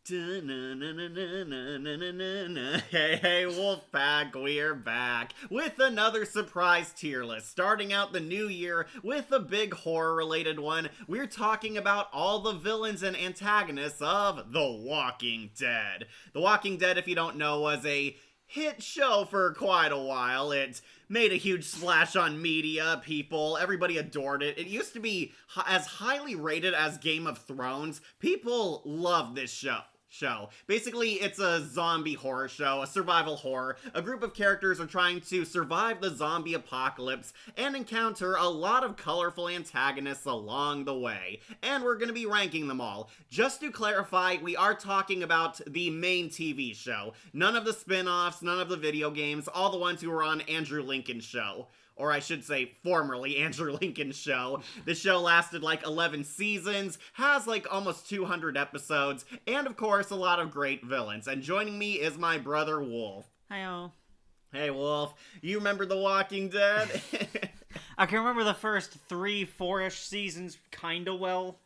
Hey, Wolfpack, we're back with another surprise tier list. Starting out the new year with a big horror-related one, we're talking about all the villains and antagonists of The Walking Dead. The Walking Dead, if you don't know, was a hit show for quite a while. It made a huge splash on media, people, everybody adored it. It used to be as highly rated as Game of Thrones. People love this show. Basically, it's a zombie horror show, a survival horror. A group of characters are trying to survive the zombie apocalypse and encounter a lot of colorful antagonists along the way. And we're going to be ranking them all. Just to clarify, we are talking about the main TV show. None of the spin-offs, none of the video games, all the ones who were on Andrew Lincoln's show. Or I should say, formerly Andrew Lincoln's show. The show lasted like 11 seasons, has like almost 200 episodes, and of course, a lot of great villains. And joining me is my brother, Wolf. Hi-oh. Hey, Wolf. You remember The Walking Dead? I can remember the first 3-4-ish seasons kinda well.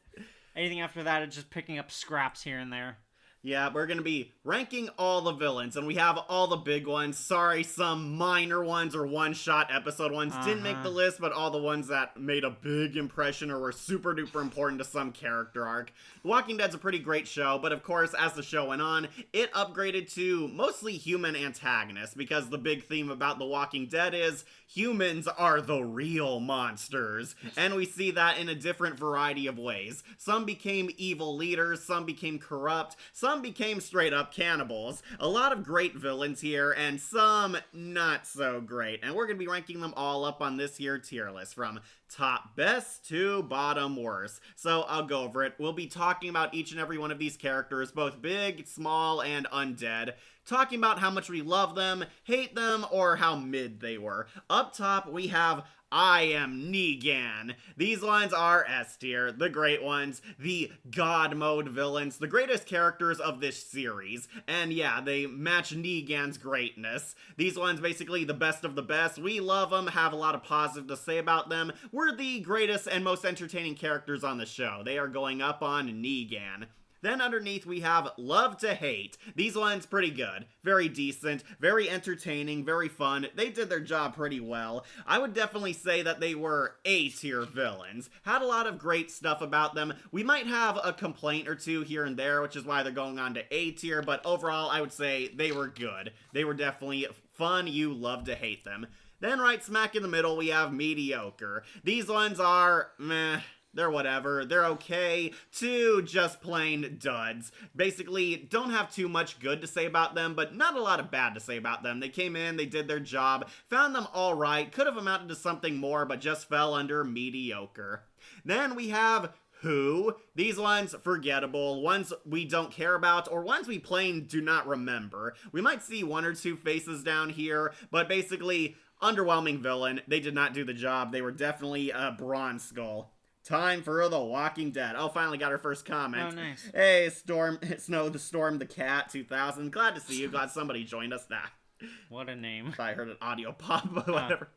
Anything after that, it's just picking up scraps here and there. Yeah, we're gonna be ranking all the villains, and we have all the big ones. Sorry, some minor ones or one-shot episode ones didn't make the list, but all the ones that made a big impression or were super duper important to some character arc. The Walking Dead's a pretty great show, but of course, as the show went on, it upgraded to mostly human antagonists, because the big theme about The Walking Dead is humans are the real monsters, and we see that in a different variety of ways. Some became evil leaders, some became corrupt, some became straight up cannibals. A lot of great villains here, and some not so great. And we're going to be ranking them all up on this here tier list, from top best to bottom worst. So I'll go over it. We'll be talking about each and every one of these characters, both big, small, and undead. Talking about how much we love them, hate them, or how mid they were. Up top, we have I Am Negan. These ones are S tier, the great ones, the God mode villains, the greatest characters of this series. And yeah, they match Negan's greatness. These ones basically the best of the best. We love them, have a lot of positive to say about them. We're the greatest and most entertaining characters on the show. They are going up on Negan. Then underneath we have Love to Hate. These ones pretty good, very decent, very entertaining, very fun. They did their job pretty well. I would definitely say that they were A-tier villains. Had a lot of great stuff about them. We might have a complaint or two here and there, which is why they're going on to A-tier, but overall I would say they were good. They were definitely fun. You love to hate them. Then right smack in the middle we have mediocre. These ones are meh. They're whatever, they're okay, to just plain duds. Basically, don't have too much good to say about them, but not a lot of bad to say about them. They came in, they did their job, found them alright, could have amounted to something more, but just fell under mediocre. Then we have Who. These ones, forgettable, ones we don't care about, or ones we plain do not remember. We might see one or two faces down here, but basically, underwhelming villain. They did not do the job. They were definitely a bronze skull. Time for The Walking Dead. Oh, finally got our first comment. Oh, nice. Hey, Snow the Storm the Cat 2000. Glad to see you. Glad somebody joined us. What a name. I heard an audio pop, but whatever.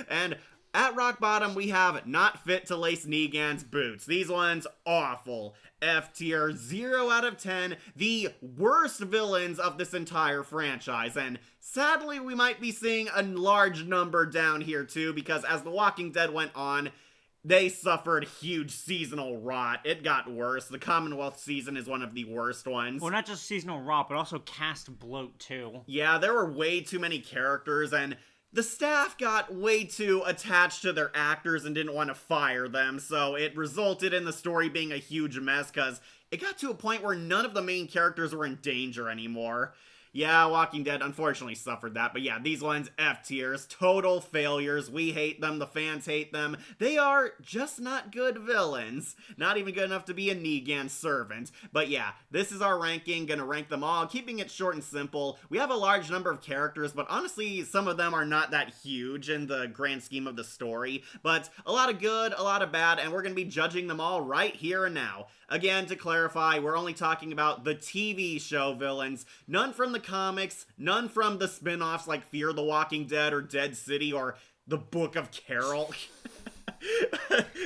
And at rock bottom, we have Not Fit to Lace Negan's Boots. These ones, awful. F tier, 0 out of 10. The worst villains of this entire franchise. And sadly, we might be seeing a large number down here too, because as The Walking Dead went on, they suffered huge seasonal rot. It got worse. The Commonwealth season is one of the worst ones. Well, not just seasonal rot, but also cast bloat, too. Yeah, there were way too many characters, and the staff got way too attached to their actors and didn't want to fire them, so it resulted in the story being a huge mess, because it got to a point where none of the main characters were in danger anymore. Yeah, Walking Dead unfortunately suffered that, but yeah, these ones, F tiers, total failures. We hate them, the fans hate them. They are just not good villains. Not even good enough to be a Negan servant. But yeah, this is our ranking, gonna rank them all, keeping it short and simple. We have a large number of characters, but honestly, some of them are not that huge in the grand scheme of the story. But a lot of good, a lot of bad, and we're gonna be judging them all right here and now. Again, to clarify, we're only talking about the TV show villains, none from the comics, none from the spin-offs like Fear the Walking Dead or Dead City or the Book of Carol.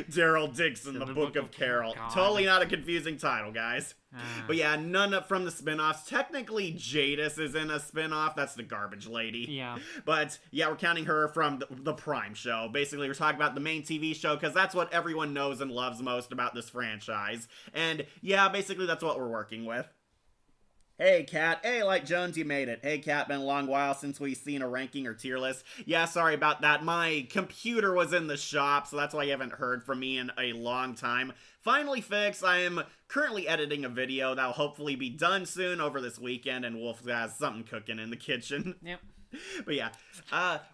Daryl Dixon, the Book of Carol. God. Totally not a confusing title, guys. But yeah, none from the spin-offs. Technically, Jadis is in a spin-off. That's the garbage lady. Yeah. But yeah, we're counting her from the Prime show. Basically, we're talking about the main TV show because that's what everyone knows and loves most about this franchise. And yeah, basically that's what we're working with. Hey, Kat. Hey, Light Jones, you made it. Hey, Kat, been a long while since we've seen a ranking or tier list. Yeah, sorry about that. My computer was in the shop, so that's why you haven't heard from me in a long time. Finally fixed. I am currently editing a video that'll hopefully be done soon over this weekend, and Wolf has something cooking in the kitchen. Yep. But yeah.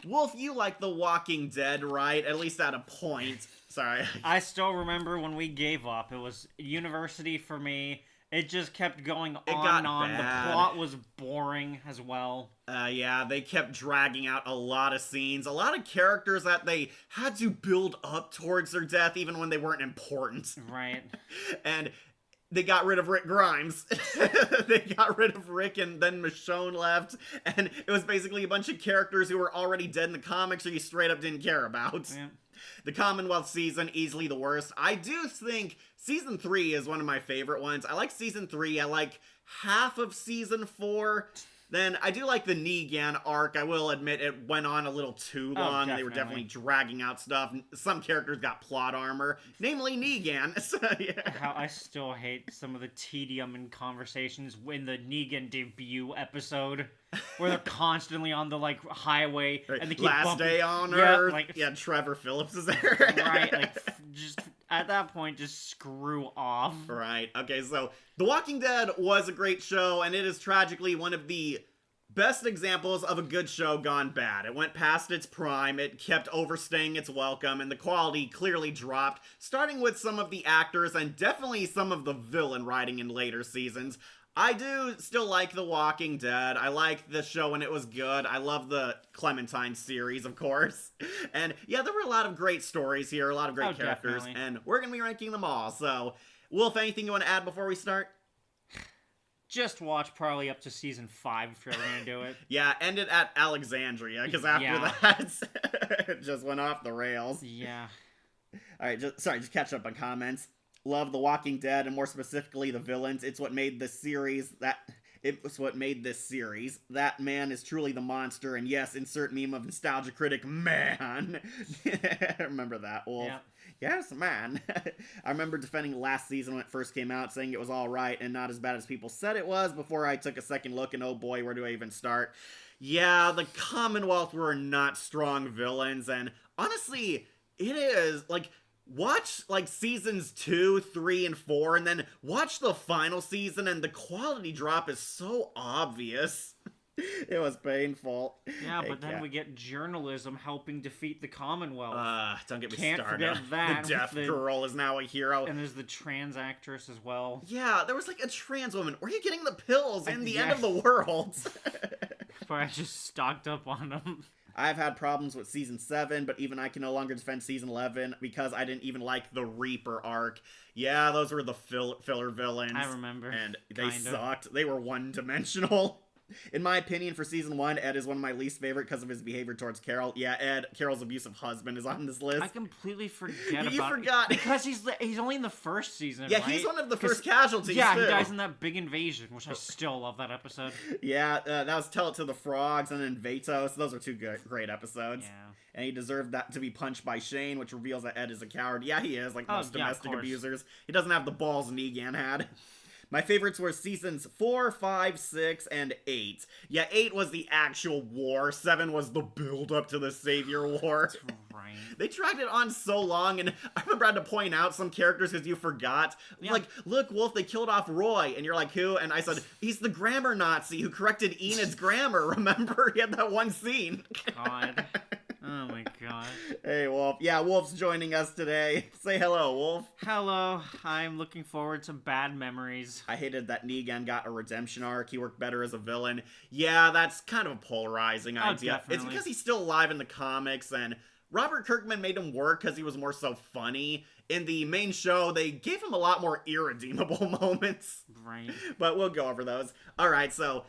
Wolf, you like The Walking Dead, right? At least at a point. Sorry. I still remember when we gave up. It was university for me. It just kept going on and on. Bad. The plot was boring as well. Yeah, they kept dragging out a lot of scenes, a lot of characters that they had to build up towards their death even when they weren't important. Right. And they got rid of Rick Grimes. They got rid of Rick, and then Michonne left, and it was basically a bunch of characters who were already dead in the comics or you straight up didn't care about. Yeah. The Commonwealth season, easily the worst. I do think season 3 is one of my favorite ones. I like season 3. I like half of season 4. Then I do like the Negan arc. I will admit it went on a little too long. They were definitely dragging out stuff. Some characters got plot armor, namely Negan. So, yeah. How I still hate some of the tedium in conversations in the Negan debut episode, where they're constantly on the highway and they keep Last bumping. Day on Yeah, Earth. Yeah, Trevor Phillips is there. Right, just at that point, just screw off. Right. Okay, so The Walking Dead was a great show, and it is tragically one of the best examples of a good show gone bad. It went past its prime, it kept overstaying its welcome, and the quality clearly dropped, starting with some of the actors and definitely some of the villain writing in later seasons. I do still like The Walking Dead. I liked the show when it was good. I love the Clementine series, of course. And yeah, there were a lot of great stories here, a lot of great characters, definitely. and we're going to be ranking them all. So, Wolf, anything you want to add before we start? Just watch probably up to season 5 if you're ever gonna do it. Yeah, end it at Alexandria, because after that, it just went off the rails. Yeah. Alright, just catch up on comments. Love The Walking Dead, and more specifically the villains. It's what made this series That man is truly the monster, and yes, insert meme of nostalgia critic, man. Remember that, Wolf? Yeah. Yes, man. I remember defending last season when it first came out, saying it was alright and not as bad as people said it was, before I took a second look and oh boy, where do I even start? Yeah, the Commonwealth were not strong villains, and honestly, it is, watch, seasons 2, 3, and 4, and then watch the final season, and the quality drop is so obvious. It was painful. Yeah, but then we get journalism helping defeat the Commonwealth. Don't get me Can't started. forget that. The deaf girl is now a hero. And there's the trans actress as well. Yeah, there was a trans woman. Where are you getting the pills in the end of the world? But I just stocked up on them. I've had problems with season 7, but even I can no longer defend season 11 because I didn't even like the Reaper arc. Yeah, those were the filler villains. I remember. And they sucked. They were one-dimensional. In my opinion, for season 1, Ed is one of my least favorite because of his behavior towards Carol. Yeah, Ed, Carol's abusive husband, is on this list. I completely forget You forgot. Because he's only in the first season, Yeah, right? he's one of the first casualties, Yeah, too. he dies in that big invasion, which I still love that episode. Yeah, that was Tell It to the Frogs and then Vatos. Those are two great episodes. Yeah. And he deserved that to be punched by Shane, which reveals that Ed is a coward. Yeah, he is, most domestic abusers. He doesn't have the balls Negan had. My favorites were seasons 4, 5, 6, and 8. Yeah, 8 was the actual war. 7 was the build-up to the Savior War. That's right. They dragged it on so long, and I remember I had to point out some characters because you forgot. Yeah. Look, Wolf, they killed off Roy. And you're like, who? And I said, he's the grammar Nazi who corrected Enid's grammar. Remember? He had that one scene. God. Oh my god. Hey, Wolf. Yeah, Wolf's joining us today. Say hello, Wolf. Hello. I'm looking forward to bad memories. I hated that Negan got a redemption arc. He worked better as a villain. Yeah, that's kind of a polarizing idea. Definitely. It's because he's still alive in the comics, and Robert Kirkman made him work because he was more so funny. In the main show, they gave him a lot more irredeemable moments. Right. But we'll go over those. Alright, so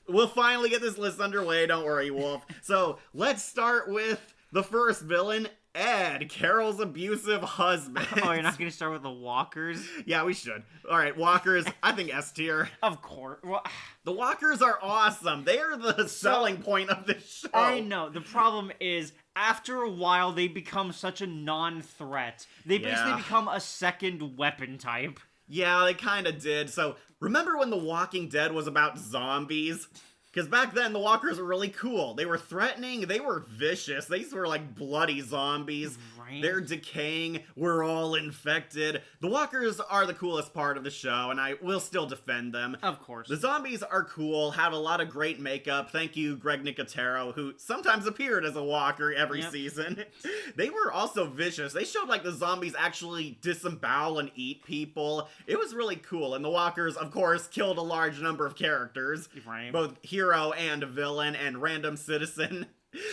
we'll finally get this list underway. Don't worry, Wolf. So let's start with the first villain, Ed, Carol's abusive husband. Oh, you're not gonna start with the walkers? Yeah, we should. All right, walkers. I think S tier. Of course. Well, The walkers are awesome. They are the selling point of this show. I know. The problem is, after a while, they become such a non-threat. They basically become a second weapon type. Yeah, they kind of did. So, remember when The Walking Dead was about zombies? Because back then, the walkers were really cool. They were threatening. They were vicious. These were like bloody zombies. Right. They're decaying. We're all infected. The walkers are the coolest part of the show, and I will still defend them. Of course. The zombies are cool, have a lot of great makeup. Thank you, Greg Nicotero, who sometimes appeared as a walker every season. They were also vicious. They showed like the zombies actually disembowel and eat people. It was really cool. And the walkers, of course, killed a large number of characters. Right. Both hero and villain and random citizen.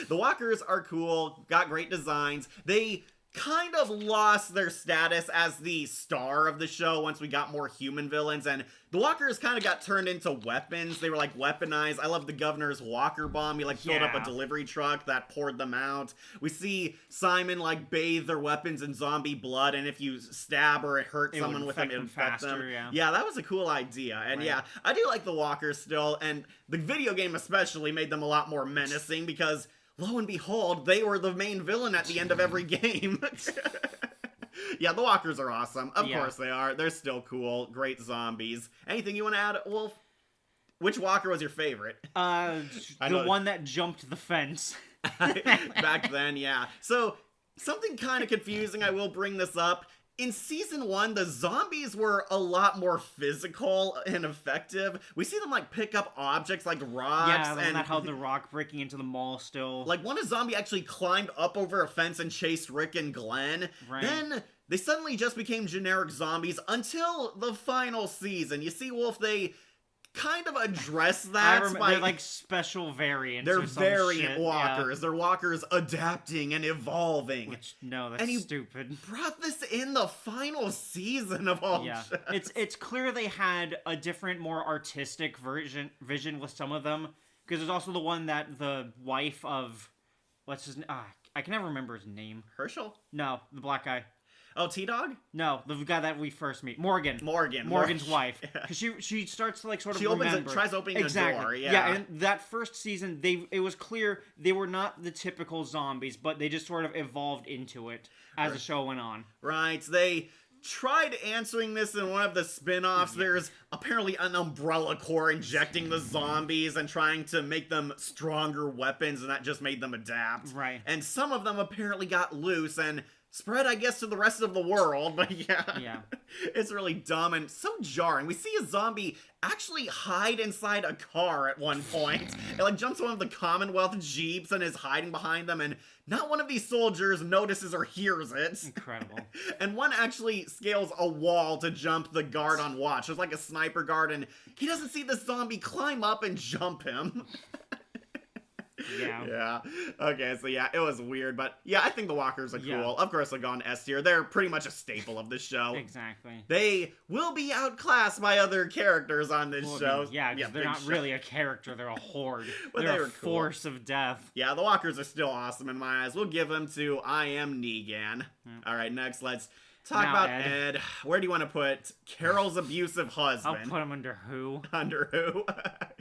The walkers are cool, got great designs. They kind of lost their status as the star of the show once we got more human villains, and the walkers kind of got turned into weapons. They were like weaponized. I love the governor's walker bomb. He like filled up a delivery truck that poured them out. We see Simon like bathe their weapons in zombie blood, and if you stab or hurt someone with them, it infects them. Yeah, that was a cool idea. And yeah, I do like the walkers still, and the video game especially made them a lot more menacing because lo and behold, they were the main villain at the end of every game. Yeah, the walkers are awesome. Of course they are. They're still cool. Great zombies. Anything you want to add, Wolf? Which walker was your favorite? The one that jumped the fence. Back then, yeah. So, something kind of confusing, I will bring this up. In Season 1, the zombies were a lot more physical and effective. We see them, like, pick up objects like rocks. Yeah, and that held the rock breaking into the mall still. Like, one zombie actually climbed up over a fence and chased Rick and Glenn. Right. Then they suddenly just became generic zombies until the final season. You see, Wolf, they kind of address that. They're like special variants. They're or some variant shit. walkers. Yeah. They're walkers adapting and evolving. No, that's stupid. Brought this in the final season of all. Yeah, it's clear they had a different, more artistic vision with some of them, because there's also the one that the wife of what's his name? I can never remember his name. Herschel? No, the black guy. Oh, T-Dog? No, the guy that we first meet. Morgan's wife. Because she starts to like sort of remember. Tries opening the door. Yeah, and that first season, it was clear they were not the typical zombies, but they just sort of evolved into it as the show went on. Right. They tried answering this in one of the spin-offs. There's apparently an Umbrella Corps injecting the zombies and trying to make them stronger weapons, and that just made them adapt. Right. And some of them apparently got loose and spread, I guess, to the rest of the world, but yeah. It's really dumb and so jarring. We see a zombie actually hide inside a car at one point. It like jumps one of the Commonwealth Jeeps and is hiding behind them, and not one of these soldiers notices or hears it. Incredible. And one actually scales a wall to jump the guard on watch. There's like a sniper guard, and he doesn't see the zombie climb up and jump him. Yeah. Okay, so yeah, it was weird, but yeah, I think the walkers are cool. Of course, they'll go on S tier. They're pretty much a staple of this show. Exactly. They will be outclassed by other characters on this show. Yeah, because they're not really a character. They're a horde. But they're a force of death. Yeah, the walkers are still awesome in my eyes. We'll give them to I Am Negan. All right, next, let's talk about Ed. Where do you want to put Carol's abusive husband? I'll put him under who? Under who?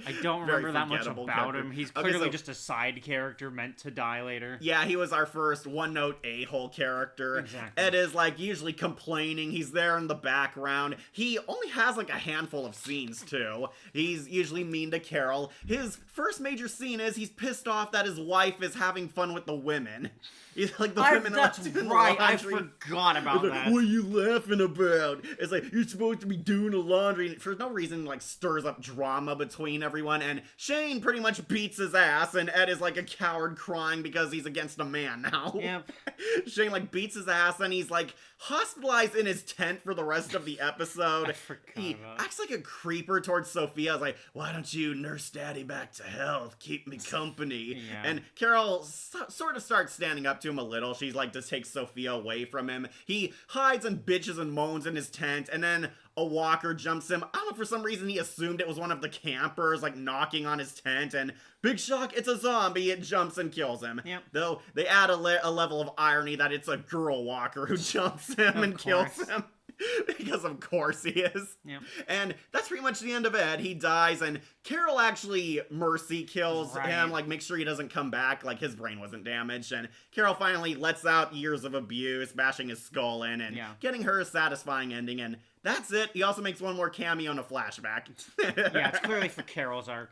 I don't remember that much about him. He's clearly just a side character meant to die later. Yeah, he was our first one-note a-hole character. Exactly. Ed is, like, usually complaining. He's there in the background. He only has, like, a handful of scenes, too. He's usually mean to Carol. His first major scene is he's pissed off that his wife is having fun with the women. He's like, the women are doing right. I laundry. forgot about that. What are you laughing about? It's like, you're supposed to be doing the laundry. And for no reason, like, stirs up drama between everyone. And Shane pretty much beats his ass. And Ed is like a coward crying because he's against a man now. Yep. Shane, like, beats his ass. And he's, like, hospitalized in his tent for the rest of the episode. I forgot He about acts like a creeper towards Sophia. I was like, why don't you nurse daddy back to health? Keep me company. Yeah. And Carol sort of starts standing up to him a little. She's like, just takes Sophia away from him. He hides and bitches and moans in his tent, and then a walker jumps him. I don't know, for some reason he assumed it was one of the campers, like, knocking on his tent, and big shock, it's a zombie. It jumps and kills him. Yep. Though they add a level of irony that it's a girl walker who jumps him and kills him. Because of course he is. Yep. And that's pretty much the end of Ed. He dies, and Carol actually mercy kills him, like, make sure he doesn't come back, like, his brain wasn't damaged, and Carol finally lets out years of abuse, bashing his skull in, and getting her a satisfying ending, and that's it. He also makes one more cameo in a flashback. Yeah, it's clearly for Carol's arc.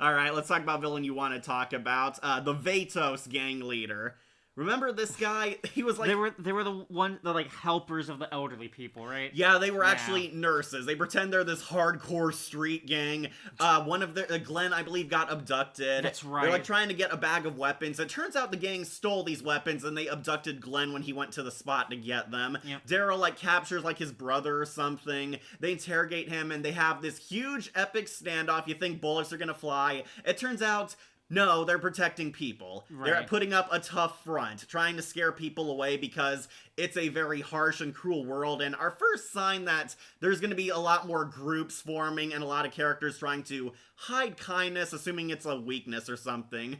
Alright, let's talk about villain you want to talk about. The Vatos gang leader. Remember this guy? He was like... They were the like, helpers of the elderly people, right? Yeah, they were actually nurses. They pretend they're this hardcore street gang. One of their... Glenn, I believe, got abducted. That's right. They're, like, trying to get a bag of weapons. It turns out the gang stole these weapons, and they abducted Glenn when he went to the spot to get them. Yep. Daryl, like, captures, like, his brother or something. They interrogate him, and they have this huge, epic standoff. You think bullets are gonna fly. It turns out... No, they're protecting people. Right. They're putting up a tough front, trying to scare people away because it's a very harsh and cruel world, and our first sign that there's going to be a lot more groups forming and a lot of characters trying to hide kindness, assuming it's a weakness or something.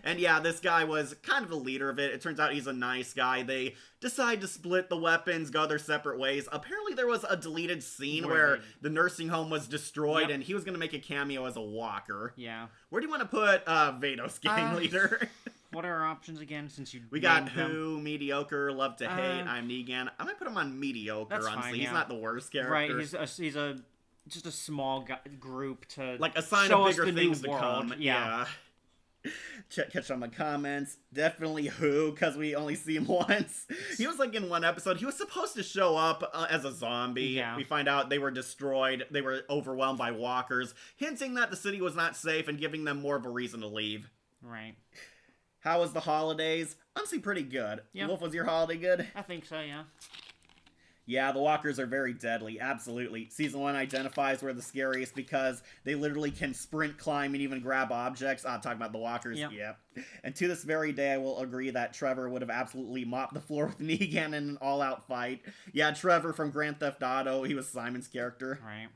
And yeah, this guy was kind of the leader of it. It turns out he's a nice guy. They decide to split the weapons, go their separate ways. Apparently there was a deleted scene where the nursing home was destroyed, and he was going to make a cameo as a walker. Yeah. Where do you want to put Vados gang leader? What are our options again, since you We got them? Who, Mediocre, Love to Hate, I'm Negan. I'm going to put him on Mediocre, That's honestly. fine, He's not the worst character. Right, he's just a small group to like a sign show of us bigger the things new to world. come. Yeah. Catch on the comments. Definitely Who, because we only see him once. He was like in one episode. He was supposed to show up as a zombie. Yeah. We find out they were destroyed. They were overwhelmed by walkers, hinting that the city was not safe and giving them more of a reason to leave. Right. How was the holidays? Honestly, pretty good. Yeah. Wolf, was your holiday good? I think so, yeah. Yeah, the walkers are very deadly, absolutely. Season 1 identifies were the scariest because they literally can sprint, climb, and even grab objects. Talking about the walkers, yep. And to this very day, I will agree that Trevor would have absolutely mopped the floor with Negan in an all-out fight. Yeah, Trevor from Grand Theft Auto, he was Simon's character. Right.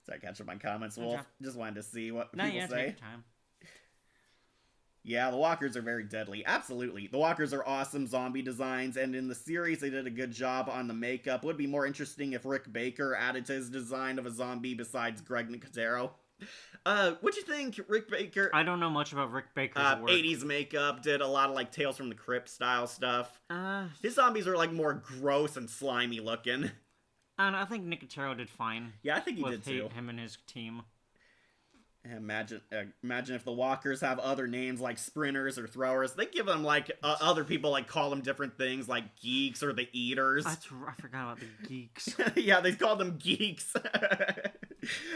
Sorry, catch up my comments, Wolf. Just wanted to see what people say. Take your time. Yeah, the walkers are very deadly. Absolutely. The walkers are awesome zombie designs, and in the series they did a good job on the makeup. Would be more interesting if Rick Baker added to his design of a zombie besides Greg Nicotero. What'd you think, Rick Baker? I don't know much about Rick Baker's work. 80s makeup, did a lot of, like, Tales from the Crypt style stuff. His zombies are, like, more gross and slimy looking. I think Nicotero did fine. Yeah, I think he did too. Him and his team. Imagine if the walkers have other names like sprinters or throwers. They give them like other people like call them different things like geeks or the eaters. I forgot about the geeks. Yeah, they call them geeks.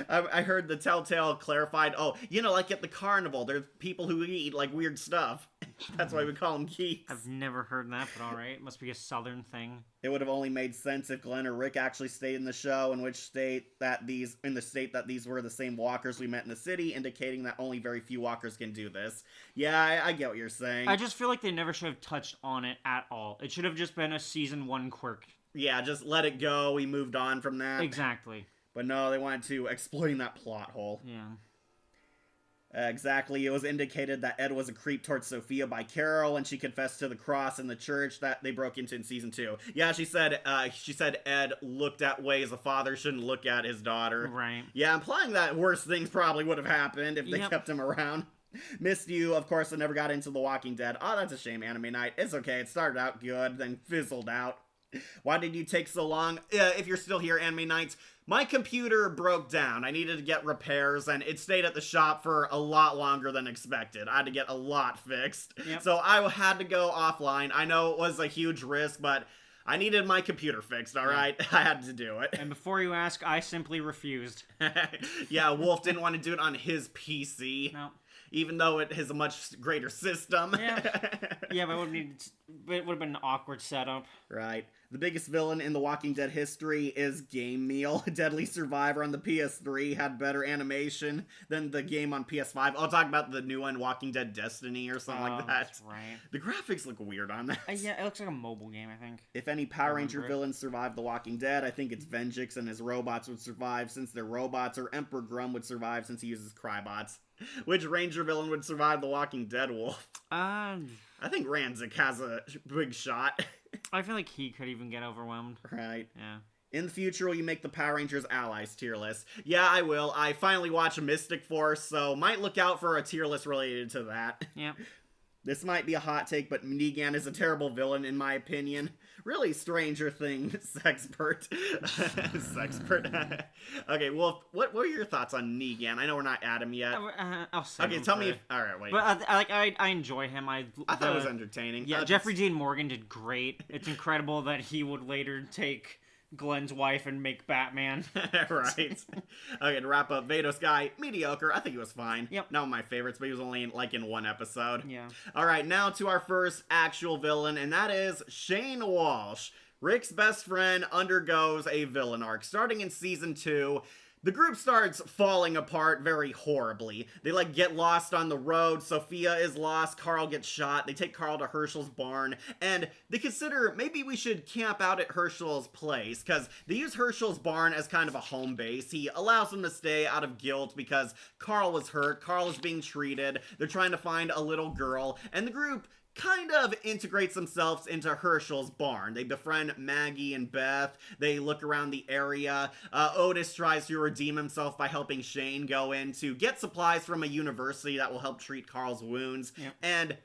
I heard the Telltale clarified. Oh, like at the carnival, there's people who eat like weird stuff. That's why we call them geeks. I've never heard that, but all right, it must be a southern thing. It would have only made sense if Glenn or Rick actually stayed in the show, in the state that these were the same walkers we met in the city, indicating that only very few walkers can do this. Yeah, I get what you're saying. I just feel like they never should have touched on it at all. It should have just been a season 1 quirk. Yeah, just let it go. We moved on from that. Exactly. But no, they wanted to explain that plot hole. Yeah. Exactly. It was indicated that Ed was a creep towards Sophia by Carol, and she confessed to the cross in the church that they broke into in season 2. Yeah, she said Ed looked at ways a father shouldn't look at his daughter. Right. Yeah, implying that worse things probably would have happened if they kept him around. Missed you, of course, I never got into The Walking Dead. Oh, that's a shame, Anime Night. It's okay, it started out good, then fizzled out. Why did you take so long? If you're still here, Anime Nights, my computer broke down. I needed to get repairs, and it stayed at the shop for a lot longer than expected. I had to get a lot fixed. Yep. So I had to go offline. I know it was a huge risk, but I needed my computer fixed, all right? I had to do it. And before you ask, I simply refused. Yeah, Wolf didn't want to do it on his PC. No. Even though it has a much greater system. Yeah, but it would have been an awkward setup. Right. The biggest villain in The Walking Dead history is Game Meal. Deadly Survivor on the PS3 had better animation than the game on PS5. I'll talk about the new one, Walking Dead Destiny or something like that. That's right. The graphics look weird on that. Yeah, it looks like a mobile game, I think. If any Power Ranger villains survive The Walking Dead, I think it's Venjix and his robots would survive since they're robots, or Emperor Grum would survive since he uses Crybots. Which Ranger villain would survive The Walking Dead, Wolf? I think Ranzik has a big shot. I feel like he could even get overwhelmed. Right. Yeah. In the future, will you make the Power Rangers allies tier list? Yeah, I will. I finally watched Mystic Force, so might look out for a tier list related to that. Yeah. This might be a hot take, but Negan is a terrible villain in my opinion. Really Stranger Things sexpert. Sexpert. Okay, well, what were your thoughts on Negan? I know we're not at him yet. I'll say. Okay, tell me if... Alright, wait. But I enjoy him. I thought it was entertaining. Yeah, Jeffrey Dean Morgan did great. It's incredible that he would later take Glenn's wife and make Batman. Right. Okay, to wrap up, Vados guy, mediocre. I think he was fine. Yep. Not one of my favorites, but he was only in one episode. Yeah. Alright, now to our first actual villain, and that is Shane Walsh. Rick's best friend undergoes a villain arc. Starting in season 2, the group starts falling apart very horribly. They, get lost on the road. Sophia is lost. Carl gets shot. They take Carl to Herschel's barn. And they consider maybe we should camp out at Herschel's place, because they use Herschel's barn as kind of a home base. He allows them to stay out of guilt because Carl was hurt. Carl is being treated. They're trying to find a little girl. And the group kind of integrates themselves into Herschel's barn. They befriend Maggie and Beth. They look around the area. Otis tries to redeem himself by helping Shane go in to get supplies from a university that will help treat Carl's wounds. Yep. And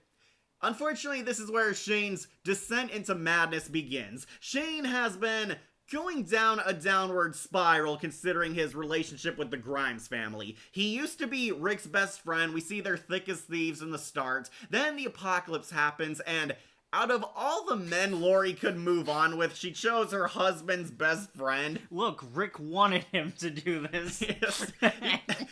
unfortunately, this is where Shane's descent into madness begins. Shane has been going down a downward spiral considering his relationship with the Grimes family. He used to be Rick's best friend. We see they're thick as thieves in the start. Then the apocalypse happens, and out of all the men Lori could move on with, she chose her husband's best friend. Look, Rick wanted him to do this. Yes.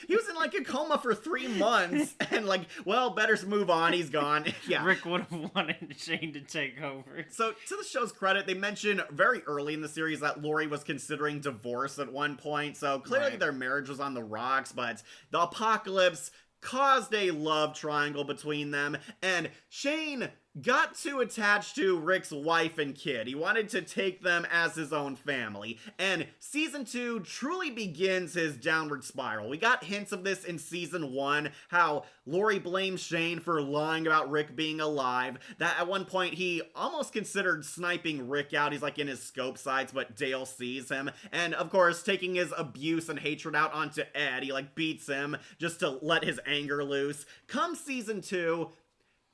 He was in a coma for 3 months, and well, better move on, he's gone. Yeah. Rick would have wanted Shane to take over. So, to the show's credit, they mention very early in the series that Lori was considering divorce at one point, so clearly their marriage was on the rocks, but the apocalypse caused a love triangle between them, and Shane got too attached to Rick's wife and kid. He wanted to take them as his own family. And season 2 truly begins his downward spiral. We got hints of this in season 1, how Lori blames Shane for lying about Rick being alive. That at one point he almost considered sniping Rick out. He's in his scope sights, but Dale sees him. And of course, taking his abuse and hatred out onto Ed, he beats him just to let his anger loose. Come season 2,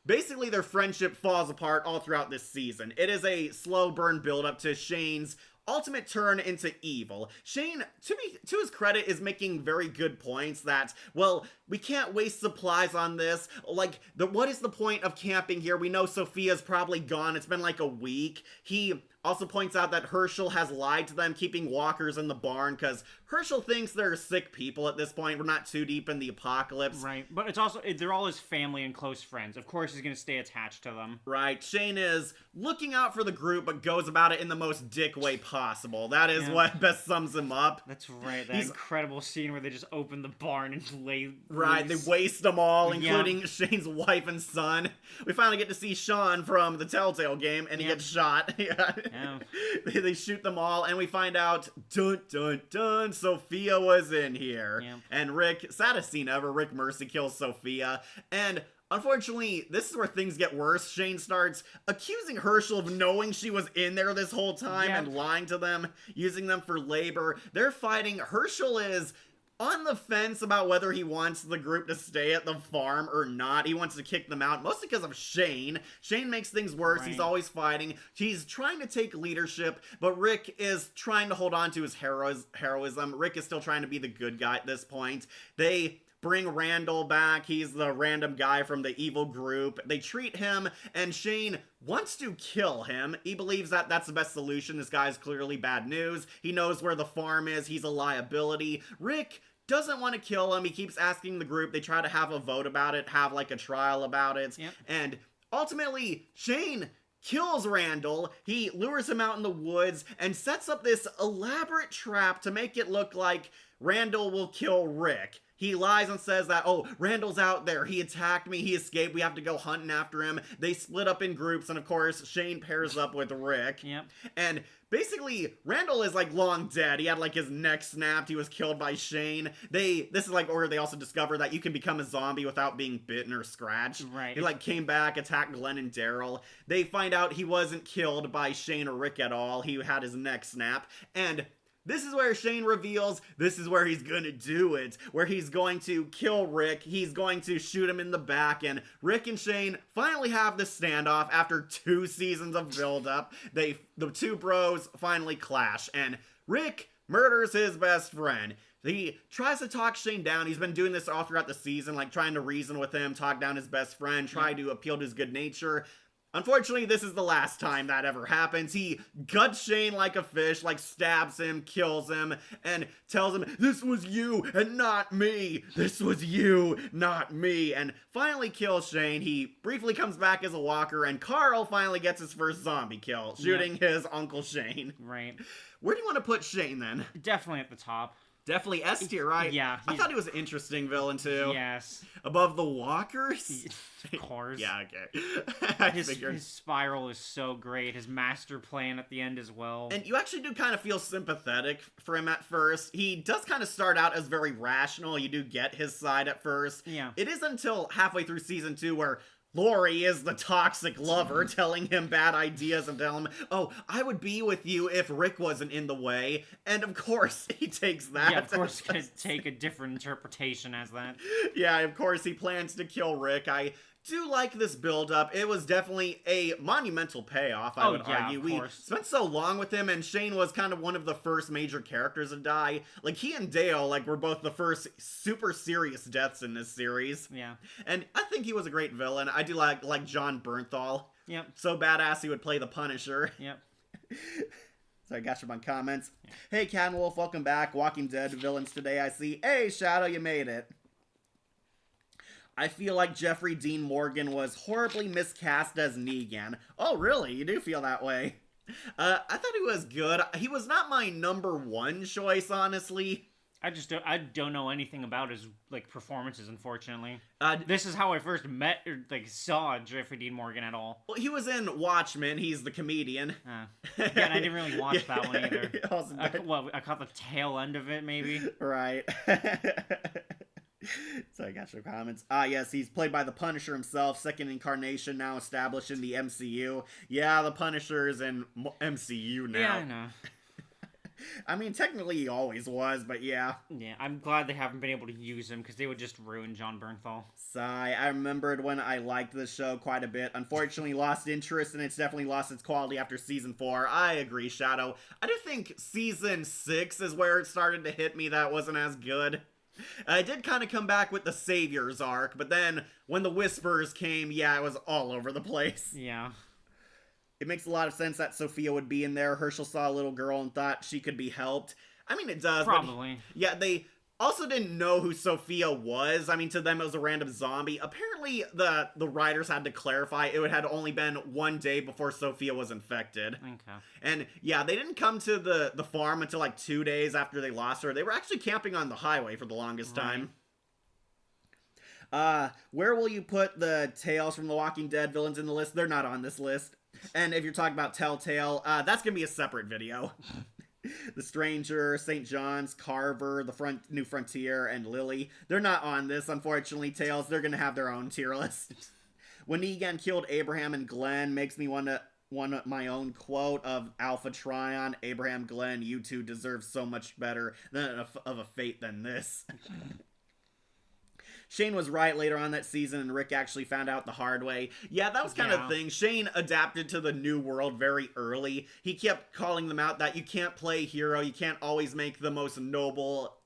basically, their friendship falls apart all throughout this season. It is a slow burn build-up to Shane's ultimate turn into evil. Shane, to his credit, is making very good points that, well, we can't waste supplies on this. What is the point of camping here? We know Sophia's probably gone. It's been a week. He also points out that Herschel has lied to them, keeping walkers in the barn, because Herschel thinks they're sick people at this point. We're not too deep in the apocalypse. Right, but it's also, they're all his family and close friends. Of course he's going to stay attached to them. Right, Shane is looking out for the group, but goes about it in the most dick way possible. That is what best sums him up. That's right, that incredible scene where they just open the barn and lay Right, they waste them all, including Shane's wife and son. We finally get to see Sean from the Telltale game, and he gets shot. They shoot them all, and we find out, dun dun dun, Sophia was in here. And Rick, saddest scene ever, Rick mercy kills Sophia. And unfortunately, this is where things get worse. Shane starts accusing Herschel of knowing she was in there this whole time and lying to them, using them for labor. They're fighting. Herschel is on the fence about whether he wants the group to stay at the farm or not. He wants to kick them out, mostly because of Shane. Shane makes things worse. Right. He's always fighting. He's trying to take leadership, but Rick is trying to hold on to his heroism. Rick is still trying to be the good guy at this point. They bring Randall back. He's the random guy from the evil group. They treat him, and Shane wants to kill him. He believes that that's the best solution. This guy's clearly bad news. He knows where the farm is. He's a liability. Rick doesn't want to kill him. He keeps asking the group. They try to have a vote about it, have a trial about it. And ultimately, Shane kills Randall. He lures him out in the woods and sets up this elaborate trap to make it look like Randall will kill Rick. He lies and says that, oh, Randall's out there. He attacked me. He escaped. We have to go hunting after him. They split up in groups. And of course, Shane pairs up with Rick. Yep. And basically, Randall is like long dead. He had like his neck snapped. He was killed by Shane. This is like where they also discover that you can become a zombie without being bitten or scratched. Right. He like came back, attacked Glenn and Daryl. They find out he wasn't killed by Shane or Rick at all. He had his neck snap. And this is where Shane reveals this is where he's gonna do it. Where he's going to kill Rick. He's going to shoot him in the back. And Rick and Shane finally have the standoff after 2 seasons of build-up. The two bros finally clash. And Rick murders his best friend. He tries to talk Shane down. He's been doing this all throughout the season, like trying to reason with him, talk down his best friend, try to appeal to his good nature. Unfortunately, this is the last time that ever happens. He guts Shane like a fish, like stabs him, kills him, and tells him, this was you and not me. This was you, not me. And finally kills Shane. He briefly comes back as a walker, and Carl finally gets his first zombie kill, shooting his Uncle Shane. Right. Where do you want to put Shane, then? Definitely at the top. Definitely S tier, right? Yeah. I thought he was an interesting villain, too. Yes. Above the walkers? Of course. Yeah, okay. His spiral is so great. His master plan at the end as well. And you actually do kind of feel sympathetic for him at first. He does kind of start out as very rational. You do get his side at first. Yeah. It is until halfway through season 2 where Lori is the toxic lover, telling him bad ideas and telling him, oh, I would be with you if Rick wasn't in the way. And of course, he takes that. Yeah, of course, going to take a different interpretation as that. Yeah, of course, he plans to kill Rick. I do like this build-up. It was definitely a monumental payoff, I would argue. Of We course. spent so long with him, and Shane was kind of one of the first major characters to die. Like, he and Dale, like, were both the first super serious deaths in this series. Yeah. And I think he was a great villain. I do like John Bernthal. Yep. So badass he would play the Punisher. Yep. So I got you on comments. Yeah. Hey, Cat Wolf, welcome back. Walking Dead villains today, I see. Hey, Shadow, you made it. I feel like Jeffrey Dean Morgan was horribly miscast as Negan. Oh, really? You do feel that way? I thought he was good. He was not my number 1 choice, honestly. I don't know anything about his performances, unfortunately. This is how I first met or saw Jeffrey Dean Morgan at all. Well, he was in Watchmen. He's the comedian. Yeah, and I didn't really watch that one either. I caught the tail end of it, maybe. Right. So I got your comments. Yes, he's played by the Punisher himself, second incarnation now established in the MCU. Yeah, the Punisher is in MCU now. Yeah, I know. I mean, technically he always was, but yeah. Yeah, I'm glad they haven't been able to use him, because they would just ruin John Bernthal. Sigh. I remembered when I liked this show quite a bit. Unfortunately, lost interest, and it's definitely lost its quality after season 4. I agree, Shadow. I do think season 6 is where it started to hit me that wasn't as good. I did kind of come back with the Saviors arc, but then when the Whispers came, yeah, it was all over the place. Yeah. It makes a lot of sense that Sophia would be in there. Herschel saw a little girl and thought she could be helped. I mean, it does. Probably. But yeah, they also didn't know who Sophia was. I mean, to them, it was a random zombie. Apparently, the writers had to clarify it had only been 1 day before Sophia was infected. Okay. And yeah, they didn't come to the farm until 2 days after they lost her. They were actually camping on the highway for the longest time. Where will you put the Tales from The Walking Dead villains in the list? They're not on this list. And if you're talking about Telltale, that's going to be a separate video. The Stranger, St. John's, Carver, The New Frontier, and Lily. They're not on this, unfortunately, Tales. They're going to have their own tier list. When Negan killed Abraham and Glenn makes me want my own quote of Alpha Trion. Abraham, Glenn, you two deserve so much better of a fate than this. Shane was right later on that season, and Rick actually found out the hard way. Yeah, that was kind of the thing. Shane adapted to the new world very early. He kept calling them out that you can't play hero, you can't always make the most noble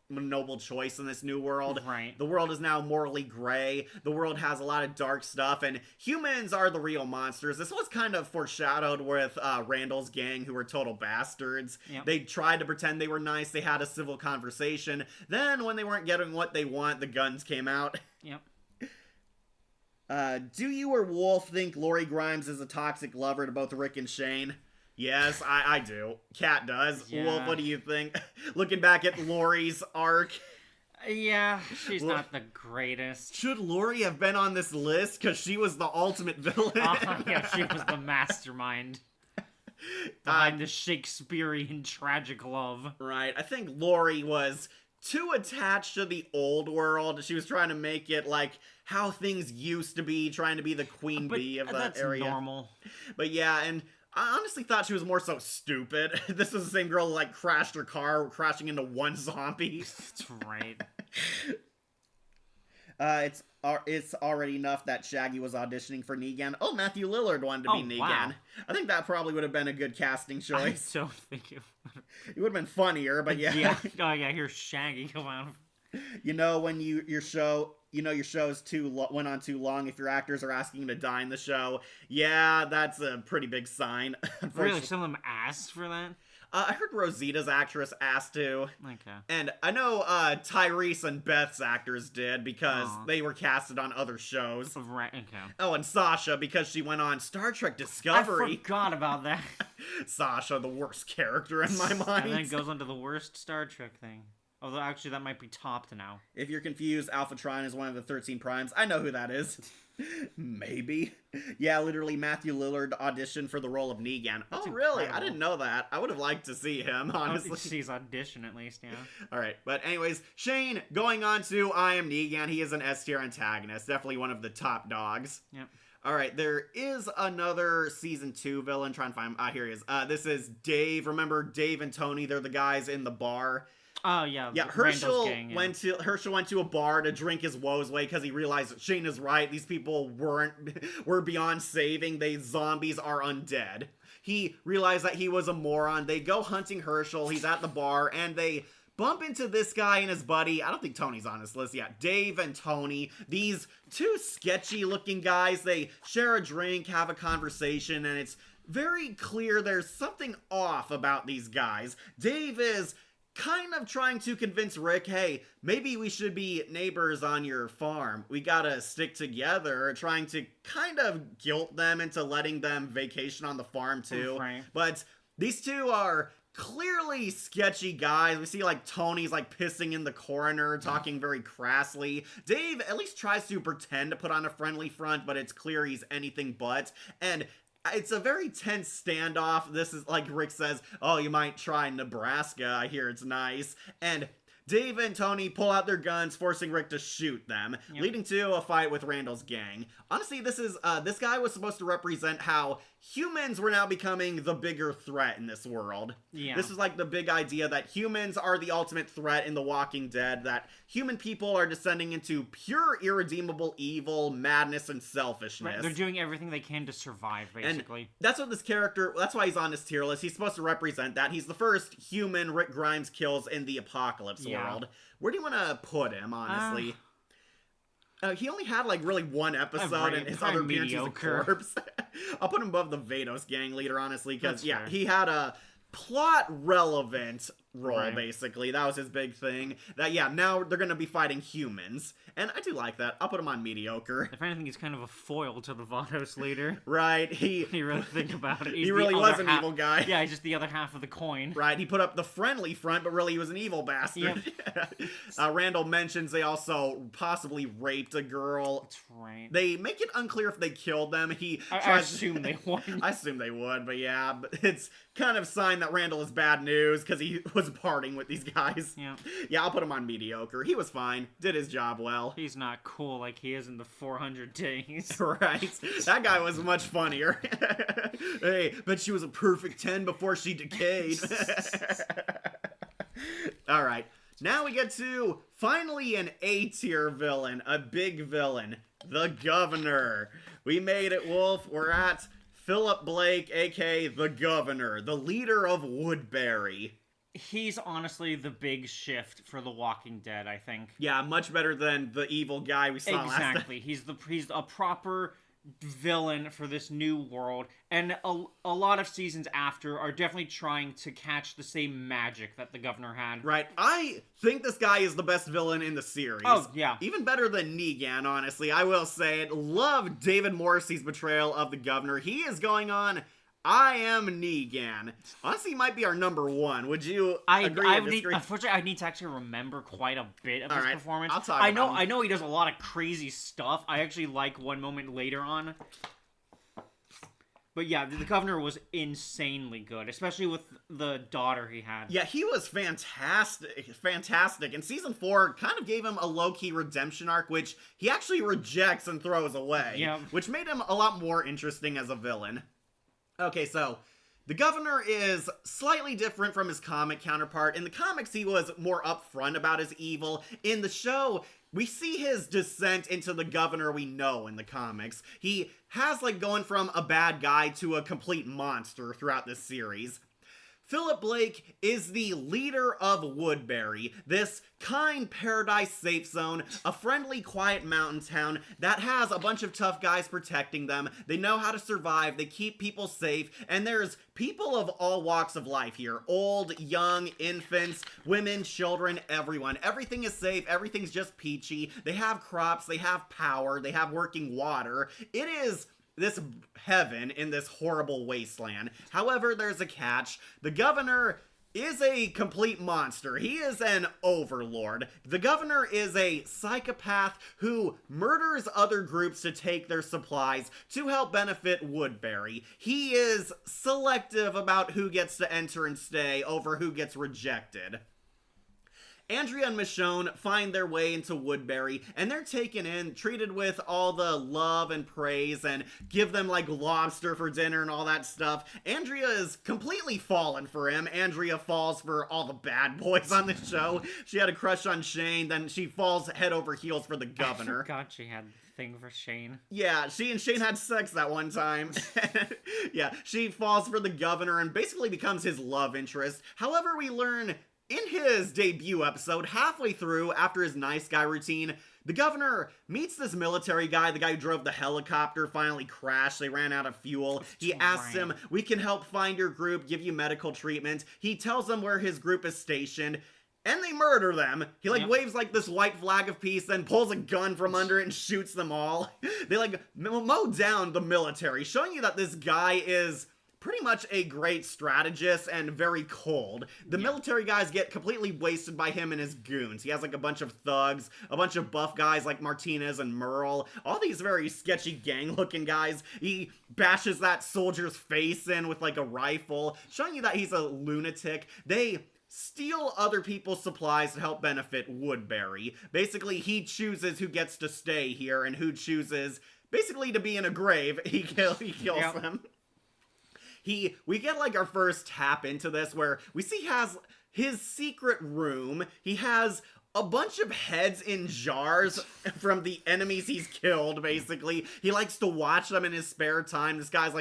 choice in this new world. Right. The world is now morally gray. The world has a lot of dark stuff, and humans are the real monsters. This was kind of foreshadowed with Randall's gang, who were total bastards. Yep. They tried to pretend they were nice. They had a civil conversation. Then, when they weren't getting what they want, the guns came out. Yep. Do you or Wolf think Lori Grimes is a toxic lover to both Rick and Shane? Yes, I do. Kat does. Yeah. Wolf, what do you think? Looking back at Lori's arc. Yeah, she's not the greatest. Should Lori have been on this list? Because she was the ultimate villain. Yeah, she was the mastermind behind the Shakespearean tragic love. Right. I think Lori was too attached to the old world. She was trying to make it like how things used to be, trying to be the queen bee of that area. That's normal. But yeah, and I honestly thought she was more so stupid. This was the same girl who, like, crashed her car, crashing into one zombie. That's right. It's already enough that Shaggy was auditioning for Negan. Oh, Matthew Lillard wanted to be Negan. Wow. I think that probably would have been a good casting choice. I don't think it It would have been funnier, but yeah. Oh yeah, here's Shaggy come out. You know when your show's went on too long if your actors are asking to die in the show. Yeah, that's a pretty big sign. Really, some of them asked for that? I heard Rosita's actress asked to. Okay. And I know Tyrese and Beth's actors did because they were casted on other shows. Right, okay. Oh, and Sasha because she went on Star Trek Discovery. I forgot about that. Sasha, the worst character in my mind. And then it goes on to the worst Star Trek thing. Although, actually, that might be topped now. If you're confused, Alpha Trine is one of the 13 Primes. I know who that is. Maybe. Yeah, literally, Matthew Lillard auditioned for the role of Negan. That's really? incredible. I didn't know that. I would have liked to see him, honestly. She's audition, at least, yeah. Alright, but anyways, Shane, going on to I Am Negan. He is an S-tier antagonist. Definitely one of the top dogs. Yep. Alright, there is another Season 2 villain. Trying to find him. Here he is. This is Dave. Remember Dave and Tony? They're the guys in the bar. Oh, yeah. Yeah, Herschel went to a bar to drink his woes away because he realized that Shane is right. These people were beyond saving. Zombies are undead. He realized that he was a moron. They go hunting Herschel. He's at the bar, and they bump into this guy and his buddy. I don't think Tony's on this list. Yeah, Dave and Tony. These two sketchy-looking guys. They share a drink, have a conversation, and it's very clear there's something off about these guys. Dave is kind of trying to convince Rick, hey, maybe we should be neighbors on your farm. We gotta stick together, trying to kind of guilt them into letting them vacation on the farm too. Right. But these two are clearly sketchy guys. We see, like, Tony's, like, pissing in the corner, talking very crassly. Dave at least tries to pretend to put on a friendly front, but it's clear he's anything but. And it's a very tense standoff. This is, like Rick says, oh, you might try Nebraska. I hear it's nice. And Dave and Tony pull out their guns, forcing Rick to shoot them, leading to a fight with Randall's gang. Honestly, this guy was supposed to represent how humans were now becoming the bigger threat in this world. Yeah. This is like the big idea that humans are the ultimate threat in The Walking Dead, that human people are descending into pure, irredeemable evil, madness, and selfishness. Right. They're doing everything they can to survive, basically. And that's what this character, that's why he's on this tier list. He's supposed to represent that. He's the first human Rick Grimes kills in the apocalypse world. Where do you want to put him, honestly? He only had, like, really one episode, and his other appearance was a corpse. I'll put him above the Vados gang leader, honestly, because, yeah, he had a plot-relevant role, basically. That was his big thing. That, yeah, now they're going to be fighting humans. And I do like that. I'll put him on mediocre. If anything, he's kind of a foil to the Vados leader. Right. You really think about it. He really was an evil guy. Yeah, he's just the other half of the coin. Right. He put up the friendly front, but really he was an evil bastard. Yep. Randall mentions they also possibly raped a girl. That's right. They make it unclear if they killed them. I assume they would. I assume they would, but yeah. But it's kind of a sign that Randall is bad news because he was partying with these guys. Yeah. Yeah, I'll put him on mediocre. He was fine. Did his job well. He's not cool like he is in the 400 Days. Right. That guy was much funnier. Hey, but she was a perfect 10 before she decayed. Alright. Now we get to, finally, an A-tier villain. A big villain. The Governor. We made it, Wolf. We're at Philip Blake, a.k.a. The Governor. The leader of Woodbury. He's honestly the big shift for The Walking Dead, I think. Yeah, much better than the evil guy we saw last time. Exactly. He's a proper villain for this new world, and a lot of seasons after are definitely trying to catch the same magic that the governor had. Right. I think this guy is the best villain in the series. Oh, yeah. Even better than Negan, honestly. I will say it. Love David Morrissey's portrayal of the governor. He is going on I am Negan. Honestly, he might be our number one. Would you agree or disagree? Unfortunately, I need to actually remember quite a bit of his performance. I'll talk about him. I know he does a lot of crazy stuff. I actually like one moment later on. But yeah, the governor was insanely good, especially with the daughter he had. Yeah, he was fantastic. And season 4 kind of gave him a low-key redemption arc, which he actually rejects and throws away. Yeah. Which made him a lot more interesting as a villain. Okay, so the governor is slightly different from his comic counterpart. In the comics, he was more upfront about his evil. In the show, we see his descent into the governor we know in the comics. He has, like, going from a bad guy to a complete monster throughout this series. Philip Blake is the leader of Woodbury, this kind paradise safe zone, a friendly, quiet mountain town that has a bunch of tough guys protecting them. They know how to survive, they keep people safe, and there's people of all walks of life here. Old, young, infants, women, children, everyone. Everything is safe, everything's just peachy. They have crops, they have power, they have working water. It is this heaven in this horrible wasteland. However, there's a catch. The governor is a complete monster. He is an overlord. The governor is a psychopath who murders other groups to take their supplies to help benefit Woodbury. He is selective about who gets to enter and stay over who gets rejected. Andrea and Michonne find their way into Woodbury, and they're taken in, treated with all the love and praise, and give them, like, lobster for dinner and all that stuff. Andrea is completely fallen for him. Andrea falls for all the bad boys on the show. She had a crush on Shane, then she falls head over heels for the governor. I forgot she had a thing for Shane. Yeah, she and Shane had sex that one time. Yeah, she falls for the governor and basically becomes his love interest. However, we learn in his debut episode, halfway through, after his nice guy routine, the governor meets this military guy. The guy who drove the helicopter finally crashed. They ran out of fuel. He asks him, "We can help find your group, give you medical treatment." He tells them where his group is stationed, and they murder them. He, waves, this white flag of peace, then pulls a gun from under it and shoots them all. They, mow down the military, showing you that this guy is pretty much a great strategist and very cold. The military guys get completely wasted by him and his goons. He has, a bunch of thugs, a bunch of buff guys like Martinez and Merle, all these very sketchy gang-looking guys. He bashes that soldier's face in with, a rifle, showing you that he's a lunatic. They steal other people's supplies to help benefit Woodbury. Basically, he chooses who gets to stay here and who chooses, basically, to be in a grave. He kills them. We get, our first tap into this, where we see he has his secret room. He has a bunch of heads in jars from the enemies he's killed, basically. He likes to watch them in his spare time. This guy's,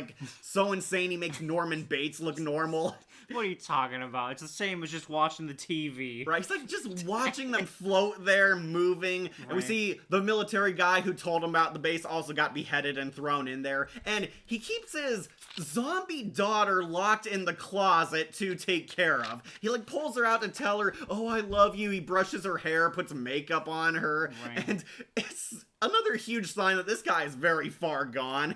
so insane he makes Norman Bates look normal. What are you talking about? It's the same as just watching the TV. Right, he's just watching them float there, moving. Right. And we see the military guy who told him about the base also got beheaded and thrown in there. And he keeps his zombie daughter locked in the closet to take care of. He, pulls her out to tell her, "Oh, I love you." He brushes her hair, puts makeup on her. Right. And it's another huge sign that this guy is very far gone.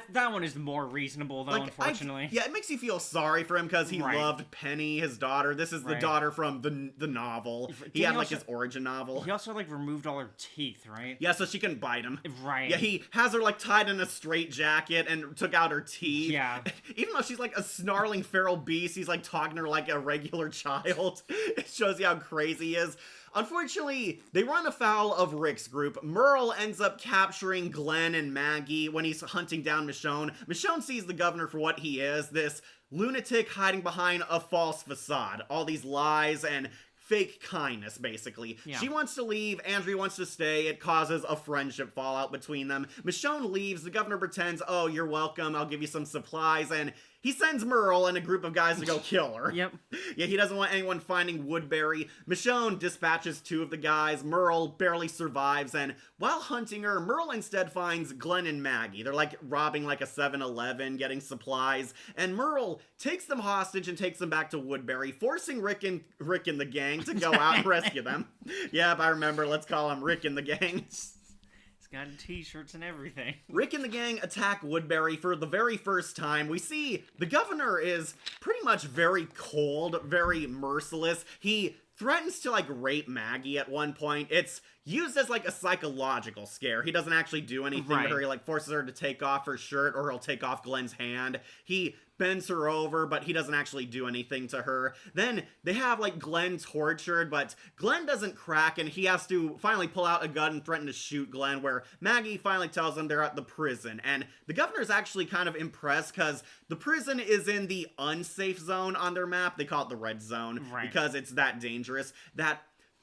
That one is more reasonable, though, unfortunately. It makes you feel sorry for him because he loved Penny, his daughter. This is the daughter from the novel. He had, his origin novel. He also, removed all her teeth, right? Yeah, so she couldn't bite him. Right. Yeah, he has her, tied in a straitjacket and took out her teeth. Yeah. Even though she's, a snarling feral beast, he's, talking to her like a regular child. It shows you how crazy he is. Unfortunately, they run afoul of Rick's group. Merle ends up capturing Glenn and Maggie when he's hunting down Michonne. Michonne sees the governor for what he is, this lunatic hiding behind a false facade. All these lies and fake kindness, basically. Yeah. She wants to leave, Andrea wants to stay. It causes a friendship fallout between them. Michonne leaves, the governor pretends, "Oh, you're welcome, I'll give you some supplies," and he sends Merle and a group of guys to go kill her. Yep. Yeah, he doesn't want anyone finding Woodbury. Michonne dispatches 2 of the guys. Merle barely survives, and while hunting her, Merle instead finds Glenn and Maggie. They're like robbing like a 7-Eleven, getting supplies, and Merle takes them hostage and takes them back to Woodbury, forcing Rick and the gang to go out and rescue them. Yep, I remember. Let's call him Rick and the gang. He's got t-shirts and everything. Rick and the gang attack Woodbury for the very first time. We see the governor is pretty much very cold, very merciless. He threatens to, like, rape Maggie at one point. It's used as, like, a psychological scare. He doesn't actually do anything to her. He, like, forces her to take off her shirt, or he'll take off Glenn's hand. He bends her over, but he doesn't actually do anything to her. Then they have, like, Glenn tortured, but Glenn doesn't crack, and he has to finally pull out a gun and threaten to shoot Glenn, where Maggie finally tells him they're at the prison. And the governor's actually kind of impressed, because the prison is in the unsafe zone on their map. They call it the red zone, because it's that dangerous. That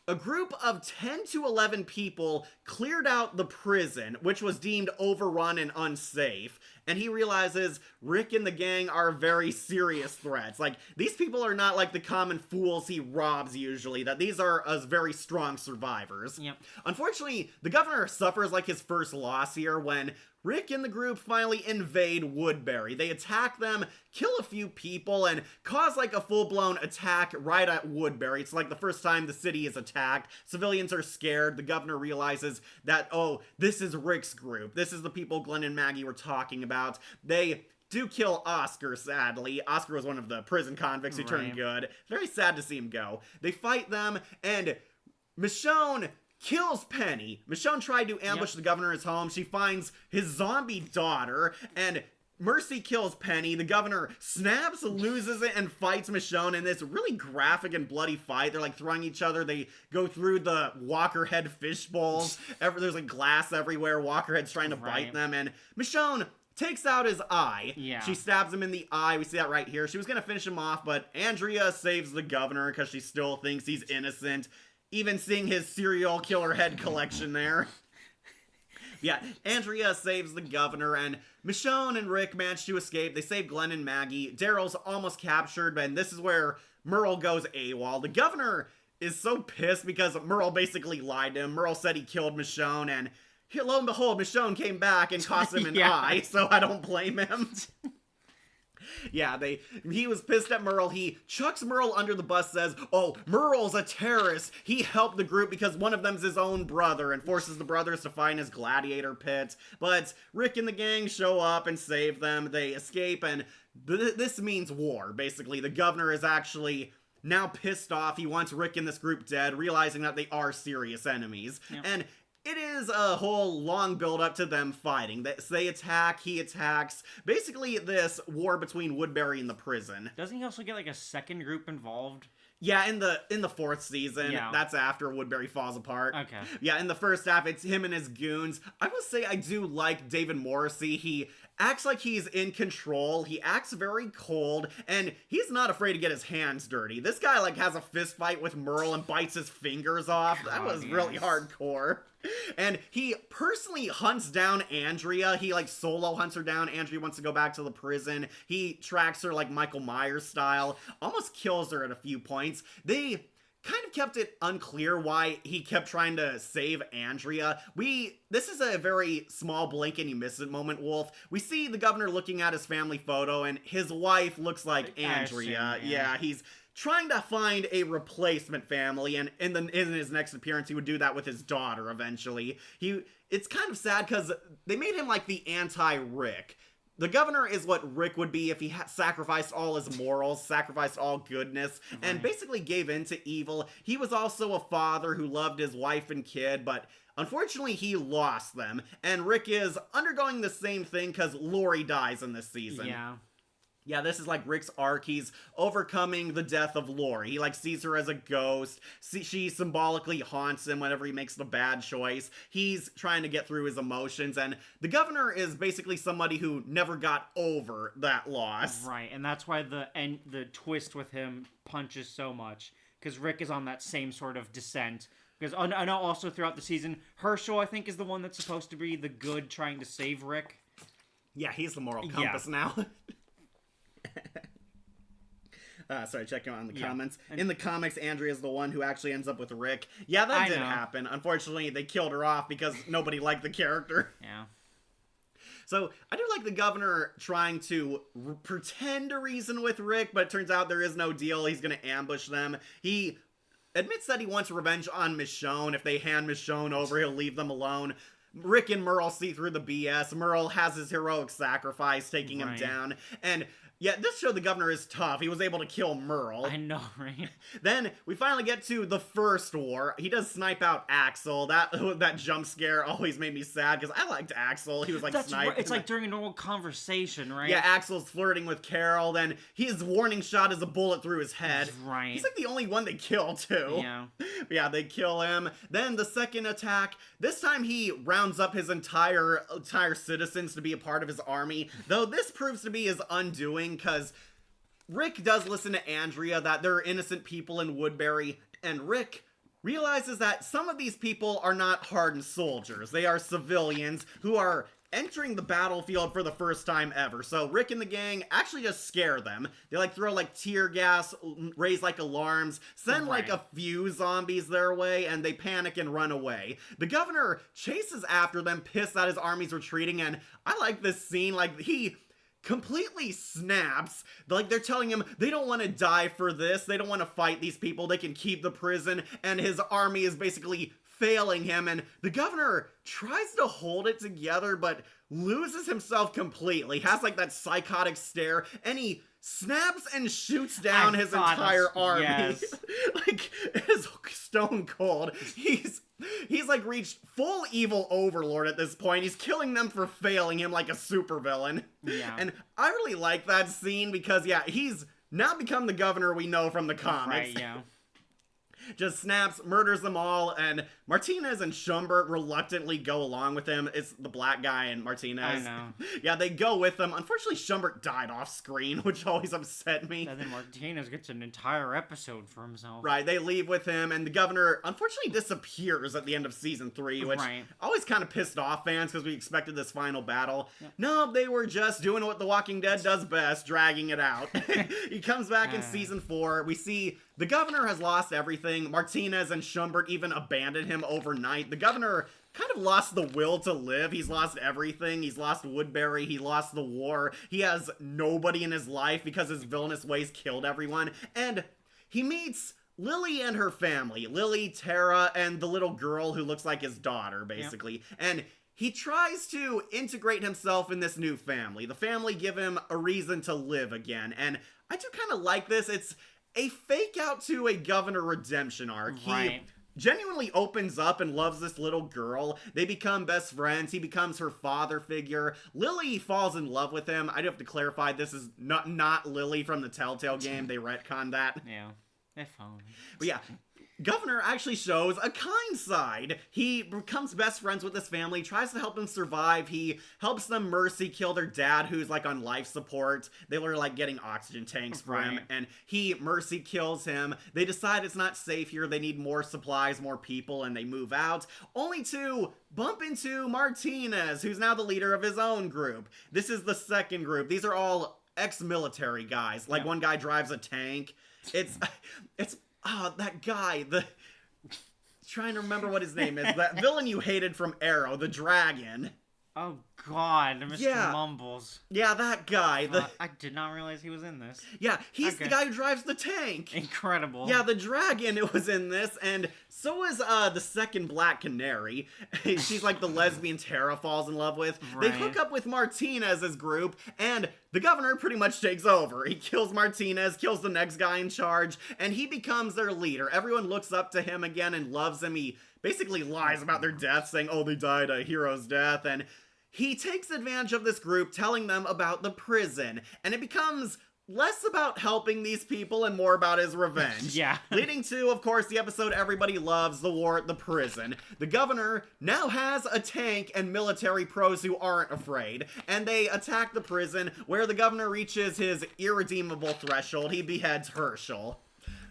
a group of 10 to 11 people cleared out the prison, which was deemed overrun and unsafe, and he realizes Rick and the gang are very serious threats. Like, these people are not like the common fools he robs usually, that these are very strong survivors. Yep. Unfortunately, the governor suffers like his first loss here when Rick and the group finally invade Woodbury. They attack them, kill a few people, and cause like a full-blown attack right at Woodbury. It's like the first time the city is attacked. Civilians are scared. The governor realizes that, oh, this is Rick's group. This is the people Glenn and Maggie were talking about. They do kill Oscar, sadly. Oscar was one of the prison convicts who turned good. Very sad to see him go. They fight them, and Michonne kills Penny. Michonne tried to ambush the governor in his home. She finds his zombie daughter, and Mercy kills Penny. The governor snaps, loses it, and fights Michonne in this really graphic and bloody fight. They're like throwing each other. They go through the Walker Head fish bowls. There's like glass everywhere. Walker Head's trying to bite them, and Michonne takes out his eye. Yeah. She stabs him in the eye. We see that right here. She was gonna finish him off, but Andrea saves the governor because she still thinks he's innocent. Even seeing his serial killer head collection there. Yeah, Andrea saves the governor, and Michonne and Rick manage to escape. They save Glenn and Maggie. Daryl's almost captured, and this is where Merle goes AWOL. The governor is so pissed because Merle basically lied to him. Merle said he killed Michonne, and lo and behold, Michonne came back and cost him an eye, so I don't blame him. Yeah, he was pissed at Merle. He chucks Merle under the bus, says, oh, Merle's a terrorist. He helped the group because one of them's his own brother, and forces the brothers to find his gladiator pit. But Rick and the gang show up and save them. They escape, and this means war, basically. The governor is actually now pissed off. He wants Rick and this group dead, realizing that they are serious enemies. Yep. And it is a whole long build-up to them fighting. They attack, he attacks. Basically, this war between Woodbury and the prison. Doesn't he also get, like, a second group involved? Yeah, in the 4th season. Yeah. That's after Woodbury falls apart. Okay. Yeah, in the first half, it's him and his goons. I will say I do like David Morrissey. He acts like he's in control. He acts very cold, and he's not afraid to get his hands dirty. This guy, like, has a fist fight with Merle and bites his fingers off. That was really hardcore. And he personally hunts down Andrea. He, like, solo hunts her down. Andrea wants to go back to the prison. He tracks her, like, Michael Myers style. Almost kills her at a few points. They kind of kept it unclear why he kept trying to save Andrea. This is a very small blink and you miss it moment, Wolf. We see the governor looking at his family photo, and his wife looks like Andrea. Yeah, he's trying to find a replacement family, and in his next appearance, he would do that with his daughter eventually. It's kind of sad because they made him like the anti-Rick. The governor is what Rick would be if he sacrificed all his morals, sacrificed all goodness, and basically gave in to evil. He was also a father who loved his wife and kid, but unfortunately he lost them. And Rick is undergoing the same thing because Lori dies in this season. Yeah, this is like Rick's arc. He's overcoming the death of Lori. He like sees her as a ghost. She symbolically haunts him whenever he makes the bad choice. He's trying to get through his emotions, and the governor is basically somebody who never got over that loss. Right, and that's why the twist with him punches so much, because Rick is on that same sort of descent. Because I know also throughout the season, Herschel, I think, is the one that's supposed to be the good trying to save Rick. Yeah, he's the moral compass now. Sorry, checking on the comments. In the comics, Andrea's the one who actually ends up with Rick. Yeah, that did happen. Unfortunately, they killed her off because nobody liked the character. Yeah. So, I do like the governor trying to pretend to reason with Rick, but it turns out there is no deal. He's going to ambush them. He admits that he wants revenge on Michonne. If they hand Michonne over, he'll leave them alone. Rick and Merle see through the BS. Merle has his heroic sacrifice taking him down. And yeah, this showed the governor is tough. He was able to kill Merle. I know, right? Then we finally get to the first war. He does snipe out Axel. That jump scare always made me sad because I liked Axel. He was like sniping. Right. It's like during a normal conversation, right? Yeah, Axel's flirting with Carol. Then his warning shot is a bullet through his head. Right. He's like the only one they kill too. Yeah. But yeah, they kill him. Then the second attack. This time he rounds up his entire citizens to be a part of his army. Though this proves to be his undoing because Rick does listen to Andrea that there are innocent people in Woodbury, and Rick realizes that some of these people are not hardened soldiers. They are civilians who are entering the battlefield for the first time ever. So Rick and the gang actually just scare them. They like throw like tear gas, raise like alarms, send like a few zombies their way, and they panic and run away. The governor chases after them, pissed that his army's retreating, and I like this scene. Like, he completely snaps. Like, they're telling him they don't want to die for this. They don't want to fight these people. They can keep the prison, and his army is basically failing him, and the governor tries to hold it together but loses himself completely. Has like that psychotic stare, and he snaps and shoots down his entire army. Yes. Like, it's stone cold. He's like reached full evil overlord at this point. He's killing them for failing him like a supervillain. Yeah. And I really like that scene because, yeah, he's now become the governor we know from the comics. Right, yeah. Just snaps, murders them all, and Martinez and Schumbert reluctantly go along with him. It's the black guy and Martinez. I know. Yeah, they go with them. Unfortunately, Schumbert died off screen, which always upset me. And then Martinez gets an entire episode for himself. Right, they leave with him, and the governor unfortunately disappears at the end of season 3, which always kind of pissed off fans because we expected this final battle. Yep. No, they were just doing what The Walking Dead does best, dragging it out. He comes back in season 4. We see the governor has lost everything. Martinez and Schumbert even abandoned him overnight. The governor kind of lost the will to live. He's lost everything. He's lost Woodbury. He lost the war. He has nobody in his life because his villainous ways killed everyone. And he meets Lily and her family. Lily, Tara, and the little girl who looks like his daughter, basically. Yep. And he tries to integrate himself in this new family. The family give him a reason to live again. And I do kind of like this. It's a fake out to a governor redemption arc. Right. He genuinely opens up and loves this little girl. They become best friends. He becomes her father figure. Lily falls in love with him. I do have to clarify, this is not Lily from the Telltale game. They retconned that. Yeah, they're fine. But yeah, Governor actually shows a kind side. He becomes best friends with this family, tries to help them survive. He helps them mercy kill their dad, who's like on life support. They were like getting oxygen tanks for him, and he mercy kills him. They decide it's not safe here. They need more supplies, more people, and they move out, only to bump into Martinez, who's now the leader of his own group. This is the second group. These are all ex-military guys. Like, one guy drives a tank. It's that guy, trying to remember what his name is. That villain you hated from Arrow, the dragon. Oh God, Mr. Mumbles. Yeah, that guy. I did not realize he was in this. Yeah, he's the guy who drives the tank. Incredible. Yeah, the dragon was in this, and so is the second Black Canary. She's like the lesbian Tara falls in love with. They hook up with Martinez's group, and the governor pretty much takes over. He kills Martinez, kills the next guy in charge, and he becomes their leader. Everyone looks up to him again and loves him. He basically lies about their death, saying, oh, they died a hero's death, and he takes advantage of this group, telling them about the prison, and it becomes less about helping these people and more about his revenge. Yeah. Leading to, of course, the episode everybody loves, the war at the prison. The governor now has a tank and military pros who aren't afraid, and they attack the prison, where the governor reaches his irredeemable threshold. He beheads Herschel.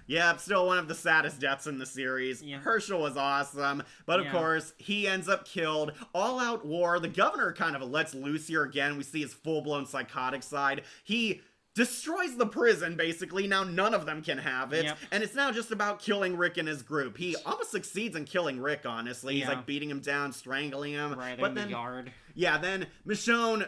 Yeah, still one of the saddest deaths in the series. Yeah. Herschel was awesome, but of course, he ends up killed. All-out war. The governor kind of lets loose here again. We see his full-blown psychotic side. He destroys the prison, basically. Now none of them can have it. Yep. And it's now just about killing Rick and his group. He almost succeeds in killing Rick, honestly. He's like beating him down, strangling him. Right but in then, the yard. Yeah, then Michonne,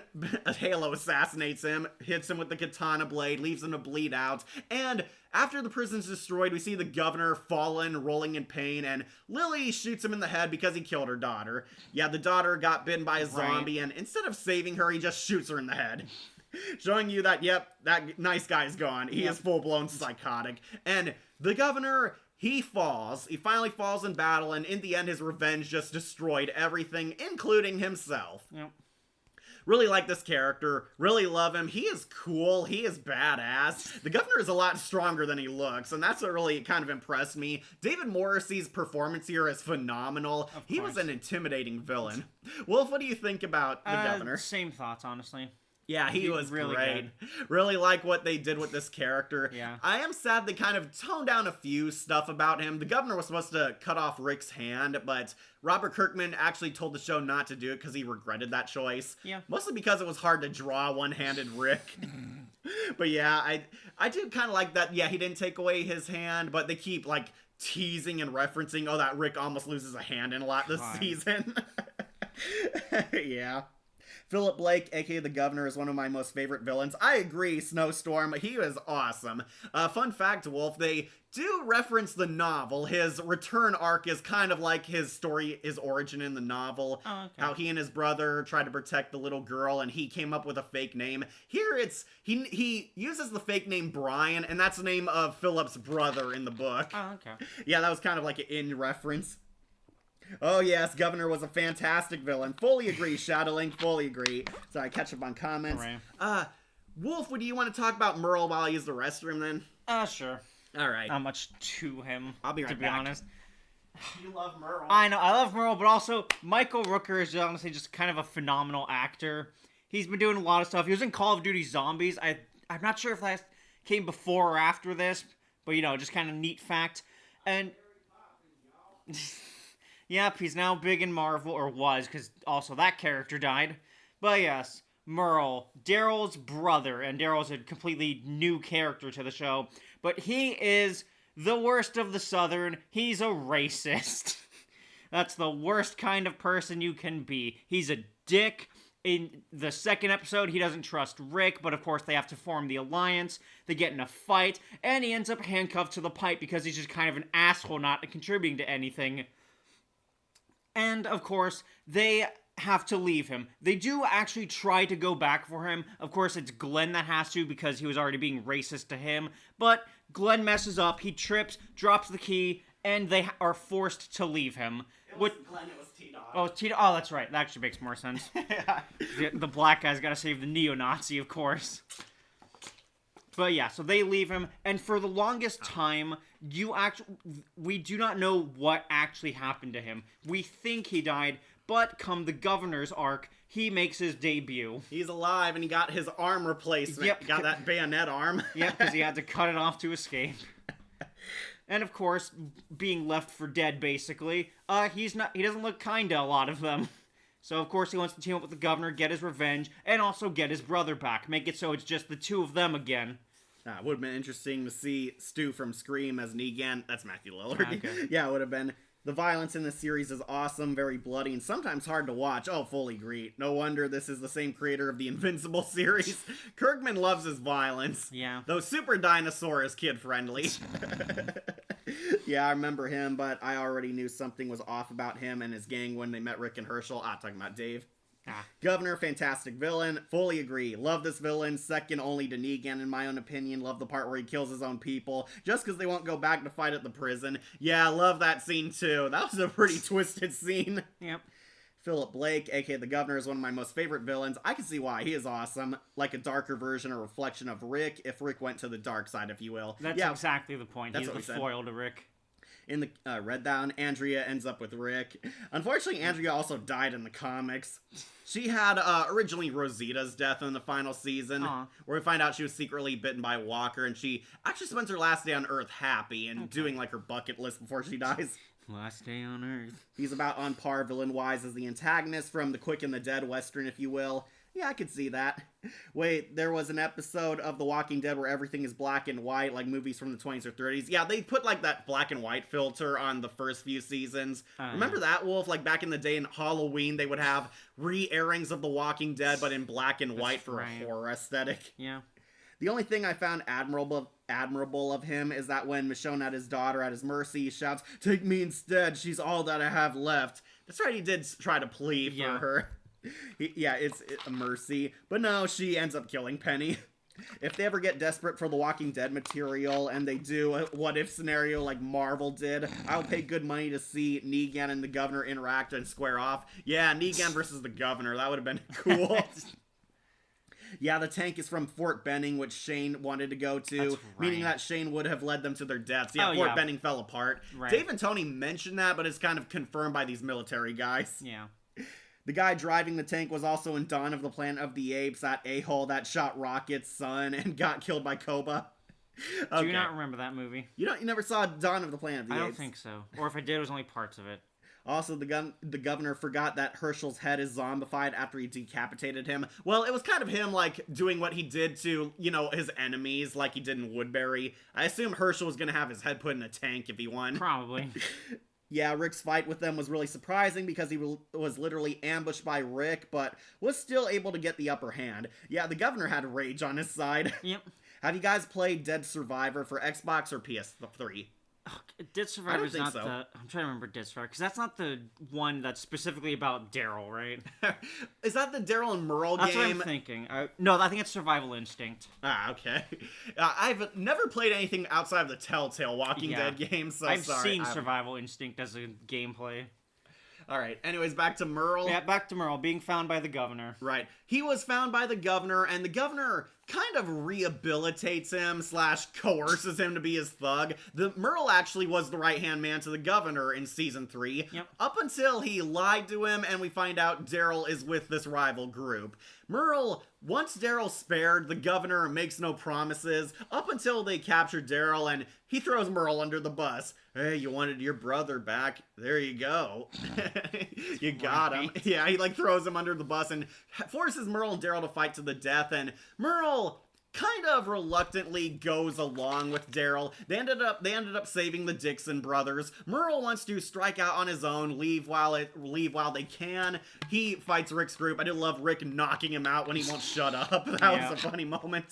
Halo assassinates him, hits him with the katana blade, leaves him to bleed out. And after the prison's destroyed, we see the governor fallen, rolling in pain, and Lily shoots him in the head because he killed her daughter. Yeah, the daughter got bitten by a zombie, and instead of saving her, he just shoots her in the head. Showing you that, yep, that nice guy's gone. He is full-blown psychotic. And the governor, he falls. He finally falls in battle, and in the end, his revenge just destroyed everything, including himself. Yep. Really like this character. Really love him. He is cool. He is badass. The governor is a lot stronger than he looks, and that's what really kind of impressed me. David Morrissey's performance here is phenomenal. He was an intimidating villain. Wolf, what do you think about the governor? Same thoughts, honestly. Yeah, he was really great. good. Really like what they did with this character. Yeah. I am sad they kind of toned down a few stuff about him. The governor was supposed to cut off Rick's hand, but Robert Kirkman actually told the show not to do it because he regretted that choice. Yeah. Mostly because it was hard to draw one-handed Rick. But yeah, I do kind of like that. Yeah, he didn't take away his hand, but they keep like teasing and referencing, oh, that Rick almost loses a hand in a lot this season. Yeah. Philip Blake, aka the Governor, is one of my most favorite villains. I agree, Snowstorm. He was awesome. Fun fact, Wolf, they do reference the novel. His return arc is kind of like his story, his origin in the novel. Oh, okay. How he and his brother tried to protect the little girl, and he came up with a fake name. Here it's, he uses the fake name Brian, and that's the name of Philip's brother in the book. Oh, okay. Yeah, that was kind of like an in reference. Oh yes, Governor was a fantastic villain. Fully agree, Shadowlink, fully agree. Sorry, catch up on comments. Right. Wolf, do you want to talk about Merle while I use the restroom then? Sure. Alright. Not much to him, I'll be right to be back. honest. You love Merle. I know, I love Merle, but also Michael Rooker is honestly just kind of a phenomenal actor. He's been doing a lot of stuff. He was in Call of Duty Zombies. I'm not sure if that came before or after this, but you know, just kind of neat fact. And yep, he's now big in Marvel, or was, because also that character died. But yes, Merle, Daryl's brother, and Daryl's a completely new character to the show, but he is the worst of the Southern. He's a racist. That's the worst kind of person you can be. He's a dick. In the second episode, he doesn't trust Rick, but of course they have to form the alliance. They get in a fight, and he ends up handcuffed to the pipe because he's just kind of an asshole not contributing to anything. And, of course, they have to leave him. They do actually try to go back for him. Of course, it's Glenn that has to because he was already being racist to him. But Glenn messes up, he trips, drops the key, and they are forced to leave him. Glenn, it was T-Dog. Oh, T-Dog. Oh, that's right. That actually makes more sense. Yeah. The black guy's got to save the neo-Nazi, of course. But yeah, so they leave him, and for the longest time, we do not know what actually happened to him. We think he died, but come the Governor's arc, he makes his debut. He's alive, and he got his arm replacement. Yep. Got that bayonet arm. Yep, because he had to cut it off to escape. And of course, being left for dead, basically, he doesn't look kind to a lot of them. So, of course, he wants to team up with the Governor, get his revenge, and also get his brother back. Make it so it's just the two of them again. It would have been interesting to see Stu from Scream as Negan. That's Matthew Lillard. Okay. Yeah, it would have been. The violence in this series is awesome, very bloody, and sometimes hard to watch. Oh, fully agree. No wonder this is the same creator of the Invincible series. Kirkman loves his violence. Yeah. Though Super Dinosaur is kid-friendly. Yeah, I remember him, but I already knew something was off about him and his gang when they met Rick and Herschel. Talking about Dave. Governor, fantastic villain. Fully agree. Love this villain. Second only to Negan, in my own opinion. Love the part where he kills his own people just because they won't go back to fight at the prison. Yeah, love that scene too. That was a pretty twisted scene. Yep. Philip Blake, aka the Governor, is one of my most favorite villains. I can see why. He is awesome. Like a darker version or reflection of Rick, if Rick went to the dark side, if you will. That's exactly the point. He's the foil to Rick. In the Red Dawn, Andrea ends up with Rick. Unfortunately, Andrea also died in the comics. She had originally Rosita's death in the final season, where we find out she was secretly bitten by Walker, and she actually spends her last day on Earth happy and doing like her bucket list before she dies. Last day on Earth. He's about on par villain-wise as the antagonist from the Quick and the Dead Western, if you will. Yeah, I could see that. Wait, there was an episode of The Walking Dead where everything is black and white, like movies from the 20s or 30s. Yeah, they put like that black and white filter on the first few seasons. Remember that, Wolf? Like back in the day in Halloween, they would have re-airings of The Walking Dead, but in black and white for a horror aesthetic. Yeah. The only thing I found admirable of him is that when Michonne had his daughter at his mercy, he shouts, "Take me instead, she's all that I have left." That's right, he did try to plead for her. It's a mercy. But no, she ends up killing Penny. If they ever get desperate for the Walking Dead material and they do a what-if scenario like Marvel did, I'll pay good money to see Negan and the Governor interact and square off. Yeah, Negan versus the Governor. That would have been cool. Yeah, the tank is from Fort Benning, which Shane wanted to go to, meaning that Shane would have led them to their deaths. Yeah, Fort Benning fell apart. Right. Dave and Tony mentioned that, but it's kind of confirmed by these military guys. Yeah. The guy driving the tank was also in Dawn of the Planet of the Apes, that a-hole that shot Rocket's son and got killed by Koba. Okay. Do you not remember that movie? You never saw Dawn of the Planet of the Apes? I don't think so. Or if I did, it was only parts of it. Also, the governor forgot that Herschel's head is zombified after he decapitated him. Well, it was kind of him, like, doing what he did to, his enemies, like he did in Woodbury. I assume Herschel was gonna have his head put in a tank if he won. Probably. Yeah, Rick's fight with them was really surprising because he was literally ambushed by Rick, but was still able to get the upper hand. Yeah, the governor had rage on his side. Yep. Have you guys played Dead Survivor for Xbox or PS3? Dead Survivor is not the... I'm trying to remember Dead Survivor, because that's not the one that's specifically about Daryl, right? Is that the Daryl and Merle game? That's what I'm thinking. No, I think it's Survival Instinct. Ah, okay. I've never played anything outside of the Telltale Walking Dead games, so I've seen Survival Instinct as a gameplay. Alright, anyways, back to Merle. Yeah, back to Merle, being found by the governor. Right. He was found by the governor, and the governor kind of rehabilitates him / coerces him to be his thug. Merle actually was the right-hand man to the governor in Season 3, up until he lied to him, and we find out Daryl is with this rival group. Merle, once Daryl's spared, the governor makes no promises, up until they capture Daryl, and he throws Merle under the bus. Hey, you wanted your brother back. There you go. You got him. Yeah, he throws him under the bus and forces Merle and Daryl to fight to the death, and Merle kind of reluctantly goes along with Daryl. They ended up saving the Dixon brothers. Merle wants to strike out on his own, leave while they can. He fights Rick's group. I did love Rick knocking him out when he won't shut up. That was a funny moment.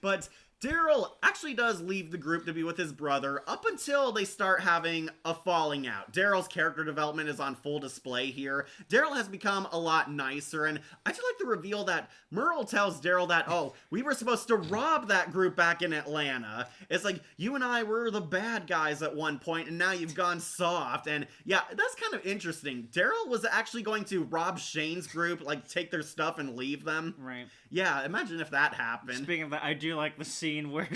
But Daryl actually does leave the group to be with his brother up until they start having a falling out. Daryl's character development is on full display here. Daryl has become a lot nicer, and I just like to reveal that Merle tells Daryl that, oh, we were supposed to rob that group back in Atlanta. It's like, you and I were the bad guys at one point, and now you've gone soft. And yeah, that's kind of interesting. Daryl was actually going to rob Shane's group, take their stuff and leave them. Right. Yeah, imagine if that happened. Speaking of that, I do like the scene where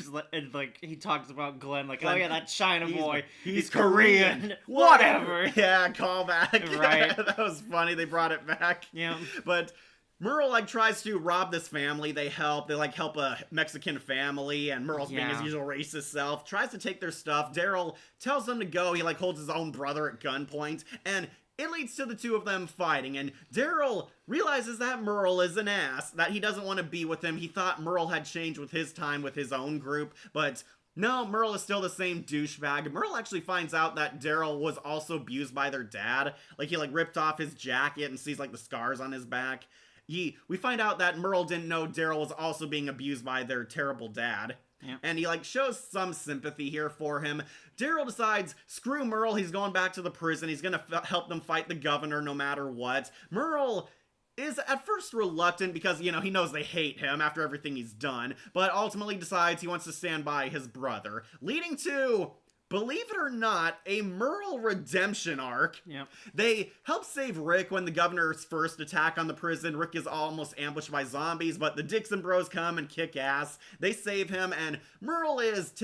he talks about Glenn, Glenn, oh yeah, that China boy, he's Korean. Whatever. Yeah, callback. Right. That was funny. They brought it back. Yeah. But Merle tries to rob this family. They help a Mexican family, and Merle's being his usual racist self, tries to take their stuff. Daryl tells them to go. He holds his own brother at gunpoint, and it leads to the two of them fighting, and Daryl realizes that Merle is an ass, that he doesn't want to be with him. He thought Merle had changed with his time with his own group, but no, Merle is still the same douchebag. Merle actually finds out that Daryl was also abused by their dad. He ripped off his jacket and sees the scars on his back. We find out that Merle didn't know Daryl was also being abused by their terrible dad. Yeah. And he shows some sympathy here for him. Daryl decides, screw Merle, he's going back to the prison. He's gonna help them fight the governor no matter what. Merle is at first reluctant because, he knows they hate him after everything he's done, but ultimately decides he wants to stand by his brother, leading to, believe it or not, a Merle redemption arc. Yep. They help save Rick when the governor's first attack on the prison. Rick is almost ambushed by zombies, but the Dixon Bros come and kick ass. They save him, and Merle is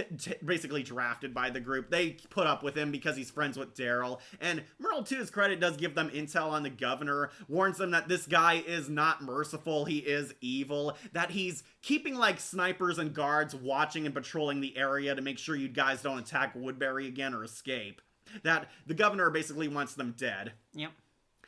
basically drafted by the group. They put up with him because he's friends with Daryl. And Merle, to his credit, does give them intel on the governor, warns them that this guy is not merciful, he is evil, that he's keeping snipers and guards watching and patrolling the area to make sure you guys don't attack Woodbury again or escape. That the governor basically wants them dead. Yep.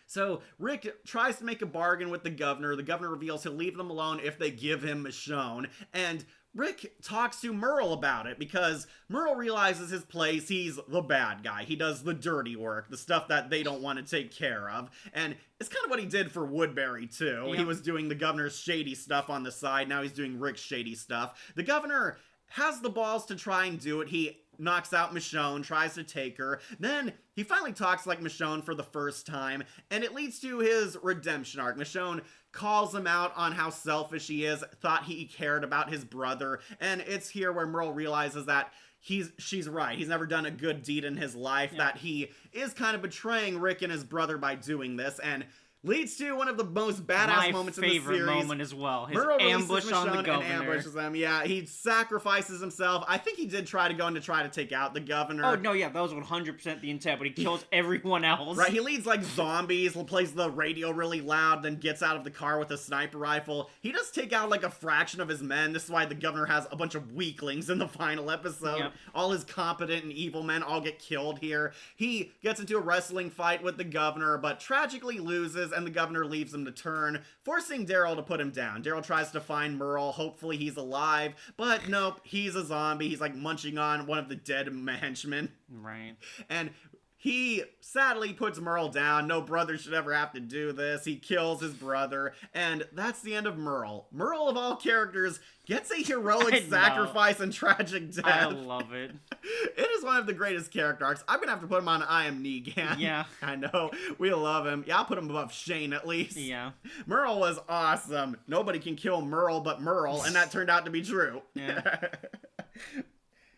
So Rick tries to make a bargain with the governor. The governor reveals he'll leave them alone if they give him Michonne. And Rick talks to Merle about it because Merle realizes his place. He's the bad guy. He does the dirty work, the stuff that they don't want to take care of. And it's kind of what he did for Woodbury, too. Yep. He was doing the governor's shady stuff on the side. Now he's doing Rick's shady stuff. The governor has the balls to try and do it. He knocks out Michonne, tries to take her. Then he finally talks like Michonne for the first time, and it leads to his redemption arc. Michonne calls him out on how selfish he is, thought he cared about his brother, and it's here where Merle realizes that she's right. He's never done a good deed in his life, that he is kind of betraying Rick and his brother by doing this, and leads to one of the most badass moments in the series. My favorite moment as well. His Merle ambush on the Michonne governor. and ambushes him. Yeah, he sacrifices himself. I think he did try to take out the governor. Oh, no, yeah, that was 100% the intent, but he kills everyone else. Right, he leads like zombies, plays the radio really loud, then gets out of the car with a sniper rifle. He does take out like a fraction of his men. This is why the governor has a bunch of weaklings in the final episode. Yep. All his competent and evil men all get killed here. He gets into a wrestling fight with the governor, but tragically loses, and the governor leaves him to turn, forcing Daryl to put him down. Daryl tries to find Merle. Hopefully he's alive, but nope, he's a zombie. He's like munching on one of the dead henchmen. Right. And he sadly puts Merle down. No brother should ever have to do this. He kills his brother, and that's the end of Merle. Merle, of all characters, gets a heroic sacrifice and tragic death. I love it. It is one of the greatest character arcs. I'm gonna have to put him on I Am Negan. Yeah. I know. We love him. Yeah, I'll put him above Shane at least. Yeah. Merle was awesome. Nobody can kill Merle but Merle, and that turned out to be true. Yeah.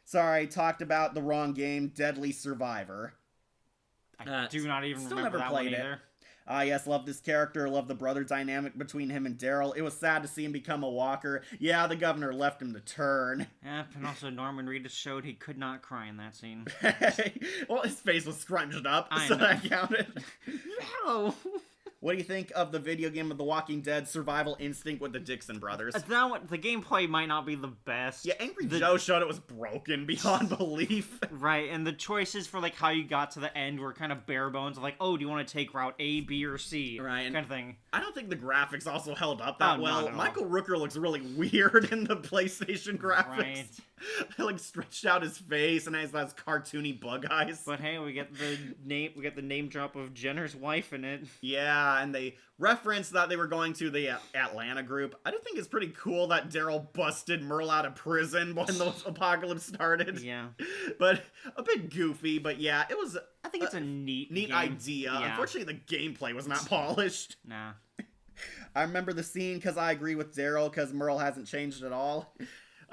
Sorry, talked about the wrong game, Deadly Survivor. I do not even still remember never that played one it. either. Yes, love this character, love the brother dynamic between him and Daryl. It was sad to see him become a walker. Yeah, the governor left him to turn. Yep, and also Norman Reedus showed he could not cry in that scene. Well, his face was scrunched up, I so know. that counted. No! What do you think of the video game of The Walking Dead Survival Instinct with the Dixon brothers? That one, the gameplay might not be the best. Yeah, Angry Joe showed it was broken beyond belief. Right, and the choices for, like, how you got to the end were kind of bare bones. Like, oh, do you want to take route A, B, or C? Right. Kind of thing. I don't think the graphics also held up that Oh, well. not at all. Michael Rooker looks really weird in the PlayStation graphics. Right. Like, stretched out his face and has those cartoony bug eyes. But hey, we get the name drop of Jenner's wife in it. Yeah, and they referenced that they were going to the Atlanta group. I do think it's pretty cool that Daryl busted Merle out of prison when the apocalypse started. Yeah. But a bit goofy, but yeah, it was I think it's a neat game. idea. Yeah. Unfortunately, the gameplay was not polished. Nah. I remember the scene because I agree with Daryl because Merle hasn't changed at all.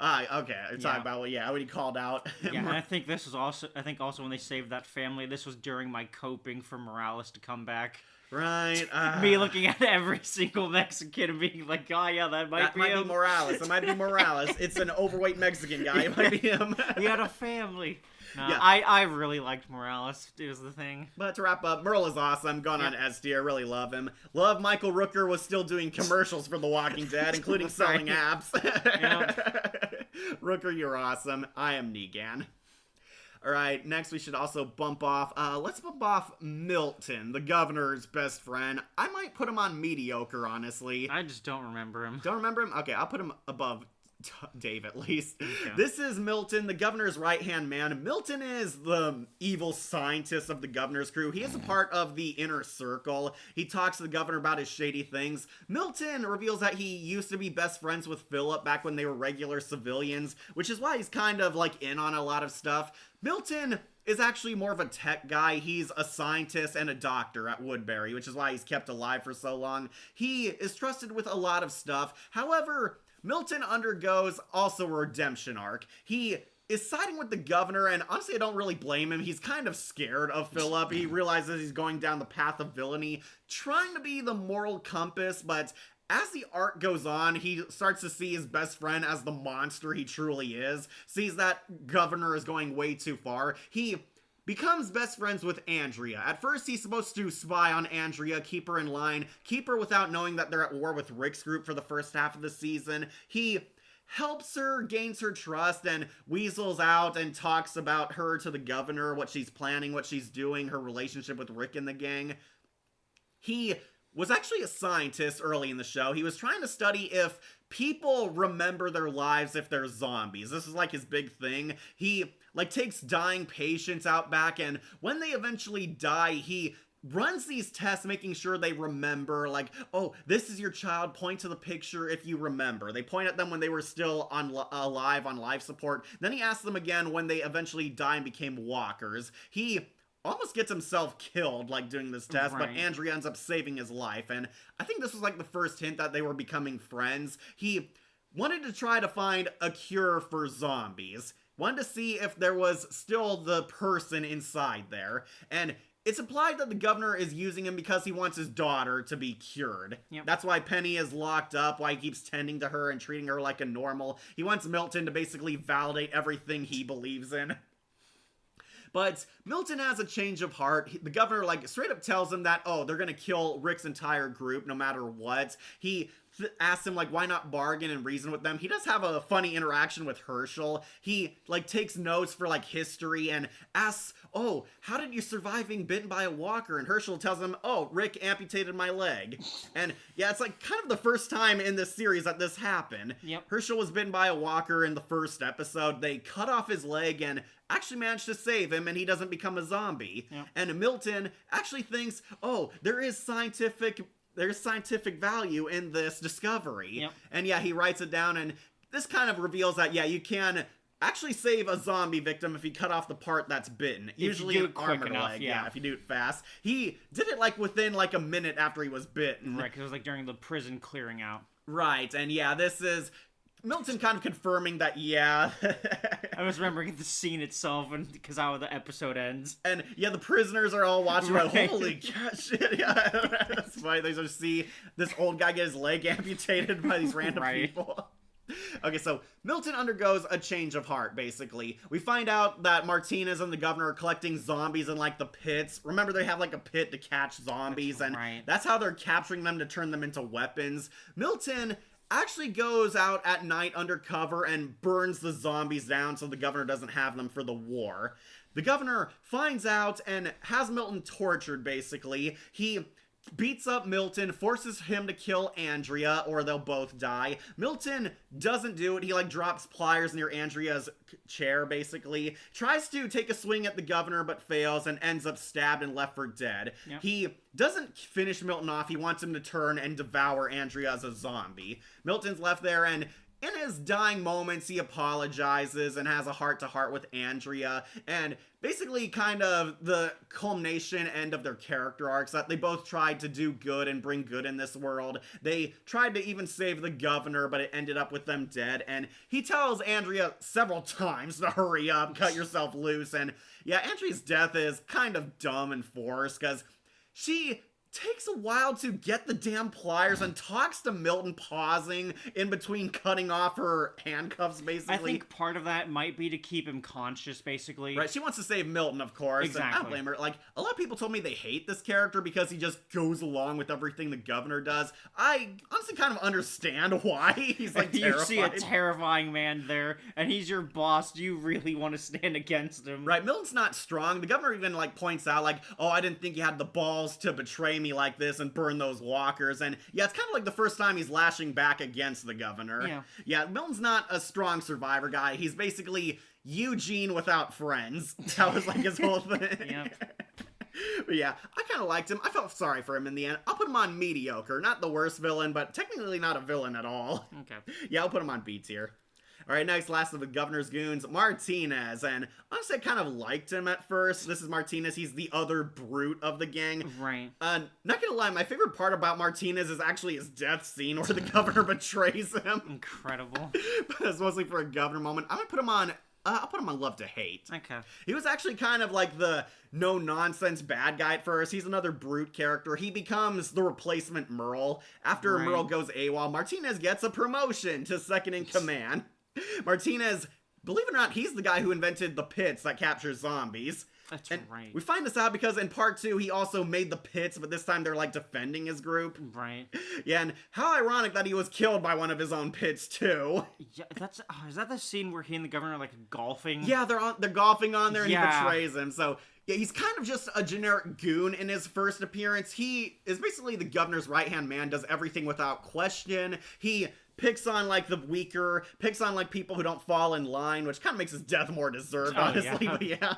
Okay, I'm talking about, when he called out. Yeah, and I think this was also, when they saved that family, this was during my coping for Morales to come back. Right. Me looking at every single Mexican and being like, oh yeah, that might be him. Morales. It might be Morales. It's an overweight Mexican guy. It might be him. He had a family. No, Yeah. I really liked Morales. It was the thing. But to wrap up, Merle is awesome. Going on S tier. Really love him. Love Michael Rooker was still doing commercials for The Walking Dead, including selling apps. Rooker, you're awesome. I am Negan. Alright, next we should also bump off, let's bump off Milton, the governor's best friend. I might put him on mediocre, honestly. I just don't remember him. Don't remember him? Okay, I'll put him above Dave at least. Okay. This is Milton, the governor's right-hand man. Milton is the evil scientist of the governor's crew. He is a part of the inner circle. He talks to the governor about his shady things. Milton reveals that he used to be best friends with Philip back when they were regular civilians, which is why he's kind of like in on a lot of stuff. Milton is actually more of a tech guy. He's a scientist and a doctor at Woodbury, which is why he's kept alive for so long. He is trusted with a lot of stuff. However, Milton undergoes also a redemption arc. He is siding with the governor, and honestly, I don't really blame him. He's kind of scared of Philip. He realizes he's going down the path of villainy, trying to be the moral compass, but as the arc goes on, he starts to see his best friend as the monster he truly is, sees that governor is going way too far. He becomes best friends with Andrea. At first, he's supposed to spy on Andrea, keep her in line, keep her without knowing that they're at war with Rick's group for the first half of the season. He helps her, gains her trust, and weasels out and talks about her to the governor, what she's planning, what she's doing, her relationship with Rick and the gang. He was actually a scientist early in the show. He was trying to study if people remember their lives if they're zombies. This is like his big thing. He like takes dying patients out back, and when they eventually die, he runs these tests making sure they remember, like, oh, this is your child, point to the picture if you remember. They point at them when they were still alive on life support. Then he asks them again when they eventually die and became walkers. He almost gets himself killed, like, doing this test, but Andrea ends up saving his life, and I think this was, like, the first hint that they were becoming friends. He wanted to try to find a cure for zombies. Wanted to see if there was still the person inside there, and it's implied that the governor is using him because he wants his daughter to be cured. Yep. That's why Penny is locked up, why he keeps tending to her and treating her like a normal. He wants Milton to basically validate everything he believes in. But Milton has a change of heart. The governor, like, straight up tells him that, oh, they're gonna kill Rick's entire group no matter what. He asks him, like, why not bargain and reason with them? He does have a funny interaction with Herschel. He, like, takes notes for, like, history and asks, oh, how did you survive being bitten by a walker? And Herschel tells him, oh, Rick amputated my leg. And, yeah, it's, like, kind of the first time in this series that this happened. Yep. Herschel was bitten by a walker in the first episode. They cut off his leg and actually managed to save him, and he doesn't become a zombie. Yep. And Milton actually thinks, oh, there is scientific value in this discovery. Yep. And yeah, he writes it down, and this kind of reveals that, yeah, you can actually save a zombie victim if you cut off the part that's bitten. Usually an armored leg, yeah, if you do it fast. He did it, like, within, like, a minute after he was bitten. Right, because it was, like, during the prison clearing out. Right, and yeah, this is Milton kind of confirming that, yeah. I was remembering the scene itself, and because how the episode ends. And yeah, the prisoners are all watching, right. like, holy shit, yeah. That's why they just see this old guy get his leg amputated by these random people. Okay, so Milton undergoes a change of heart, basically. We find out that Martinez and the governor are collecting zombies in, like, the pits. Remember, they have, like, a pit to catch zombies, and that's how they're capturing them to turn them into weapons. Milton actually goes out at night undercover and burns the zombies down so the governor doesn't have them for the war. The governor finds out and has Milton tortured, basically. He beats up Milton, forces him to kill Andrea, or they'll both die. Milton doesn't do it. He, like, drops pliers near Andrea's chair, basically. Tries to take a swing at the governor, but fails, and ends up stabbed and left for dead. Yep. He doesn't finish Milton off. He wants him to turn and devour Andrea as a zombie. Milton's left there, and in his dying moments, he apologizes and has a heart-to-heart with Andrea, and basically kind of the culmination end of their character arcs, that they both tried to do good and bring good in this world. They tried to even save the governor, but it ended up with them dead, and he tells Andrea several times to hurry up, cut yourself loose, and yeah, Andrea's death is kind of dumb and forced, because she takes a while to get the damn pliers and talks to Milton, pausing in between cutting off her handcuffs, basically. I think part of that might be to keep him conscious, basically. Right, she wants to save Milton, of course. Exactly. And I don't blame her. Like, a lot of people told me they hate this character because he just goes along with everything the governor does. I honestly kind of understand why. He's, like, terrified. You see a terrifying man there, and he's your boss. Do you really want to stand against him? Right, Milton's not strong. The governor even, like, points out, like, oh, I didn't think you had the balls to betray me like this and burn those walkers. And yeah, it's kind of like the first time he's lashing back against the governor. Yeah, Milton's not a strong survivor guy. He's basically Eugene without friends. That was, like, his whole thing. Yep. But yeah, I kind of liked him. I felt sorry for him in the end. I'll put him on mediocre. Not the worst villain, but technically not a villain at all. Okay. Yeah, I'll put him on B tier. Alright, next, last of the governor's goons, Martinez. And honestly, I kind of liked him at first. This is Martinez. He's the other brute of the gang. Right. Not gonna lie, my favorite part about Martinez is actually his death scene where the governor betrays him. Incredible. But it's mostly for a governor moment. I'm gonna put him on... I'll put him on love to hate. Okay. He was actually kind of like the no-nonsense bad guy at first. He's another brute character. He becomes the replacement Merle. After Merle goes AWOL, Martinez gets a promotion to second in command. Martinez, believe it or not, he's the guy who invented the pits that capture zombies. That's right. We find this out because in part 2, he also made the pits, but this time they're, like, defending his group. Right. Yeah, and how ironic that he was killed by one of his own pits, too. Yeah, is that the scene where he and the governor are, like, golfing? Yeah, they're golfing on there, and he betrays him, so... Yeah, he's kind of just a generic goon in his first appearance. He is basically the governor's right-hand man, does everything without question. He picks on, like, the weaker, picks on, like, people who don't fall in line, which kind of makes his death more deserved, honestly. But yeah,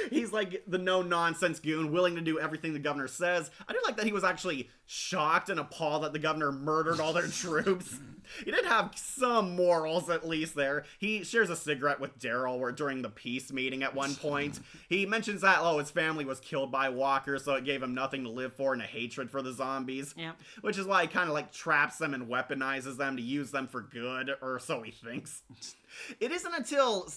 he's, like, the no-nonsense goon, willing to do everything the governor says. I do like that he was actually shocked and appalled that the governor murdered all their troops. He did have some morals, at least, there. He shares a cigarette with Daryl during the peace meeting at one point. He mentions that, his family was killed by walkers, so it gave him nothing to live for and a hatred for the zombies. Yeah. Which is why he kind of, like, traps them and weaponizes them to use them for good, or so he thinks. It isn't until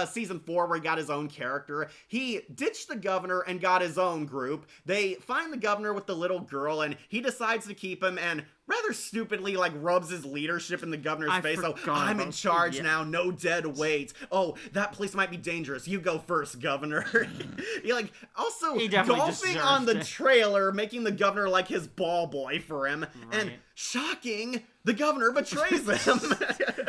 season 4 where he got his own character. He ditched the governor and got his own group. They find the governor with the little girl, and he decides to keep him, and rather stupidly, like, rubs his leadership in the governor's face. Oh, I'm in charge now, no dead weight. Oh, that place might be dangerous. You go first, governor. He, like, also golfing on the trailer, making the governor like his ball boy for him, and shocking, the governor betrays him.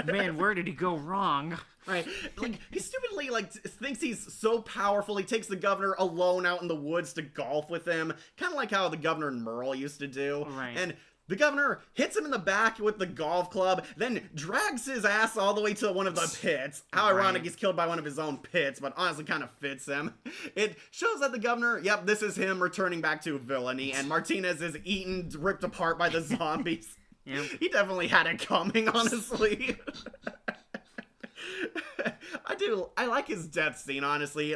Man, where did he go wrong? Right. Like, he stupidly, like, thinks he's so powerful, he takes the governor alone out in the woods to golf with him. Kind of like how the governor and Merle used to do. Right. And the governor hits him in the back with the golf club, then drags his ass all the way to one of the pits. How ironic he's killed by one of his own pits, but honestly kind of fits him. It shows that the governor, yep, this is him returning back to villainy, and Martinez is eaten, ripped apart by the zombies. Yep. He definitely had it coming, honestly. I like his death scene, honestly.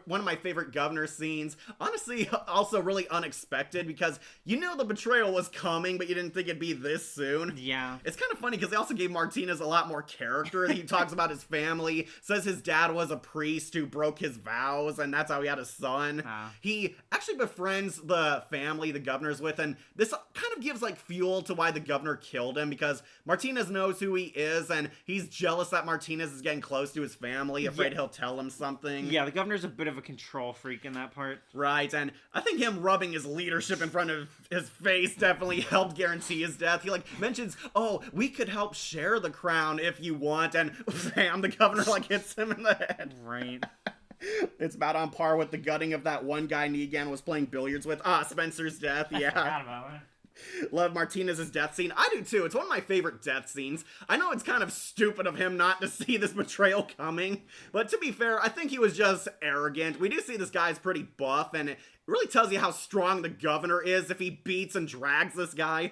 One of my favorite governor scenes. Honestly, also really unexpected because you knew the betrayal was coming, but you didn't think it'd be this soon. Yeah. It's kind of funny because they also gave Martinez a lot more character. He talks about his family, says his dad was a priest who broke his vows, and that's how he had a son. He actually befriends the family the governor's with, and this kind of gives, like, fuel to why the governor killed him, because Martinez knows who he is, and he's jealous that Martinez is getting close to his family, afraid he'll tell him something. Yeah, the governor's a bit of a control freak in that part. Right, and I think him rubbing his leadership in front of his face definitely helped guarantee his death. He, like, mentions, oh, we could help share the crown if you want, and bam, the governor, like, hits him in the head. Right. It's about on par with the gutting of that one guy Negan was playing billiards with. Spencer's death, yeah. I forgot about it. Love Martinez's death scene. I do too. It's one of my favorite death scenes. I know it's kind of stupid of him not to see this betrayal coming, but to be fair, I think he was just arrogant. We do see this guy's pretty buff, and it really tells you how strong the governor is if he beats and drags this guy.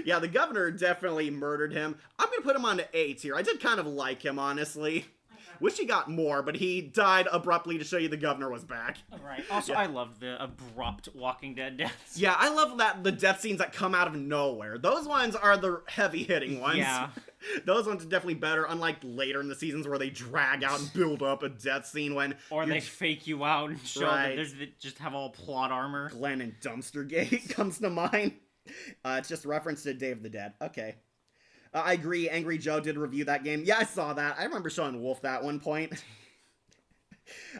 Yeah, the governor definitely murdered him. I'm gonna put him on to 8 here. I did kind of like him, honestly. Wish he got more, but he died abruptly to show you the governor was back. Right. Also, I love the abrupt Walking Dead deaths. Yeah, I love that the death scenes that come out of nowhere. Those ones are the heavy-hitting ones. Yeah. Those ones are definitely better, unlike later in the seasons where they drag out and build up a death scene when... Or they fake you out and show that just have all plot armor. Glenn and Dumpster Gate comes to mind. It's just a reference to Day of the Dead. Okay. I agree, Angry Joe did review that game. Yeah, I saw that. I remember showing Wolf that one point.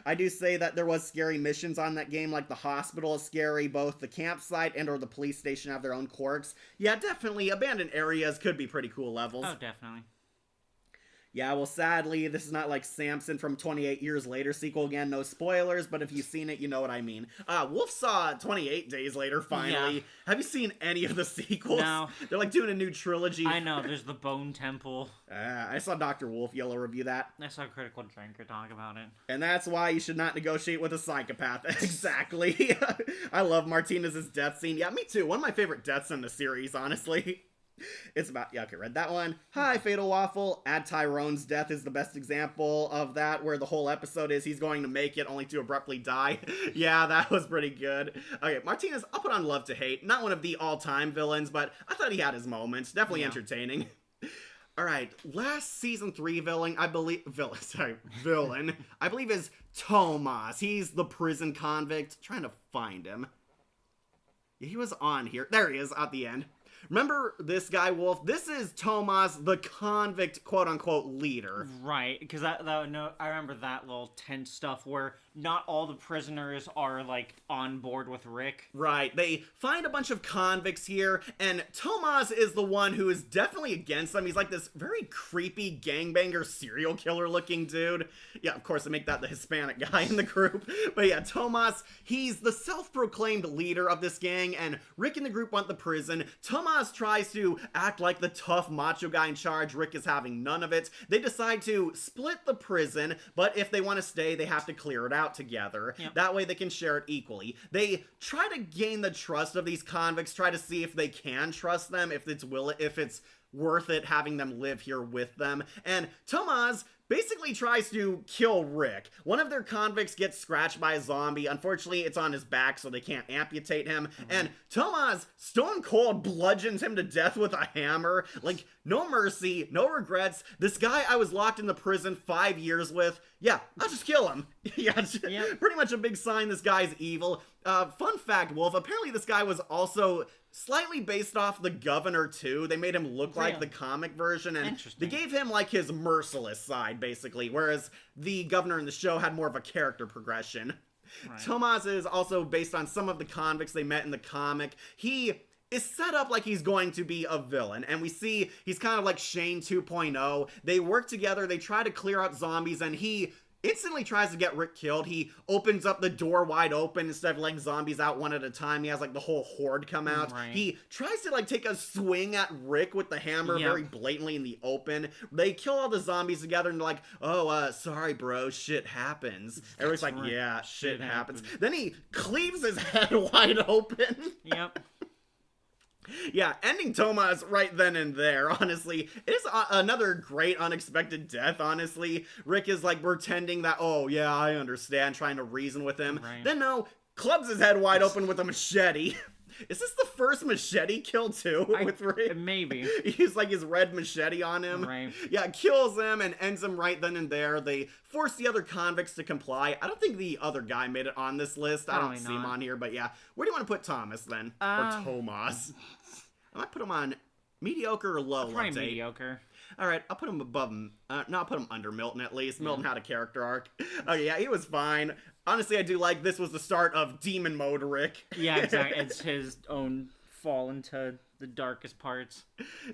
I do say that there was scary missions on that game, like the hospital is scary, both the campsite and or the police station have their own quirks. Yeah, definitely, abandoned areas could be pretty cool levels. Oh, definitely. Yeah, well, sadly, this is not like Samson from 28 Years Later sequel again. No spoilers, but if you've seen it, you know what I mean. Wolf saw 28 Days Later, finally. Yeah. Have you seen any of the sequels? No. They're like doing a new trilogy. I know, there's the Bone Temple. I saw Dr. Wolf Yellow review that. I saw Critical Drinker talk about it. And that's why you should not negotiate with a psychopath. Exactly. I love Martinez's death scene. Yeah, me too. One of my favorite deaths in the series, honestly. It's about, yeah, okay, read that one. Hi, Fatal Waffle. Ad Tyrone's death is the best example of that, where the whole episode is he's going to make it only to abruptly die. Yeah, that was pretty good. Okay, Martinez, I'll put on Love to Hate. Not one of the all-time villains, but I thought he had his moments. Definitely entertaining. Alright, last season 3 villain, I believe is Tomas. He's the prison convict. Trying to find him. He was on here. There he is at the end. Remember this guy, Wolf? This is Tomas, the convict, quote-unquote, leader. Right, because no, I remember that little tense stuff where not all the prisoners are, like, on board with Rick. Right, they find a bunch of convicts here, and Tomas is the one who is definitely against them. He's like this very creepy gangbanger serial killer looking dude. Yeah, of course, they make that the Hispanic guy in the group. But yeah, Tomas, he's the self-proclaimed leader of this gang, and Rick and the group want the prison. Tomas tries to act like the tough macho guy in charge. Rick is having none of it. They decide to split the prison, but if they want to stay, they have to clear it out together. Yep. That way they can share it equally. They try to gain the trust of these convicts, try to see if they can trust them, if it's worth it having them live here with them. And Tomas basically tries to kill Rick. One of their convicts gets scratched by a zombie. Unfortunately, it's on his back, so they can't amputate him. And Tomas, stone cold, bludgeons him to death with a hammer. Like, no mercy, no regrets. This guy I was locked in the prison 5 years with, yeah, I'll just kill him. Yeah, Yep. Pretty much a big sign this guy's evil. Fun fact, Wolf, apparently this guy was also slightly based off the Governor, too. They made him look like the comic version, and they gave him, like, his merciless side, basically, whereas the Governor in the show had more of a character progression. Right. Tomas is also based on some of the convicts they met in the comic. He is set up like he's going to be a villain, and we see he's kind of like Shane 2.0. They work together, they try to clear out zombies, and he instantly tries to get Rick killed. He opens up the door wide open instead of letting zombies out one at a time. He has like the whole horde come out. Right. He tries to like take a swing at Rick with the hammer very blatantly in the open. They kill all the zombies together and they're like, oh, sorry bro, shit happens. Everybody's like, right. Yeah, shit happens. Then he cleaves his head wide open. Yep. Yeah, ending Tomas right then and there, honestly. It is another great unexpected death, honestly. Rick is like pretending that, oh yeah, I understand, trying to reason with him. Right. Then no, clubs his head wide open with a machete. Is this the first machete kill too with Rick? Maybe. He's like his red machete on him. Right. Yeah, kills him and ends him right then and there. They force the other convicts to comply. I don't think the other guy made it on this list. I don't see him on here, but yeah. Where do you want to put Thomas then? Or Tomas? I might put him on mediocre or low. Probably mediocre. All right, I'll put him above him. No, I'll put him under Milton at least. Milton had a character arc. Oh yeah, he was fine. Honestly, I do like this was the start of Demon Mode Rick. Yeah, exactly. It's his own fall into the darkest parts.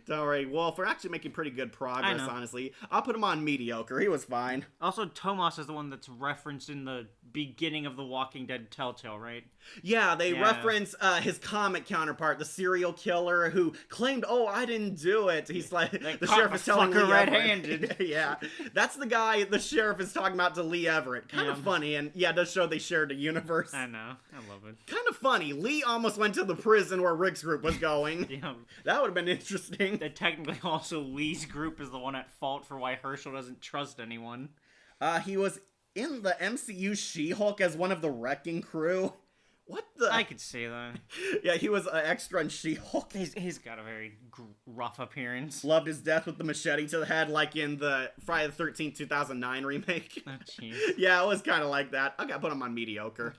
Don't worry, Wolf. We're actually making pretty good progress, honestly. I'll put him on mediocre. He was fine. Also, Tomas is the one that's referenced in the beginning of The Walking Dead Telltale, right? Yeah, they reference his comic counterpart, the serial killer who claimed, oh, I didn't do it. He's like the sheriff is telling Lee red-handed. Yeah, that's the guy the sheriff is talking about to Lee Everett. Kind of funny, and yeah, it does show they shared a universe. I know. I love it. Kind of funny. Lee almost went to the prison where Rick's group was going. Yeah. That would have been interesting. That technically also Lee's group is the one at fault for why Herschel doesn't trust anyone. He was in the MCU She-Hulk as one of the wrecking crew. What the? I could see that. Yeah, he was an extra in She-Hulk. He's got a very rough appearance. Loved his death with the machete to the head, like in the Friday the 13th, 2009 remake. Oh, jeez. Yeah, it was kind of like that. Okay, I'll put him on mediocre.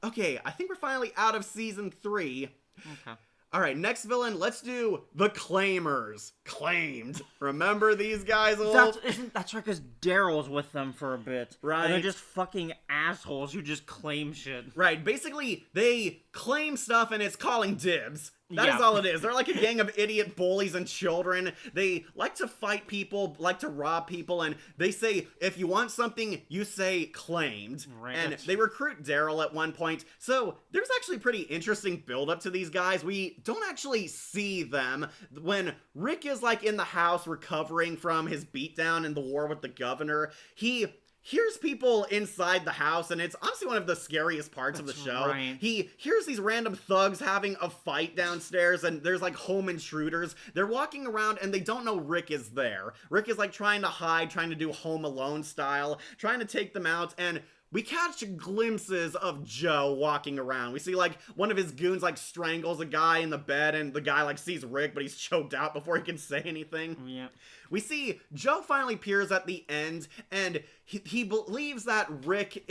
Okay, I think we're finally out of season 3. Okay. All right, next villain, let's do the Claimers. Claimed. Remember these guys, Wolf? That's right, because Daryl's with them for a bit. Right. And they're just fucking assholes who just claim shit. Right, basically, they claim stuff and it's calling dibs. That is all it is. They're like a gang of idiot bullies and children. They like to fight people, like to rob people, and they say, if you want something, you say claimed. Right. And they recruit Daryl at one point. So there's actually pretty interesting build-up to these guys. We don't actually see them. When Rick is like in the house recovering from his beatdown in the war with the governor, he hears people inside the house, and it's honestly one of the scariest parts of the show. Right. He hears these random thugs having a fight downstairs, and there's like home intruders. They're walking around, and they don't know Rick is there. Rick is like trying to hide, trying to do Home Alone style, trying to take them out, and we catch glimpses of Joe walking around. We see, like, one of his goons, like, strangles a guy in the bed, and the guy, like, sees Rick, but he's choked out before he can say anything. Yeah. We see Joe finally appears at the end, and he believes that Rick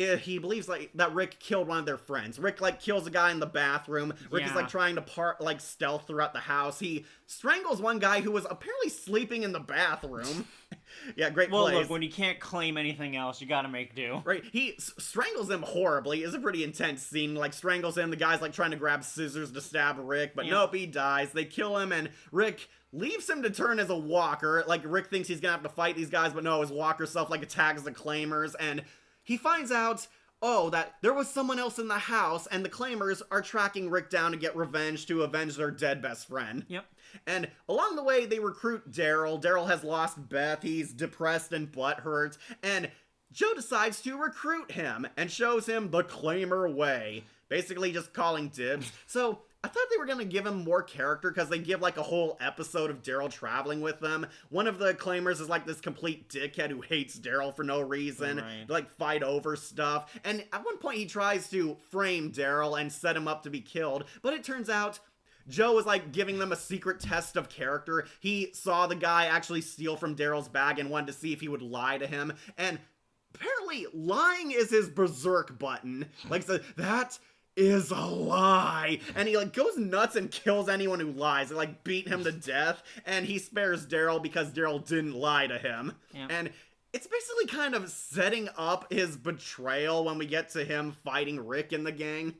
killed one of their friends. Rick, like, kills a guy in the bathroom. Rick is, like, trying to stealth throughout the house. He strangles one guy who was apparently sleeping in the bathroom. Yeah, great place. Well, look, when you can't claim anything else, you gotta make do. Right, he strangles him horribly. It's a pretty intense scene. Like, strangles him. The guy's, like, trying to grab scissors to stab Rick, but nope, he dies. They kill him, and Rick leaves him to turn as a walker. Like, Rick thinks he's gonna have to fight these guys, but no, his walker self, like, attacks the claimers, and he finds out, that there was someone else in the house, and the claimers are tracking Rick down to get revenge, to avenge their dead best friend. Yep. And along the way, they recruit Daryl. Daryl has lost Beth. He's depressed and butthurt, and Joe decides to recruit him and shows him the claimer way. Basically just calling dibs. So I thought they were going to give him more character because they give, like, a whole episode of Daryl traveling with them. One of the claimers is, like, this complete dickhead who hates Daryl for no reason. Right. They, like, fight over stuff. And at one point he tries to frame Daryl and set him up to be killed. But it turns out Joe was, like, giving them a secret test of character. He saw the guy actually steal from Daryl's bag and wanted to see if he would lie to him. And apparently lying is his berserk button. Like, so that is a lie. And he, like, goes nuts and kills anyone who lies. They, like, beat him to death, and he spares Daryl because Daryl didn't lie to him. Yeah. And it's basically kind of setting up his betrayal when we get to him fighting Rick and the gang.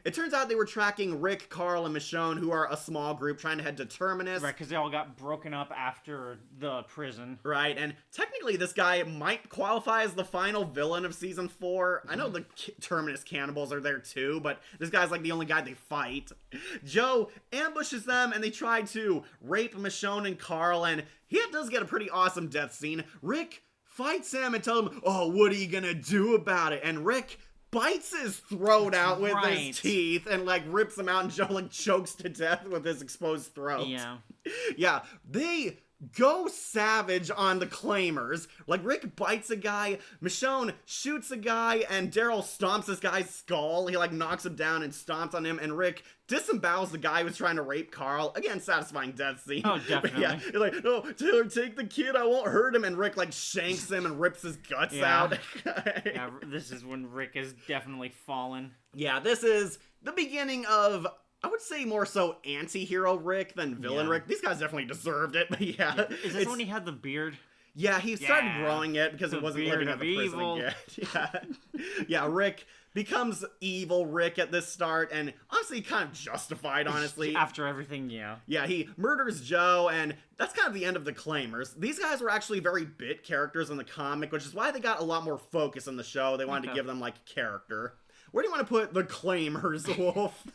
It turns out they were tracking Rick, Carl, and Michonne, who are a small group trying to head to Terminus. Right, because they all got broken up after the prison. Right, and technically this guy might qualify as the final villain of Season 4. I know the Terminus cannibals are there too, but this guy's, like, the only guy they fight. Joe ambushes them, and they try to rape Michonne and Carl, and he does get a pretty awesome death scene. Rick fights him and tells him, "Oh, what are you gonna do about it?" And Rick bites his throat out with his teeth and, like, rips him out, and Joe, like, chokes to death with his exposed throat. Yeah. Yeah, they go savage on the claimers. Like, Rick bites a guy, Michonne shoots a guy, and Daryl stomps this guy's skull. He, like, knocks him down and stomps on him, and Rick disembowels the guy who's trying to rape Carl. Again, satisfying death scene. Oh, definitely. Yeah, he's like, "No, Taylor, take the kid, I won't hurt him," and Rick, like, shanks him and rips his guts out. Yeah, this is when Rick is definitely fallen. Yeah, this is the beginning of, I would say, more so anti-hero Rick than villain Rick. These guys definitely deserved it, but yeah. Is this when he had the beard? Yeah, he started growing it because he wasn't living at the prison again. Yeah. Yeah, Rick becomes evil Rick at this start, and honestly, kind of justified, honestly. After everything, yeah. Yeah, he murders Joe, and that's kind of the end of the claimers. These guys were actually very bit characters in the comic, which is why they got a lot more focus in the show. They wanted to give them, like, character. Where do you want to put the claimers, Wolf?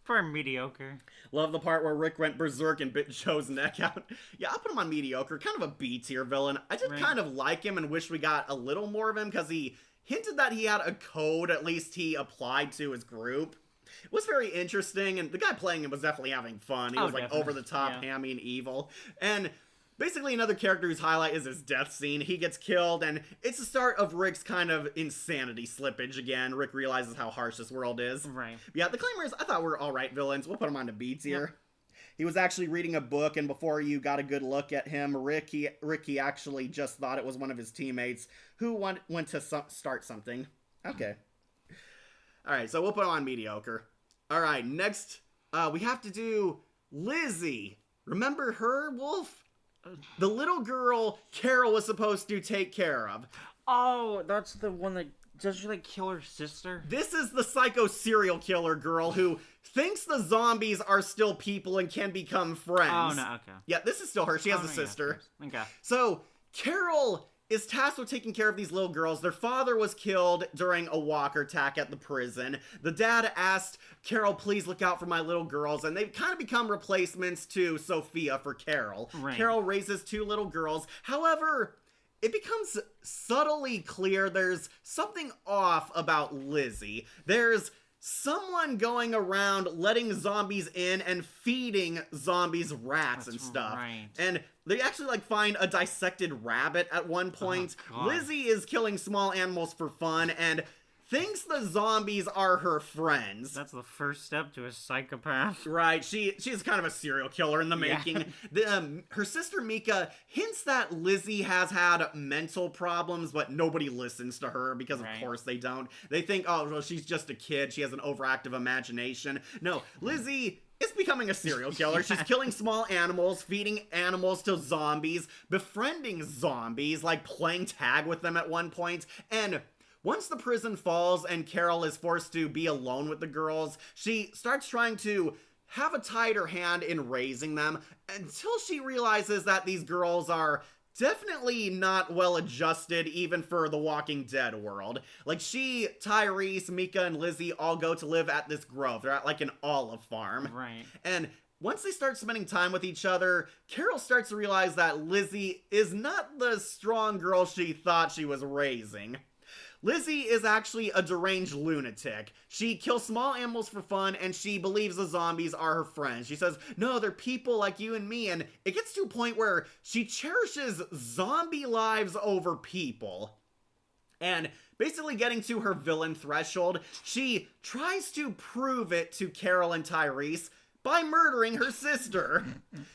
For mediocre. Love the part where Rick went berserk and bit Joe's neck out. Yeah, I'll put him on mediocre. Kind of a B-tier villain. I did kind of like him and wish we got a little more of him because he hinted that he had a code, at least he applied to his group. It was very interesting, and the guy playing him was definitely having fun. He was, like, over-the-top, hammy, and evil. And basically, another character whose highlight is his death scene. He gets killed, and it's the start of Rick's kind of insanity slippage again. Rick realizes how harsh this world is. Right. Yeah, the Claimers, I thought were alright villains. We'll put them on to B tier. Yep. He was actually reading a book, and before you got a good look at him, Ricky actually just thought it was one of his teammates who went to start something. Okay. Alright, so we'll put him on mediocre. Alright, next, we have to do Lizzie. Remember her, Wolf? The little girl Carol was supposed to take care of. Oh, that's the one that... Does she, like, kill her sister? This is the psycho serial killer girl who thinks the zombies are still people and can become friends. Oh, no, okay. Yeah, this is still her. She has a sister. Yeah, okay. So, Carol is tasked with taking care of these little girls. Their father was killed during a walker attack at the prison. The dad asked Carol, please look out for my little girls, and they've kind of become replacements to Sophia for Carol. Right. Carol raises 2 little girls. However, it becomes subtly clear there's something off about Lizzie. There's someone going around letting zombies in and feeding zombies rats and stuff. Right. And they actually like find a dissected rabbit at one point. God. Lizzie is killing small animals for fun and thinks the zombies are her friends. That's the first step to a psychopath. Right, she's kind of a serial killer in the making. Her sister Mika hints that Lizzie has had mental problems, but nobody listens to her because, of course, they don't. They think, oh, well, she's just a kid. She has an overactive imagination. No, Lizzie is becoming a serial killer. She's killing small animals, feeding animals to zombies, befriending zombies, like playing tag with them at one point, and once the prison falls and Carol is forced to be alone with the girls, she starts trying to have a tighter hand in raising them until she realizes that these girls are definitely not well adjusted even for the Walking Dead world. Like Tyrese, Mika, and Lizzie all go to live at this grove. They're at like an olive farm. Right. And once they start spending time with each other, Carol starts to realize that Lizzie is not the strong girl she thought she was raising. Lizzie is actually a deranged lunatic. She kills small animals for fun, and she believes the zombies are her friends. She says, no, they're people like you and me, and it gets to a point where she cherishes zombie lives over people. And basically getting to her villain threshold, she tries to prove it to Carol and Tyrese by murdering her sister.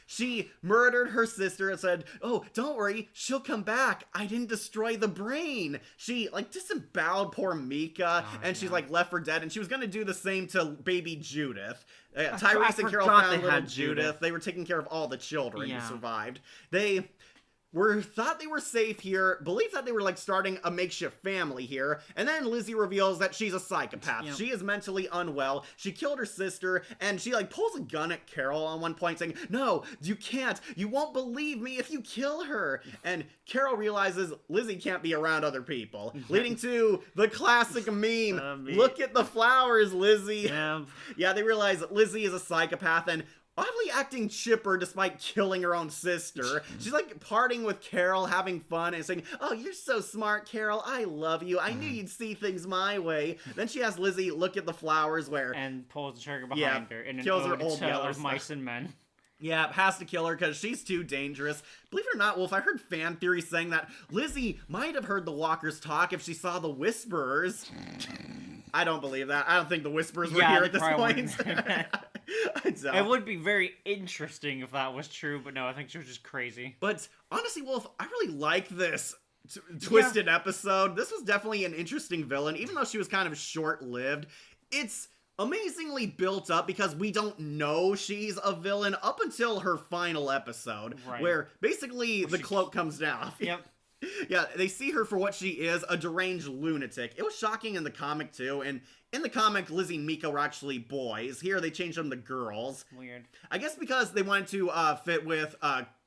She murdered her sister and said, oh, don't worry, she'll come back. I didn't destroy the brain. She, like, disemboweled poor Mika, and she's, like, left for dead, and she was gonna do the same to baby Judith. Tyrese and Carol found little Judith. They were taking care of all the children who survived. They thought they were safe here, believed that they were like starting a makeshift family here, and then Lizzie reveals that she's a psychopath. Yep. She is mentally unwell. She killed her sister, and she like pulls a gun at Carol on one point saying, no, you can't. You won't believe me if you kill her. And Carol realizes Lizzie can't be around other people, leading to the classic meme. Look at the flowers, Lizzie. Yeah, they realize Lizzie is a psychopath, and oddly acting chipper despite killing her own sister. She's like partying with Carol, having fun, and saying, oh, you're so smart, Carol. I love you. I knew you'd see things my way. Then she has Lizzie look at the flowers and pulls the trigger behind her. And kills her old yellow mice and men. Yeah, has to kill her because she's too dangerous. Believe it or not, Wolf, I heard fan theories saying that Lizzie might have heard the walkers talk if she saw the whisperers. I don't believe that. I don't think the whisperers were here at this point. It would be very interesting if that was true, but no, I think she was just crazy. But honestly, Wolf, I really like this twisted episode. This was definitely an interesting villain, even though she was kind of short-lived. It's amazingly built up because we don't know she's a villain up until her final episode, where basically the cloak comes down. Yep. Yeah, they see her for what she is, a deranged lunatic. It was shocking in the comic, too, and in the comic, Lizzie and Mika were actually boys. Here, they changed them to girls. Weird. I guess because they wanted to fit with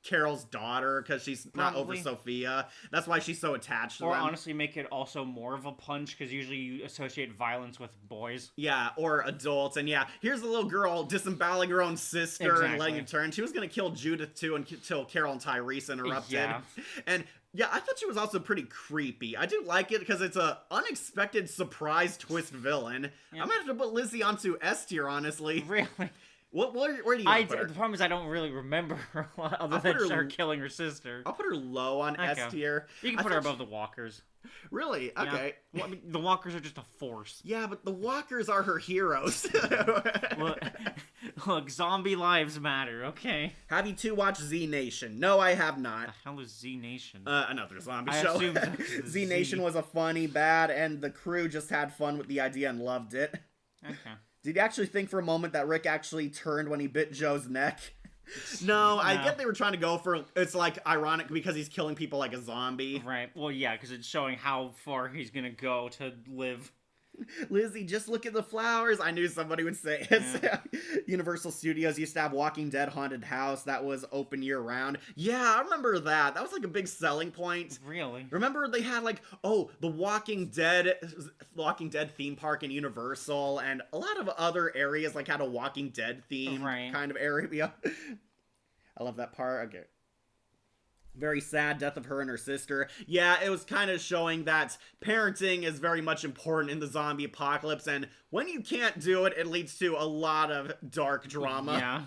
Carol's daughter, because she's not over Sophia. That's why she's so attached to them. Or honestly, make it also more of a punch, because usually you associate violence with boys. Yeah, or adults. And yeah, here's a little girl disemboweling her own sister and letting it turn. She was going to kill Judith, too, until Carol and Tyrese interrupted. Yeah. And yeah, I thought she was also pretty creepy. I do like it because it's a unexpected surprise twist villain. Yep. I might have to put Lizzie onto S tier, honestly. Really? Where do you put her? The problem is I don't really remember her other than her killing her sister. I'll put her low on S tier. You can put her above the walkers. Really? Okay. Yeah. Well, I mean, the walkers are just a force. Yeah, but the walkers are her heroes. Look, zombie lives matter, okay? Have you two watched Z Nation? No, I have not. The hell is Z Nation? Another zombie show. Z Nation was a funny, bad, and the crew just had fun with the idea and loved it. Okay. Did you actually think for a moment that Rick actually turned when he bit Joe's neck? No, I get they were trying to go for, it's like ironic because he's killing people like a zombie. Right. Well, yeah, because it's showing how far he's gonna go to live. Lizzie, just look at the flowers. I knew somebody would say it. Yeah. Universal Studios used to have Walking Dead haunted house that was open year round. Yeah, I remember that. That was like a big selling point. Really? Remember they had like, the Walking Dead theme park in Universal, and a lot of other areas like had a Walking Dead theme kind of area. I love that part. Okay. Very sad death of her and her sister. Yeah, it was kind of showing that parenting is very much important in the zombie apocalypse, and when you can't do it, it leads to a lot of dark drama.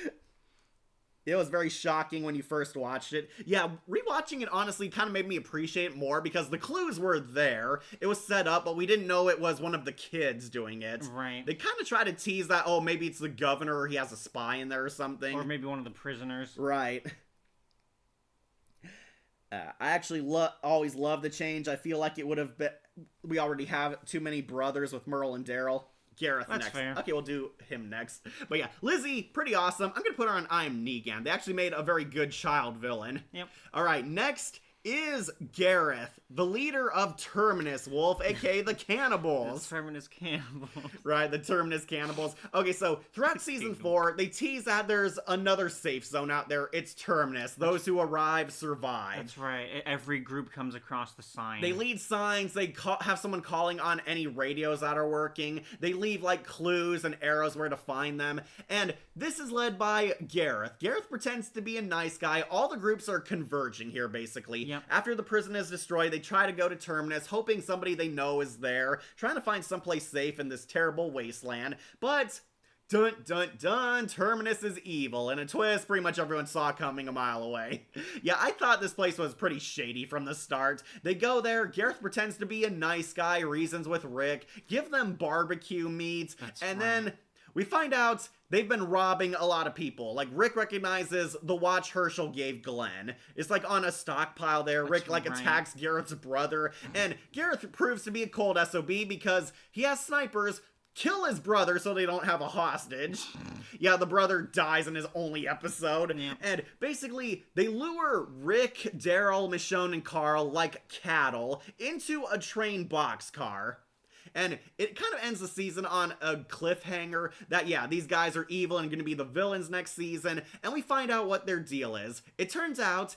Yeah. It was very shocking when you first watched it. Yeah, rewatching it honestly kind of made me appreciate it more because the clues were there. It was set up, but we didn't know it was one of the kids doing it. Right. They kind of tried to tease that, oh, maybe it's the governor or he has a spy in there or something. Or maybe one of the prisoners. Right. I actually always love the change. I feel like it would have been... We already have too many brothers with Merle and Daryl. Gareth That's next. fair. Okay, we'll do him next. But yeah, Lizzie, pretty awesome. I'm gonna put her on I Am Negan. They actually made a very good child villain. Yep. Alright, next is Gareth, the leader of Terminus Wolf, aka the Cannibals. Terminus Cannibals. Right, the Terminus Cannibals. Okay, so throughout season 4, they tease that there's another safe zone out there. It's Terminus. Those who arrive survive. That's right. Every group comes across the sign. They leave signs. They have someone calling on any radios that are working. They leave like clues and arrows where to find them. And this is led by Gareth. Gareth pretends to be a nice guy. All the groups are converging here, basically. Yep. After the prison is destroyed, they try to go to Terminus, hoping somebody they know is there, trying to find someplace safe in this terrible wasteland. But dun dun dun, Terminus is evil, and a twist pretty much everyone saw coming a mile away. Yeah, I thought this place was pretty shady from the start. They go there, Gareth pretends to be a nice guy, reasons with Rick, give them barbecue meat, and then we find out they've been robbing a lot of people. Like, Rick recognizes the watch Herschel gave Glenn. It's like on a stockpile there. Rick attacks Gareth's brother, and Gareth proves to be a cold SOB because he has snipers kill his brother so they don't have a hostage. Yeah, the brother dies in his only episode. Yeah. And basically, they lure Rick, Daryl, Michonne, and Carl like cattle into a train boxcar. And it kind of ends the season on a cliffhanger that, yeah, these guys are evil and going to be the villains next season. And we find out what their deal is. It turns out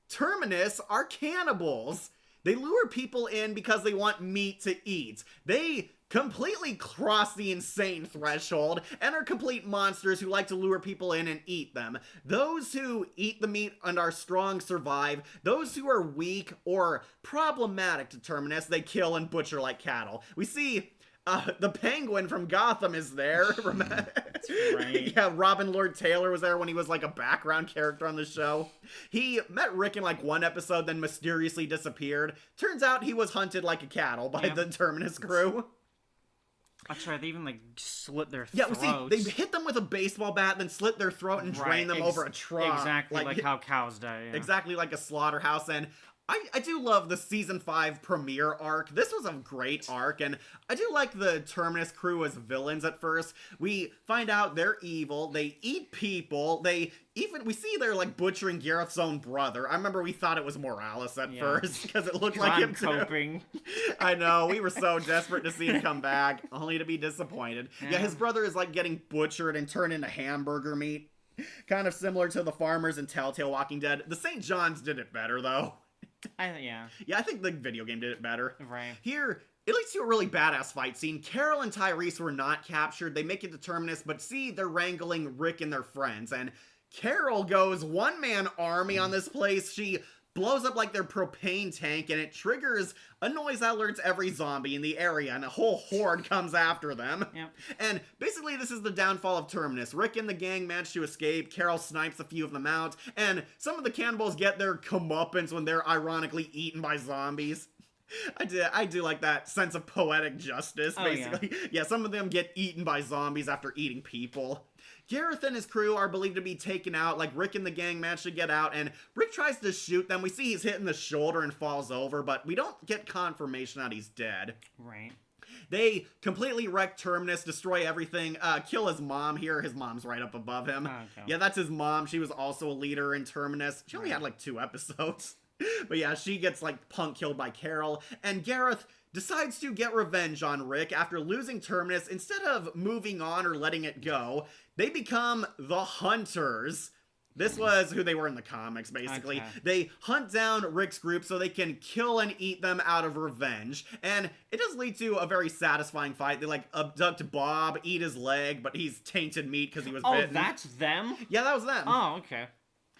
Terminus are cannibals. They lure people in because they want meat to eat. They completely cross the insane threshold and are complete monsters who like to lure people in and eat them. Those who eat the meat and are strong survive. Those who are weak or problematic to Terminus, they kill and butcher like cattle. We see the Penguin from Gotham is there. That's right. Yeah, Robin Lord Taylor was there when he was like a background character on the show. He met Rick in like one episode, then mysteriously disappeared. Turns out he was hunted like a cattle by the Terminus crew. That's right, they even, like, slit their Yeah, throats. well, see, they hit them with a baseball bat, then slit their throat and drain them over a trough. Exactly like how cows die, yeah. Exactly like a slaughterhouse, and I do love the Season 5 premiere arc. This was a great arc, and I do like the Terminus crew as villains at first. We find out they're evil, they eat people, we see they're like butchering Gareth's own brother. I remember we thought it was Morales at first, because it looked like him coping. too. I know, we were so desperate to see him come back, only to be disappointed. Yeah, his brother is like getting butchered and turned into hamburger meat. Kind of similar to the farmers in Telltale Walking Dead. The St. John's did it better, though. Yeah, I think the video game did it better. Right. Here, it leads to a really badass fight scene. Carol and Tyrese were not captured. They make it to Terminus, but see, they're wrangling Rick and their friends. And Carol goes one-man army on this place. She blows up like their propane tank, and it triggers a noise that alerts every zombie in the area, and a whole horde comes after them. Yep. And basically, this is the downfall of Terminus. Rick and the gang manage to escape, Carol snipes a few of them out, and some of the cannibals get their comeuppance when they're ironically eaten by zombies. I do like that sense of poetic justice, basically. Yeah, some of them get eaten by zombies after eating people. Gareth and his crew are believed to be taken out, like Rick and the gang manage to get out, and Rick tries to shoot them. We see he's hit in the shoulder and falls over, but we don't get confirmation that he's dead. Right. They completely wreck Terminus, destroy everything, kill his mom here. His mom's right up above him. Okay. Yeah, that's his mom. She was also a leader in Terminus. She only had like 2 episodes. But yeah, she gets like punk killed by Carol, and Gareth decides to get revenge on Rick after losing Terminus. Instead of moving on or letting it go, they become the Hunters. This was who they were in the comics, basically. Okay. They hunt down Rick's group so they can kill and eat them out of revenge. And it does lead to a very satisfying fight. They, like, abduct Bob, eat his leg, but he's tainted meat because he was bitten. Oh, that's them? Yeah, that was them. Oh, okay.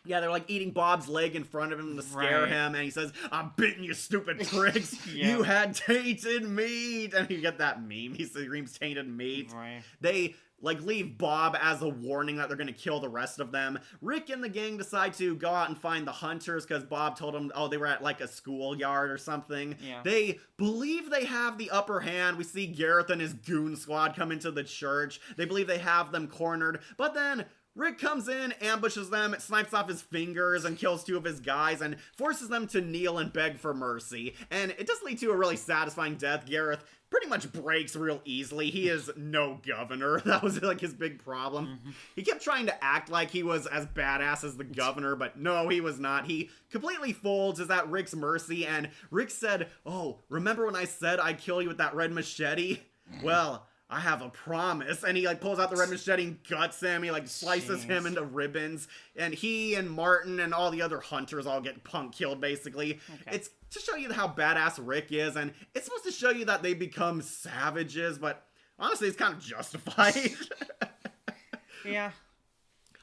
Yeah, they're like eating Bob's leg in front of him to scare Right. him, and he says, "I'm bitten, you stupid pricks. Yeah. You had tainted meat." And you get that meme. He screams tainted meat. Right. They like leave Bob as a warning that they're gonna kill the rest of them. Rick and the gang decide to go out and find the hunters because Bob told them, oh, they were at like a schoolyard or something. Yeah. They believe they have the upper hand. We see Gareth and his goon squad come into the church. They believe they have them cornered, but then Rick comes in, ambushes them, snipes off his fingers, and kills 2 of his guys, and forces them to kneel and beg for mercy. And it does lead to a really satisfying death. Gareth pretty much breaks real easily. He is no governor. That was like his big problem. Mm-hmm. He kept trying to act like he was as badass as the governor, but no, he was not. He completely folds, is at Rick's mercy, and Rick said, "Oh, remember when I said I'd kill you with that red machete? Well, I have a promise." And he like pulls out the red machete and guts him. He like slices him into ribbons, and he and Martin and all the other hunters all get punk killed basically. Okay. It's to show you how badass Rick is, and it's supposed to show you that they become savages, but honestly it's kind of justified. Yeah.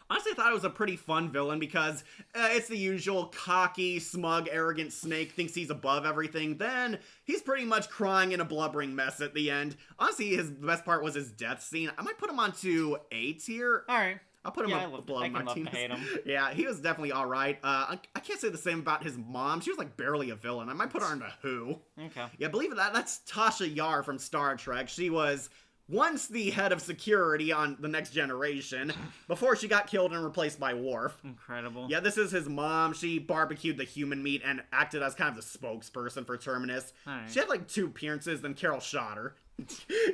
Honestly, I thought it was a pretty fun villain because it's the usual cocky, smug, arrogant snake, thinks he's above everything. Then he's pretty much crying in a blubbering mess at the end. Honestly, the best part was his death scene. I might put him onto A tier. All right. I'll put him Yeah, above I can love Martinez. to hate him. Yeah, he was definitely all right. I can't say the same about his mom. She was like barely a villain. I might put her into Who. Okay. Yeah, believe it, that's Tasha Yar from Star Trek. She was once the head of security on The Next Generation before she got killed and replaced by Worf. Incredible. Yeah, this is his mom. She barbecued the human meat and acted as kind of the spokesperson for Terminus. Alright. She had like 2 appearances, then Carol shot her.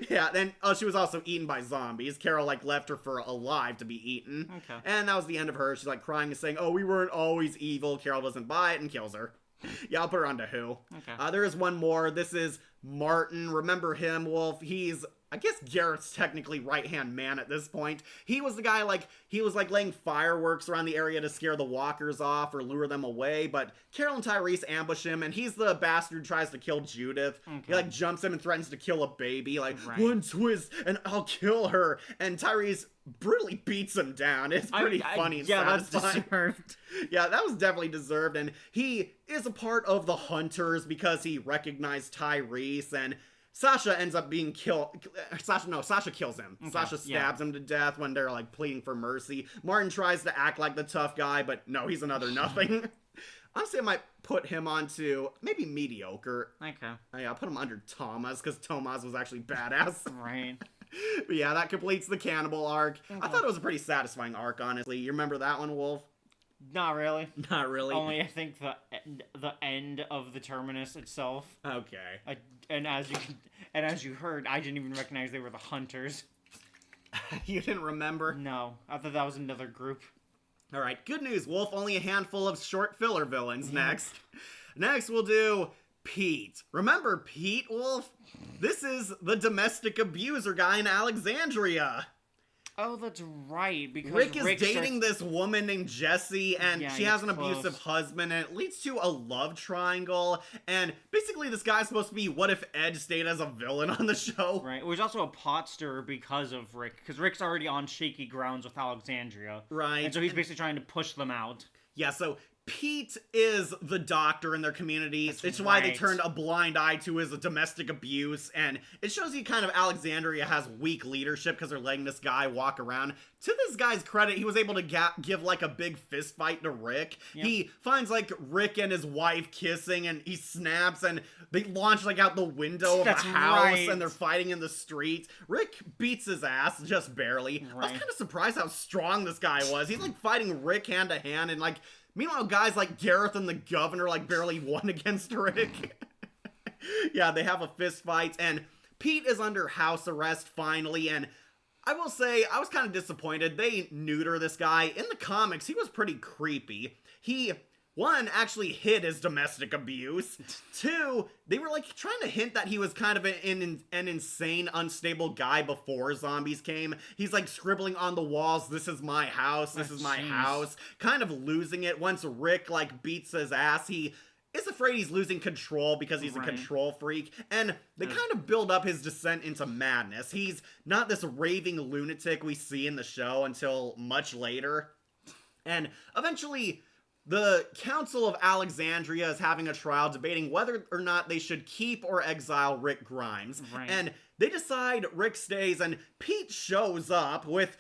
Yeah, then she was also eaten by zombies. Carol like left her for alive to be eaten. Okay. And that was the end of her. She's like crying and saying, "Oh, we weren't always evil." Carol doesn't buy it and kills her. Yeah, I'll put her onto Who. Okay. There is one more. This is Martin. Remember him, Wolf? He's, I guess Garrett's technically right-hand man at this point. He was the guy, he was laying fireworks around the area to scare the walkers off or lure them away, but Carol and Tyrese ambush him, and he's the bastard who tries to kill Judith. Okay. He, jumps him and threatens to kill a baby, Right. one twist, and I'll kill her. And Tyrese brutally beats him down. It's pretty funny and satisfying. That's deserved. Yeah, that was definitely deserved, and he is a part of the Hunters because he recognized Tyrese, and Sasha ends up being killed. Sasha kills him. Okay, Sasha yeah. stabs him to death when they're pleading for mercy. Martin tries to act like the tough guy, but no, he's another nothing. Honestly, I might put him onto maybe mediocre. Okay. Yeah, I'll put him under Thomas because Thomas was actually badass. Right. But yeah, that completes the cannibal arc. I thought it was a pretty satisfying arc, honestly. You remember that one, Wolf? Not really. Not really. Only I think the end of the terminus itself. Okay. And as you heard, I didn't even recognize they were the hunters. You didn't remember? No, I thought that was another group. All right, good news, Wolf. Only a handful of short filler villains next. Next, we'll do Pete. Remember Pete, Wolf? This is the domestic abuser guy in Alexandria. Oh, that's right. Because Rick is dating this woman named Jessie, and Yeah, she he has gets an abusive close. husband, and it leads to a love triangle. And basically, this guy's supposed to be what if Ed stayed as a villain on the show. Right. It was also a pot stirrer because of Rick. Because Rick's already on shaky grounds with Alexandria. Right. And so he's basically trying to push them out. Yeah, so Pete is the doctor in their community. It's why they right. turned a blind eye to his domestic abuse. And it shows you kind of Alexandria has weak leadership because they're letting this guy walk around. To this guy's credit, he was able to give a big fist fight to Rick. Yep. He finds Rick and his wife kissing, and he snaps, and they launch out the window of That's a house, right. and they're fighting in the streets. Rick beats his ass just barely. I was Right. kind of surprised how strong this guy was. He's fighting Rick hand to hand, and meanwhile, guys like Gareth and the governor barely won against Rick. Yeah, they have a fist fight, and Pete is under house arrest finally, and I will say, I was kind of disappointed. They neuter this guy. In the comics, he was pretty creepy. He, one, actually hid his domestic abuse. Two, they were trying to hint that he was kind of an insane, unstable guy before zombies came. He's scribbling on the walls, "This is my house, this is my Jeez. house." Kind of losing it. Once Rick beats his ass, he is afraid he's losing control because he's a Right. control freak, and they kind of build up his descent into madness. He's not this raving lunatic we see in the show until much later. And eventually, the Council of Alexandria is having a trial debating whether or not they should keep or exile Rick Grimes. Right. And they decide Rick stays, and Pete shows up with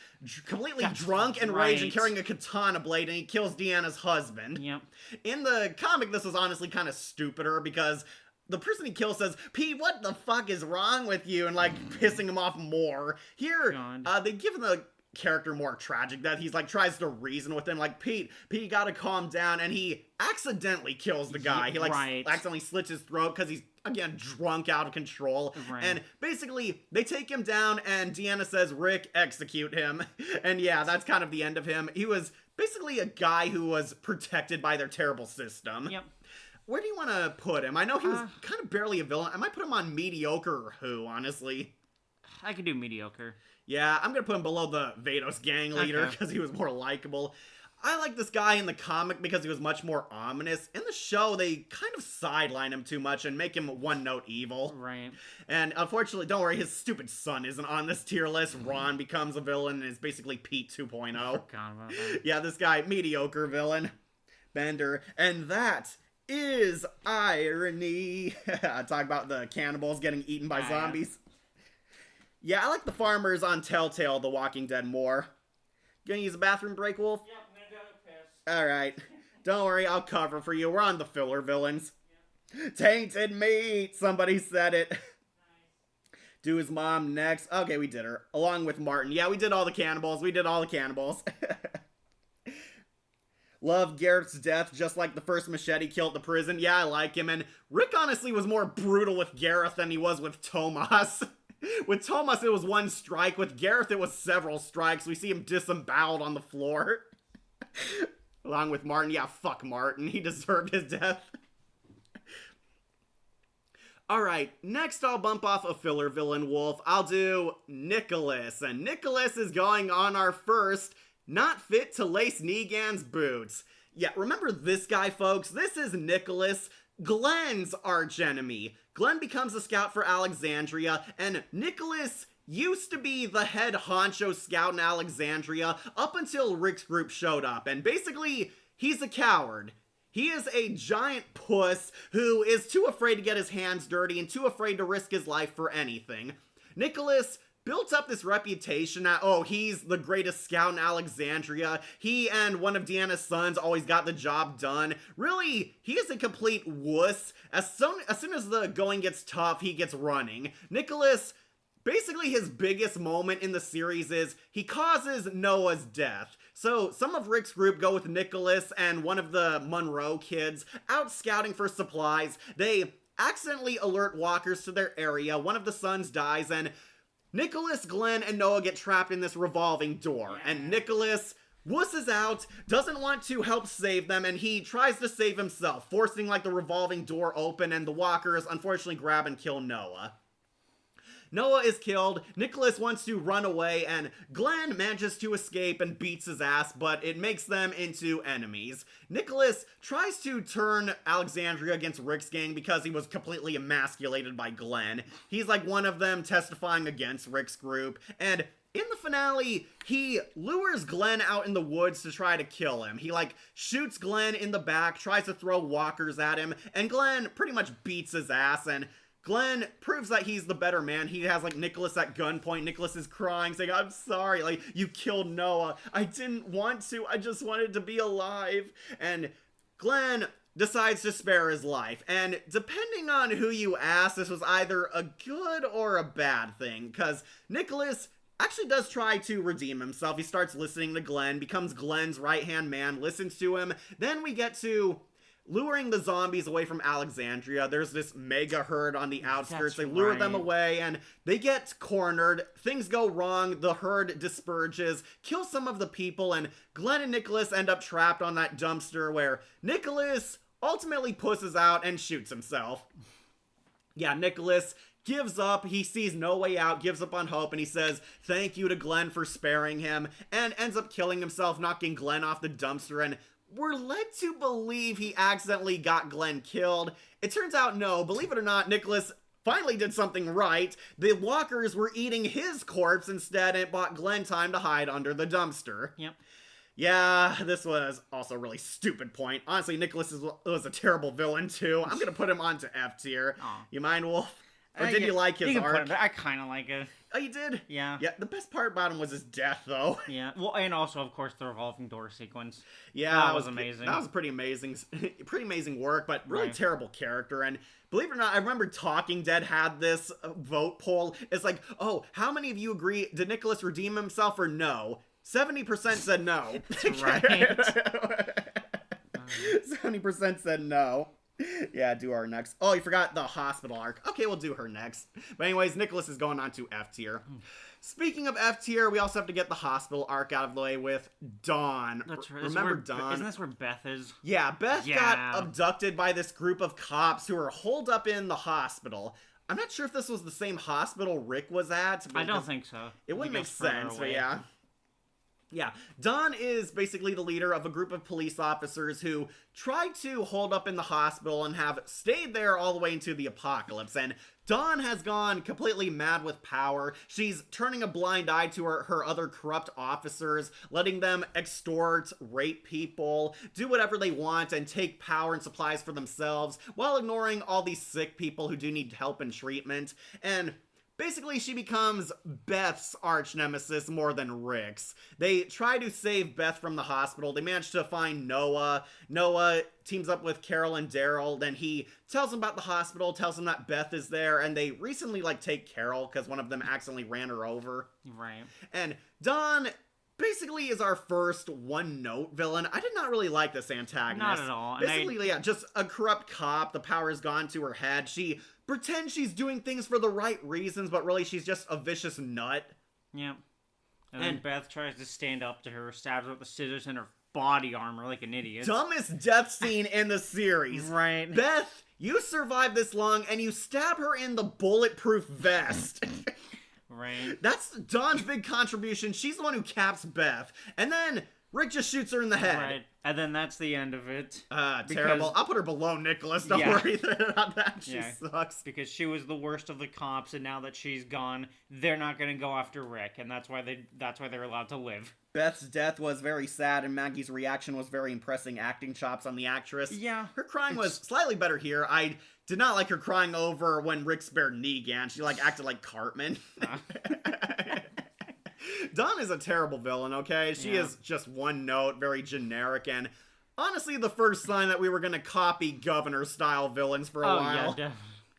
completely drunk and rage and carrying a katana blade, and he kills Deanna's husband. Yep. In the comic, this is honestly kind of stupider because the person he kills says, Pete, what the fuck is wrong with you? And like pissing him off more. Here, they give the character more tragic that he's like tries to reason with him like Pete you gotta calm down, and he accidentally kills the guy. He like accidentally slits his throat because he's again drunk out of control. And basically they take him down, and Deanna says, Rick, execute him. And yeah, that's kind of the end of him. He was basically a guy who was protected by their terrible system. Yep. Where do you want to put him? I know he was kind of barely a villain. I might put him on mediocre or who, honestly. I could do mediocre. Yeah, I'm going to put him below the Vados gang leader because he was more likable. I like this guy in the comic because he was much more ominous. In the show, they kind of sideline him too much and make him one-note evil. Right. And unfortunately, don't worry, his stupid son isn't on this tier list. Ron becomes a villain and is basically Pete 2.0. Forgot about that. Yeah, this guy, mediocre villain. Bender. And that is irony. Talk about the cannibals getting eaten by zombies. Yeah, I like the farmers on Telltale The Walking Dead more. Gonna use a bathroom break, Wolf? Yep, I'm gonna go piss. Alright. Don't worry, I'll cover for you. We're on the filler villains. Yep. Tainted meat! Somebody said it. Nice. Do his mom next. Okay, we did her. Along with Martin. Yeah, we did all the cannibals. Love Garrett's death, just like the first machete kill at the prison. Yeah, I like him. And Rick honestly was more brutal with Gareth than he was with Tomas. With Tomas, it was one strike. With Gareth, it was several strikes. We see him disemboweled on the floor. Along with Martin. Yeah, fuck Martin. He deserved his death. Alright, next I'll bump off a filler villain, Wolf. I'll do Nicholas. And Nicholas is going on our first not fit to lace Negan's boots. Yeah, remember this guy, folks? This is Nicholas, Glenn's archenemy. Glenn becomes a scout for Alexandria, and Nicholas used to be the head honcho scout in Alexandria up until Rick's group showed up, and basically, he's a coward. He is a giant puss who is too afraid to get his hands dirty and too afraid to risk his life for anything. Nicholas built up this reputation that, oh, he's the greatest scout in Alexandria. He and one of Deanna's sons always got the job done. Really, he is a complete wuss. As soon as the going gets tough, he gets running. Nicholas, basically his biggest moment in the series is he causes Noah's death. So some of Rick's group go with Nicholas and one of the Monroe kids out scouting for supplies. They accidentally alert walkers to their area. One of the sons dies, and Nicholas, Glenn, and Noah get trapped in this revolving door, and Nicholas wusses out, doesn't want to help save them, and he tries to save himself, forcing like the revolving door open, and the walkers unfortunately grab and kill Noah. Noah is killed, Nicholas wants to run away, and Glenn manages to escape and beats his ass, but it makes them into enemies. Nicholas tries to turn Alexandria against Rick's gang because he was completely emasculated by Glenn. He's like one of them testifying against Rick's group, and in the finale, he lures Glenn out in the woods to try to kill him. He like shoots Glenn in the back, tries to throw walkers at him, and Glenn pretty much beats his ass, and Glenn proves that he's the better man. He has, like, Nicholas at gunpoint. Nicholas is crying, saying, I'm sorry, like, you killed Noah. I didn't want to. I just wanted to be alive. And Glenn decides to spare his life. And depending on who you ask, this was either a good or a bad thing. Because Nicholas actually does try to redeem himself. He starts listening to Glenn, becomes Glenn's right-hand man, listens to him. Then we get to luring the zombies away from Alexandria. There's this mega herd on the outskirts. They lure them away, and they get cornered. Things go wrong. The herd disperses, kills some of the people, and Glenn and Nicholas end up trapped on that dumpster where Nicholas ultimately pusses out and shoots himself. Yeah, Nicholas gives up. He sees no way out, gives up on hope, and he says thank you to Glenn for sparing him, and ends up killing himself, knocking Glenn off the dumpster, and we're led to believe he accidentally got Glenn killed. It turns out no, believe it or not, Nicholas finally did something right. The walkers were eating his corpse instead, and it bought Glenn time to hide under the dumpster. Yep. Yeah, this was also a really stupid point. Honestly, Nicholas was a terrible villain too. I'm gonna put him onto F tier. Aw. You mind, Wolf? Or did you like his you can arc? Put him there. I kind of like it. Oh, you did? Yeah. Yeah, the best part about him was his death, though. Yeah. Well, and also, of course, the revolving door sequence. Yeah, that was amazing. That was pretty amazing work, but really Right. terrible character. And believe it or not, I remember Talking Dead had this vote poll. It's like, oh, how many of you agree? Did Nicholas redeem himself or no? 70% said no. That's right. 70% said no. Yeah, do our next. Oh, you forgot the hospital arc. Okay, we'll do her next. But anyways, Nicholas is going on to F tier. Speaking of F tier, we also have to get the hospital arc out of the way with Dawn. That's right. Remember Dawn? Isn't this where Beth is? Yeah, Beth Yeah. got abducted by this group of cops who were holed up in the hospital. I'm not sure if this was the same hospital Rick was at. I don't think so. It wouldn't He make goes further sense, but away. yeah. Yeah, Dawn is basically the leader of a group of police officers who tried to hold up in the hospital and have stayed there all the way into the apocalypse. And Dawn has gone completely mad with power. She's turning a blind eye to her other corrupt officers, letting them extort, rape people, do whatever they want, and take power and supplies for themselves, while ignoring all these sick people who do need help and treatment. And basically, she becomes Beth's arch nemesis more than Rick's. They try to save Beth from the hospital. They manage to find Noah. Noah teams up with Carol and Daryl. Then he tells them about the hospital, tells them that Beth is there, and they recently, take Carol because one of them accidentally ran her over. Right. And Dawn basically is our first one-note villain. I did not really like this antagonist. Not at all. And Basically, yeah, just a corrupt cop. The power has gone to her head. She pretends she's doing things for the right reasons, but really she's just a vicious nut. Yep. And then Beth tries to stand up to her, stabs her with the scissors in her body armor like an idiot. Dumbest death scene in the series. Right. Beth, you survived this long, and you stab her in the bulletproof vest. Right. That's Dawn's big contribution. She's the one who caps Beth. And then Rick just shoots her in the head. Right. And then that's the end of it. Terrible. I'll put her below Nicholas. Don't Yeah. worry about that. She Yeah. sucks. Because she was the worst of the cops, and now that she's gone, they're not going to go after Rick, and that's why they're allowed to live. Beth's death was very sad, and Maggie's reaction was very impressing acting chops on the actress. Yeah. Her crying was slightly better here. I did not like her crying over when Rick spared Negan. She acted like Cartman. Dawn is a terrible villain, okay? She is just one note, very generic, and honestly the first sign that we were going to copy Governor-style villains for a while. Yeah,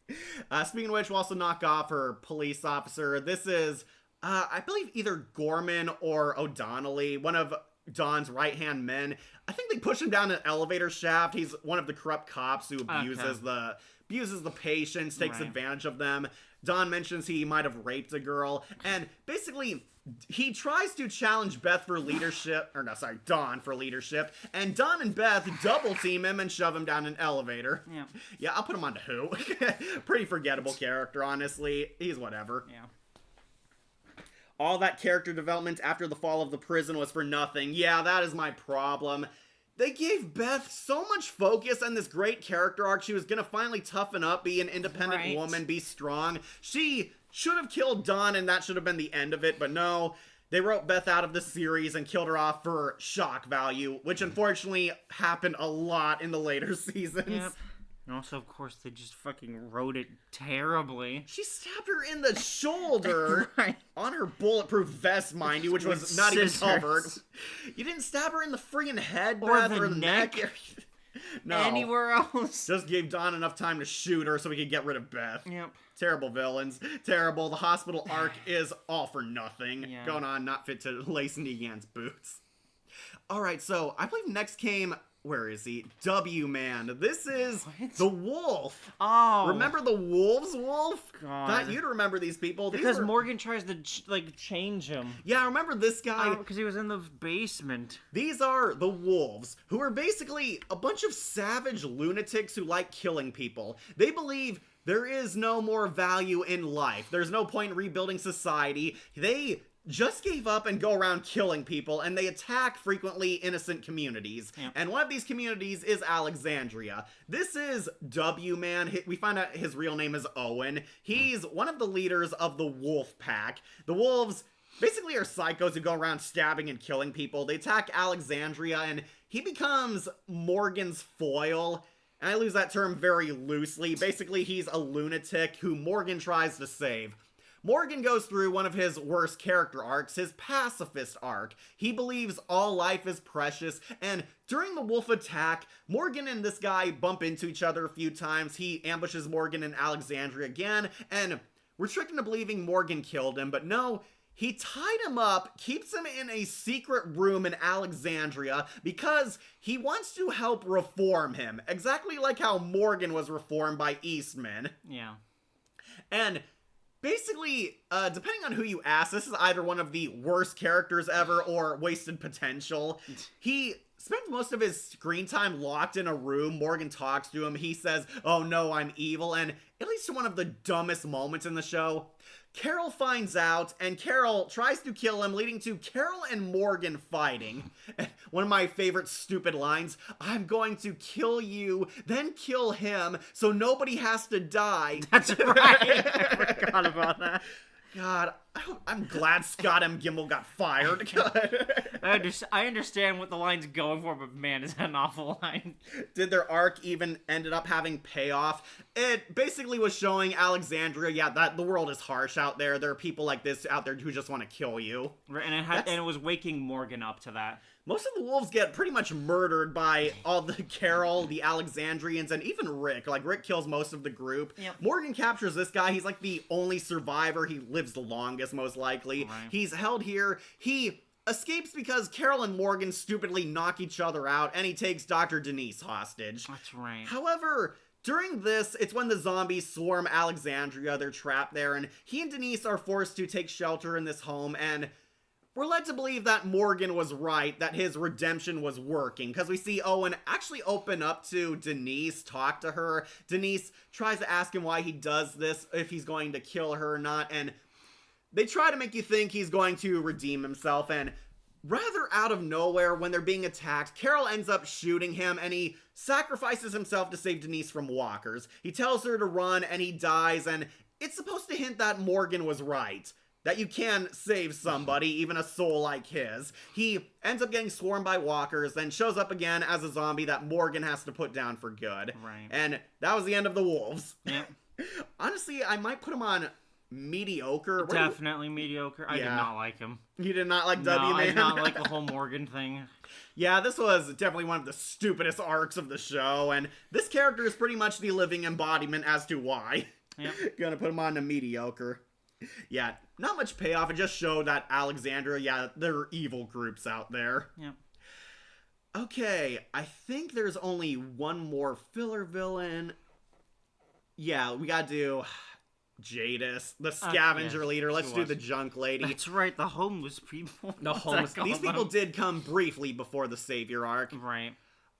definitely. Speaking of which, we'll also knock off her police officer. This is, I believe, either Gorman or O'Donnelly, one of Dawn's right-hand men. I think they push him down an elevator shaft. He's one of the corrupt cops who abuses the patients, takes advantage of them. Dawn mentions he might have raped a girl, and basically he tries to challenge Beth for leadership, Dawn for leadership, and Dawn and Beth double team him and shove him down an elevator. Yeah. Yeah, I'll put him on to Who. Pretty forgettable character, honestly. He's whatever. Yeah. All that character development after the fall of the prison was for nothing. Yeah, that is my problem. They gave Beth so much focus on this great character arc. She was gonna finally toughen up, be an independent woman, be strong. She should have killed Dawn, and that should have been the end of it, but no. They wrote Beth out of the series and killed her off for shock value, which unfortunately happened a lot in the later seasons. Yep. And also, of course, they just fucking wrote it terribly. She stabbed her in the shoulder Right. on her bulletproof vest, mind you, which was With not scissors. even covered. You didn't stab her in the friggin' head, Or Beth, the or the neck. neck. No. Anywhere else. Just gave Dawn enough time to shoot her so we could get rid of Beth. Yep. Terrible villains. Terrible. The hospital arc is all for nothing. Yeah. Going on, not fit to lace Negan's boots. Alright, so I believe next came... Where is he? W-Man. This is What? the Wolf. Oh. Remember the Wolves, Wolf? God. Thought you'd remember these people. These Because were- Morgan tries to, change him. Yeah, remember this guy? Because he was in the basement. These are the Wolves, who are basically a bunch of savage lunatics who like killing people. They believe there is no more value in life. There's no point in rebuilding society. They just gave up and go around killing people, and they attack frequently innocent communities. Yep. And one of these communities is Alexandria. This is W-Man. We find out his real name is Owen. He's one of the leaders of the Wolf Pack. The Wolves basically are psychos who go around stabbing and killing people. They attack Alexandria, and he becomes Morgan's foil. And I use that term very loosely. Basically, he's a lunatic who Morgan tries to save. Morgan goes through one of his worst character arcs, his pacifist arc. He believes all life is precious, and during the wolf attack, Morgan and this guy bump into each other a few times. He ambushes Morgan in Alexandria again, and we're tricked into believing Morgan killed him, but no, he tied him up, keeps him in a secret room in Alexandria because he wants to help reform him, exactly like how Morgan was reformed by Eastman. Yeah. And basically, depending on who you ask, this is either one of the worst characters ever or wasted potential. He spent most of his screen time locked in a room. Morgan talks to him. He says, "Oh no, I'm evil," and it leads to one of the dumbest moments in the show. Carol finds out, and Carol tries to kill him, leading to Carol and Morgan fighting. One of my favorite stupid lines, "I'm going to kill you, then kill him, so nobody has to die." That's right. I forgot about that. God, I'm glad Scott M. Gimble got fired. I understand what the line's going for, but man, is that an awful line. Did their arc even ended up having payoff? It basically was showing Alexandria, yeah, that the world is harsh out there. There are people like this out there who just want to kill you. Right, and it was waking Morgan up to that. Most of the wolves get pretty much murdered by all the Carol, the Alexandrians, and even Rick. Like, Rick kills most of the group. Yep. Morgan captures this guy. He's like the only survivor. He lives the longest, most likely. Right. He's held here. He escapes because Carol and Morgan stupidly knock each other out, and he takes Dr. Denise hostage. That's right. However, during this, it's when the zombies swarm Alexandria. They're trapped there, and he and Denise are forced to take shelter in this home, and we're led to believe that Morgan was right, that his redemption was working, because we see Owen actually open up to Denise, talk to her. Denise tries to ask him why he does this, if he's going to kill her or not, and they try to make you think he's going to redeem himself, and rather out of nowhere, when they're being attacked, Carol ends up shooting him, and he sacrifices himself to save Denise from walkers. He tells her to run, and he dies, and it's supposed to hint that Morgan was right. That you can save somebody, even a soul like his. He ends up getting swarmed by walkers, then shows up again as a zombie that Morgan has to put down for good. Right. And that was the end of the wolves. Yep. Honestly, I might put him on mediocre. Definitely mediocre. I did not like him. You did not like No, W, man? I did not like the whole Morgan thing. Yeah, this was definitely one of the stupidest arcs of the show, and this character is pretty much the living embodiment as to why. Yep. Gonna put him on a mediocre. Yeah, not much payoff. It just showed that Alexandria, yeah, there are evil groups out there. Yep. Okay, I think there's only one more filler villain. Yeah, we gotta do Jadis, the scavenger leader. Let's do the junk lady. That's right, the homeless people. The homeless. These people did come briefly before the savior arc. Right.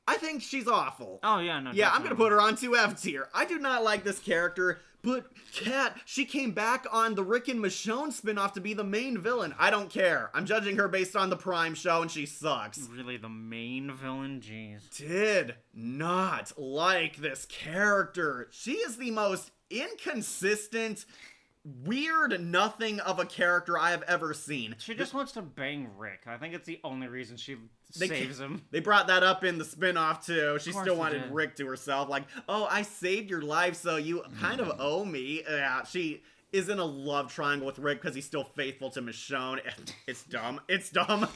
I think she's awful. Oh, yeah, no, yeah, definitely. I'm gonna put her on 2F tier. I do not like this character, but Kat, she came back on the Rick and Michonne spinoff to be the main villain. I don't care. I'm judging her based on the Prime show, and she sucks. Really, the main villain? Jeez. Did not like this character. She is the most inconsistent, weird nothing of a character I have ever seen. She just wants to bang Rick. I think it's the only reason she saves him. They brought that up in the spinoff too. She still wanted did. Rick to herself. Like, oh, I saved your life, so you kind of owe me. Yeah, she is in a love triangle with Rick because he's still faithful to Michonne. It's dumb. It's dumb.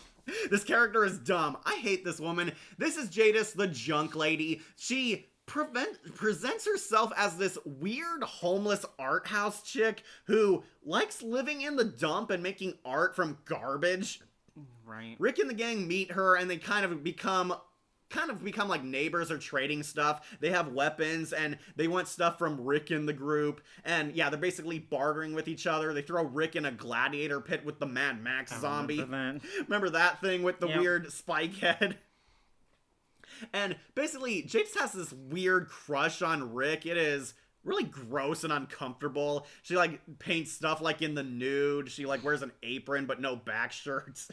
This character is dumb. I hate this woman. This is Jadis, the junk lady. She presents herself as this weird homeless art house chick who likes living in the dump and making art from garbage. Right. Rick and the gang meet her, and they kind of become like neighbors or trading stuff. They have weapons, and they want stuff from Rick in the group. And yeah, they're basically bartering with each other. They throw Rick in a gladiator pit with the Mad Max zombie. Remember that thing with the weird spike head? And basically, Jadis has this weird crush on Rick. It is really gross and uncomfortable. She like paints stuff like in the nude. She like wears an apron but no back shirts.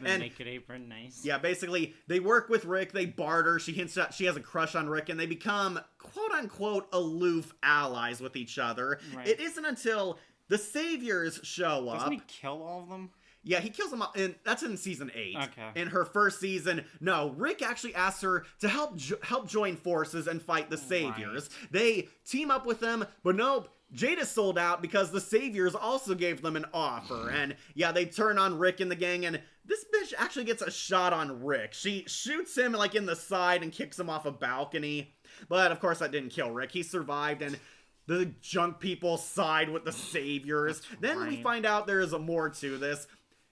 The naked apron, nice. Yeah, basically, they work with Rick, they barter, she hints that she has a crush on Rick, and they become, quote-unquote, aloof allies with each other. Right. It isn't until the Saviors show up. Doesn't he kill all of them? Yeah, he kills him off, and that's in season 8. Okay. In her first season, no, Rick actually asks her to help join forces and fight the Saviors. Right. They team up with them, but nope, Jada sold out because the Saviors also gave them an offer. And yeah, they turn on Rick and the gang, and this bitch actually gets a shot on Rick. She shoots him like in the side and kicks him off a balcony. But of course that didn't kill Rick. He survived, and the junk people side with the Saviors. Then we find out there is more to this.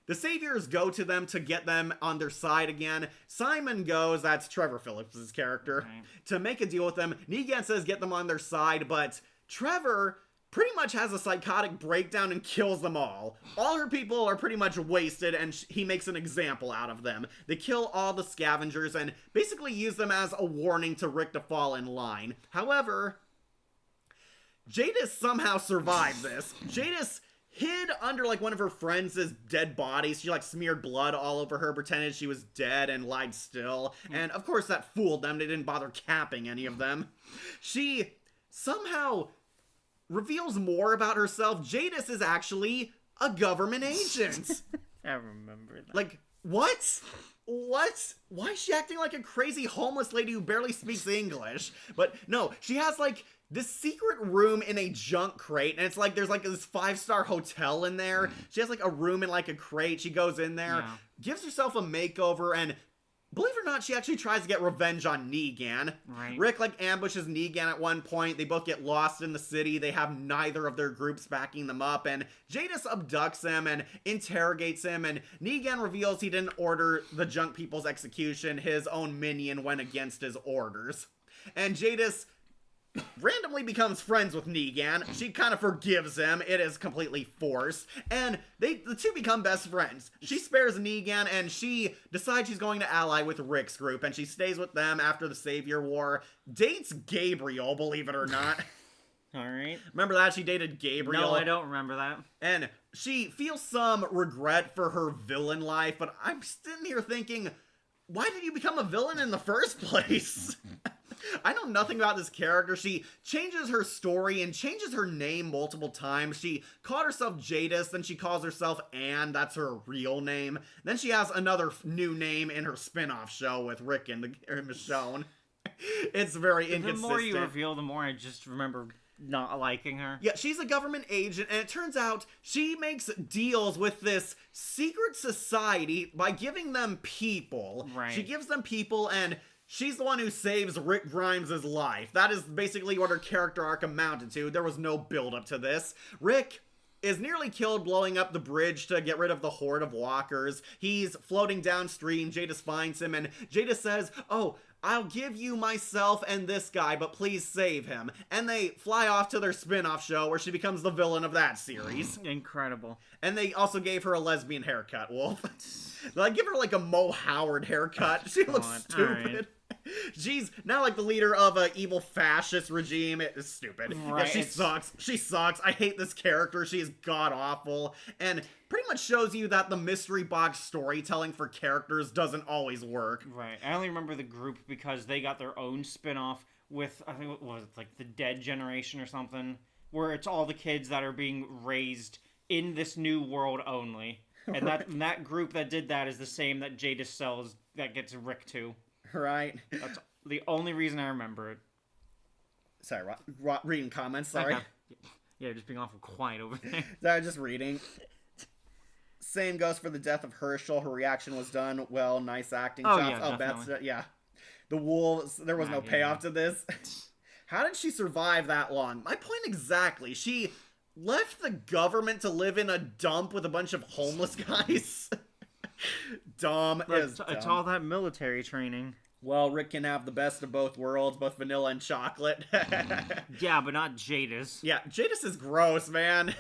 The Saviors go to them to get them on their side again. Simon goes, that's Trevor Phillips' character, to make a deal with them. Negan says get them on their side, but Trevor pretty much has a psychotic breakdown and kills them all. All her people are pretty much wasted, and he makes an example out of them. They kill all the scavengers and basically use them as a warning to Rick to fall in line. However, Jadis somehow survived this. Jadis hid under like one of her friends' dead bodies. She like smeared blood all over her, pretended she was dead, and lied still. And of course that fooled them. They didn't bother capping any of them. She somehow reveals more about herself. Jadis is actually a government agent. I remember that. Like, what? What? Why is she acting like a crazy homeless lady who barely speaks English? But no, she has like this secret room in a junk crate, and it's like there's like this 5-star hotel in there. She has like a room in like a crate. She goes in there, gives herself a makeover, and believe it or not, she actually tries to get revenge on Negan. Right. Rick like ambushes Negan at one point. They both get lost in the city. They have neither of their groups backing them up, and Jadis abducts him and interrogates him, and Negan reveals he didn't order the junk people's execution. His own minion went against his orders. And Jadis randomly becomes friends with Negan. She kind of forgives him. It is completely forced. And the two become best friends. She spares Negan, and she decides she's going to ally with Rick's group, and she stays with them after the Savior War. Dates Gabriel, believe it or not. Alright. Remember that? She dated Gabriel. No, I don't remember that. And she feels some regret for her villain life, but I'm sitting here thinking, why did you become a villain in the first place? I know nothing about this character. She changes her story and changes her name multiple times. She called herself Jadis, then she calls herself Anne. That's her real name. Then she has another new name in her spin-off show with Rick and Michonne. It's very inconsistent. The more you reveal, the more I just remember not liking her. Yeah, she's a government agent, and it turns out she makes deals with this secret society by giving them people. Right. She gives them people, and she's the one who saves Rick Grimes' life. That is basically what her character arc amounted to. There was no build-up to this. Rick is nearly killed blowing up the bridge to get rid of the horde of walkers. He's floating downstream. Jadis finds him, and Jadis says, "Oh, I'll give you myself and this guy, but please save him." And they fly off to their spin-off show where she becomes the villain of that series. Incredible. And they also gave her a lesbian haircut, Wolf. Like, give her like a Mo Howard haircut. She looks stupid. Right. She's now like the leader of an evil fascist regime. It is stupid. Right, yeah, she sucks. She sucks. I hate this character. She is god-awful. And pretty much shows you that the mystery box storytelling for characters doesn't always work. Right. I only remember the group because they got their own spin-off with, I think it was like the Dead Generation or something, where it's all the kids that are being raised in this new world only. And right. that group that did that is the same that Jadis sells that gets Rick to. Right. That's the only reason I remember it. Sorry, reading comments, sorry. Okay. Yeah, just being awful quiet over there. Sorry, just reading. Same goes for the death of Herschel. Her reaction was done well. Nice acting. Oh, chops. yeah, definitely. That's, yeah. The wolves, there was no payoff to this. How did she survive that long? My point exactly. She left the government to live in a dump with a bunch of homeless guys. Dumb is dumb. It's all that military training. Well, Rick can have the best of both worlds, both vanilla and chocolate. Yeah, but not Jadis. Yeah, Jadis is gross, man.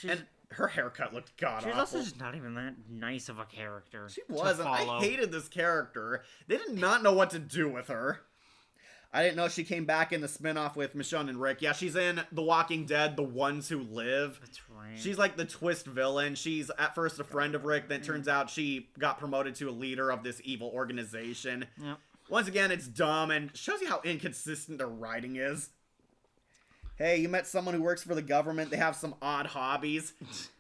And her haircut looked god-awful. She's also just not even that nice of a character. She wasn't. I hated this character. They did not know what to do with her. I didn't know she came back in the spinoff with Michonne and Rick. Yeah, she's in The Walking Dead, The Ones Who Live. That's right. She's like the twist villain. She's at first a friend of Rick, then it turns out she got promoted to a leader of this evil organization. Yep. Once again, it's dumb and shows you how inconsistent their writing is. Hey, you met someone who works for the government. They have some odd hobbies.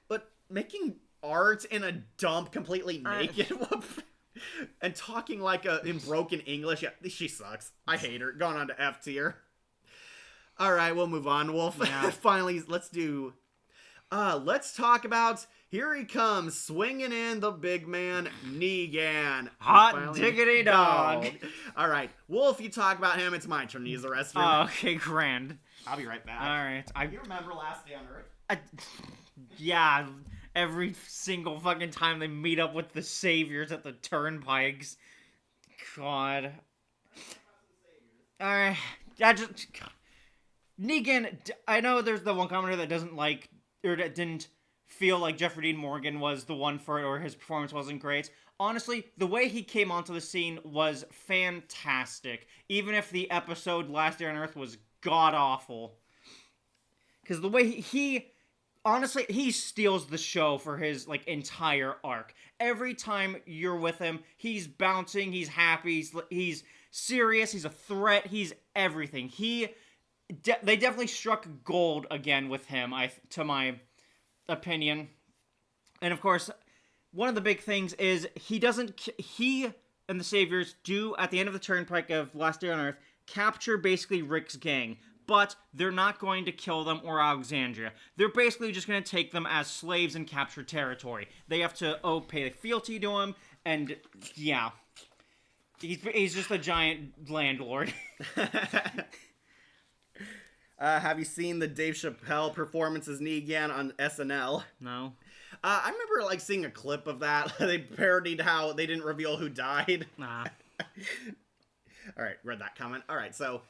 But making art in a dump completely naked and talking like in broken English. Yeah, she sucks. I hate her. Going on to F tier. All right, we'll move on. Wolf. Yeah. Finally, let's talk about, here he comes, swinging in the big man, Negan. Hot diggity dog. All right, Wolf, you talk about him. It's my turn to use the rest of him. Oh, okay, grand. I'll be right back. All right. You remember Last Day on Earth? Yeah, every single fucking time they meet up with the saviors at the turnpikes. God. Alright. Negan, I know there's the one commenter that doesn't like, or that didn't feel like Jeffrey Dean Morgan was the one for it, or his performance wasn't great. Honestly, the way he came onto the scene was fantastic. Even if the episode Last Day on Earth was god-awful. Because the way he honestly, he steals the show for his, like, entire arc. Every time you're with him, he's bouncing, he's happy, he's serious, he's a threat, he's everything. They definitely struck gold again with him, to my opinion. And of course, one of the big things is he and the Saviors do, at the end of the turnpike of Last Day on Earth, capture basically Rick's gang. But they're not going to kill them or Alexandria. They're basically just going to take them as slaves and capture territory. They have to pay fealty to him, and yeah. He's just a giant landlord. Have you seen the Dave Chappelle performance as Negan on SNL? No. I remember, like, seeing a clip of that. They parodied how they didn't reveal who died. Nah. Alright, read that comment. Alright, so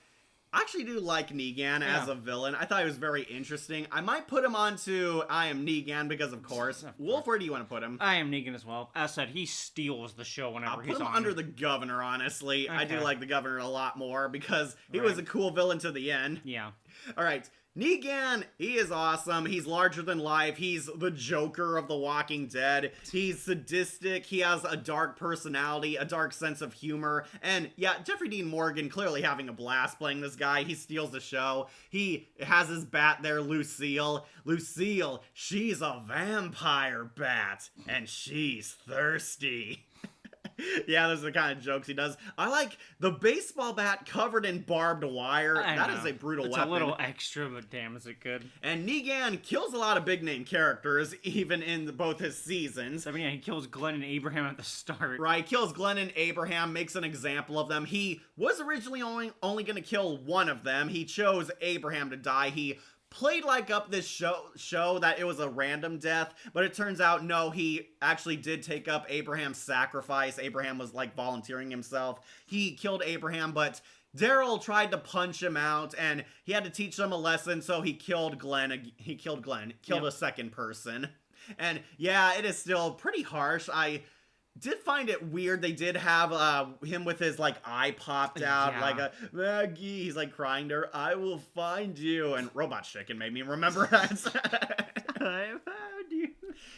I actually do like Negan as a villain. I thought he was very interesting. I might put him onto I Am Negan because, of course. Wolf, where do you want to put him? I Am Negan as well. As said, he steals the show whenever he's on. I'll put him under the Governor, honestly. Okay. I do like the Governor a lot more because he was a cool villain to the end. Yeah. All right. Negan, he is awesome. He's larger than life. He's the Joker of The Walking Dead. He's sadistic. He has a dark personality, a dark sense of humor. And yeah, Jeffrey Dean Morgan clearly having a blast playing this guy. He steals the show. He has his bat there, Lucille. Lucille, she's a vampire bat, and she's thirsty. Yeah, those are the kind of jokes he does. I like the baseball bat covered in barbed wire. That is a brutal weapon. It's a little extra, but damn, is it good. And Negan kills a lot of big-name characters, even in both his seasons. I mean, yeah, he kills Glenn and Abraham at the start. Right, kills Glenn and Abraham, makes an example of them. He was originally only going to kill one of them. He chose Abraham to die. He played like up this show that it was a random death, but it turns out no, he actually did take up Abraham's sacrifice. Abraham was like volunteering himself. He killed Abraham, but Daryl tried to punch him out, and he had to teach them a lesson, so he killed Glenn. Killed a second person. And yeah, it is still pretty harsh. I did find it weird. They did have him with his like eye popped out, like a Maggie. He's like crying to her, "I will find you." And Robot Chicken made me remember that. I found you.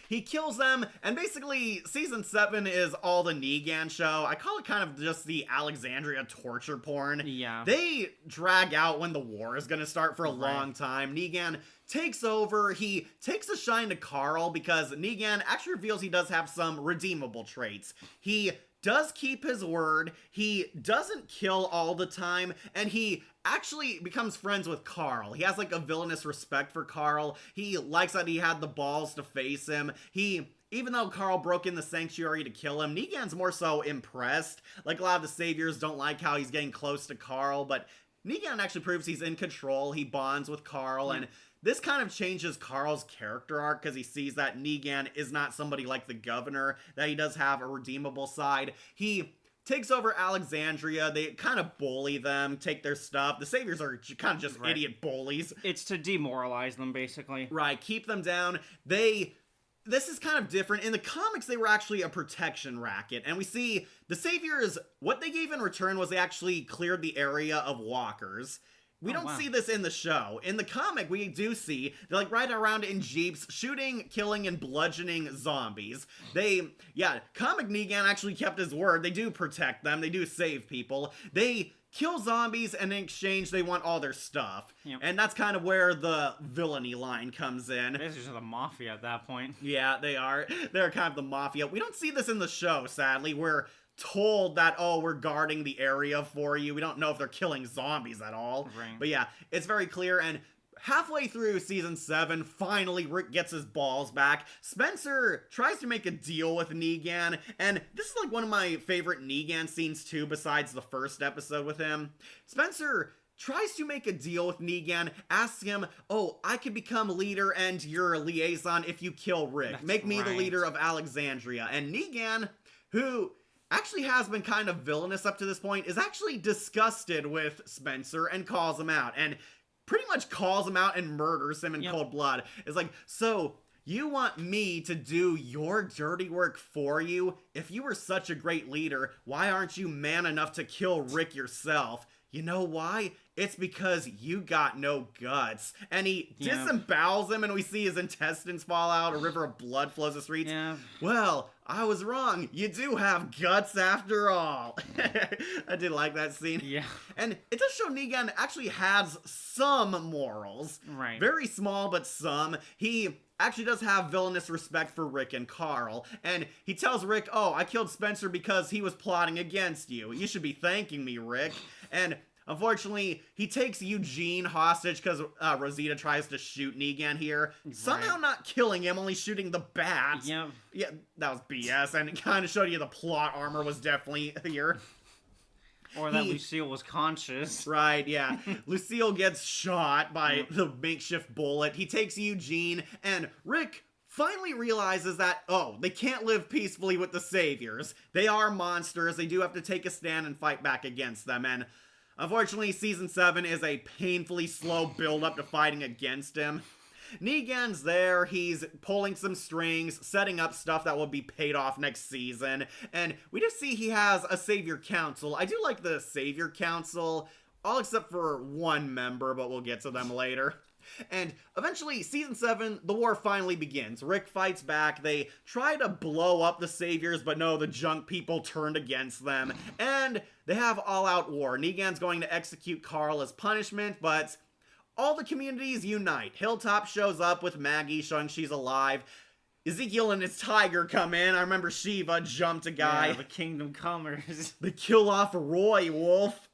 He kills them, and basically season 7 is all the Negan show. I call it kind of just the Alexandria torture porn. Yeah. They drag out when the war is gonna start for a long time. Negan takes over. He takes a shine to Carl because Negan actually reveals he does have some redeemable traits. He does keep his word, he doesn't kill all the time, and he actually becomes friends with Carl. He has like a villainous respect for Carl. He likes that he had the balls to face him. Even though Carl broke in the sanctuary to kill him, Negan's more so impressed. Like, a lot of the saviors don't like how he's getting close to Carl, but Negan actually proves he's in control. He bonds with Carl, and this kind of changes Carl's character arc because he sees that Negan is not somebody like the Governor, that he does have a redeemable side. He takes over Alexandria. They kind of bully them, take their stuff. The saviors are kind of just idiot bullies. It's to demoralize them, basically. Right, keep them down. This is kind of different. In the comics, they were actually a protection racket. And we see the saviors, what they gave in return was they actually cleared the area of walkers. We don't see this in the show. In the comic, we do see they're like right around in jeeps, shooting, killing, and bludgeoning zombies. Comic Negan actually kept his word. They do protect them. They do save people. They kill zombies, and in exchange they want all their stuff. Yep. And that's kind of where the villainy line comes in. This is the mafia at that point. Yeah, they are. They're kind of the mafia. We don't see this in the show, sadly. We're told that, oh, we're guarding the area for you. We don't know if they're killing zombies at all. Right. But yeah, it's very clear. And halfway through season 7, finally Rick gets his balls back. Spencer tries to make a deal with Negan, and this is like one of my favorite Negan scenes too, besides the first episode with him. Spencer tries to make a deal with Negan, asks him, oh, I could become leader and your liaison if you kill Rick. That's Make me the right. leader of Alexandria. And Negan, who actually has been kind of villainous up to this point, is actually disgusted with Spencer and calls him out. And pretty much calls him out and murders him in cold blood. It's like, so you want me to do your dirty work for you? If you were such a great leader, why aren't you man enough to kill Rick yourself? You know why? It's because you got no guts. And he disembowels him, and we see his intestines fall out. A river of blood flows the streets. Yeah. Well, I was wrong. You do have guts after all. I did like that scene. Yeah. And it does show Negan actually has some morals. Right. Very small, but some. He actually does have villainous respect for Rick and Carl. And he tells Rick, oh, I killed Spencer because he was plotting against you. You should be thanking me, Rick. And unfortunately, he takes Eugene hostage because Rosita tries to shoot Negan here. Right. Somehow not killing him, only shooting the bat. Yep. Yeah, that was BS, and it kind of showed you the plot armor was definitely here. Or that Lucille was conscious. Right, yeah. Lucille gets shot by the makeshift bullet. He takes Eugene, and Rick finally realizes that, oh, they can't live peacefully with the Saviors. They are monsters. They do have to take a stand and fight back against them, and unfortunately, Season 7 is a painfully slow build-up to fighting against him. Negan's there, he's pulling some strings, setting up stuff that will be paid off next season, and we just see he has a Savior Council. I do like the Savior Council, all except for one member, but we'll get to them later. And eventually, Season 7, the war finally begins. Rick fights back, they try to blow up the Saviors, but no, the junk people turned against them, and they have all-out war. Negan's going to execute Carl as punishment, but all the communities unite. Hilltop shows up with Maggie, showing she's alive. Ezekiel and his tiger come in. I remember Shiva jumped a guy. Yeah, the Kingdom Comers. They kill off Roy Wolf.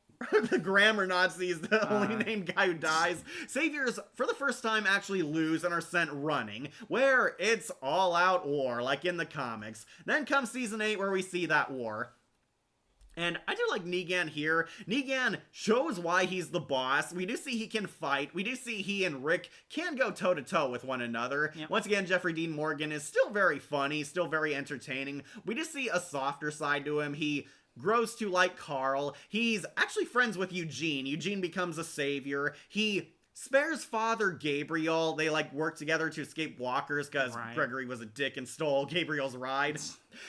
The grammar Nazi is the only named guy who dies. Saviors, for the first time, actually lose and are sent running, where it's all-out war, like in the comics. Then comes Season 8, where we see that war. And I do like Negan here. Negan shows why he's the boss. We do see he can fight. We do see he and Rick can go toe-to-toe with one another. Yep. Once again, Jeffrey Dean Morgan is still very funny, still very entertaining. We do see a softer side to him. He grows to like Carl. He's actually friends with Eugene. Eugene becomes a savior. He spares Father Gabriel. They work together to escape walkers because Gregory was a dick and stole Gabriel's ride.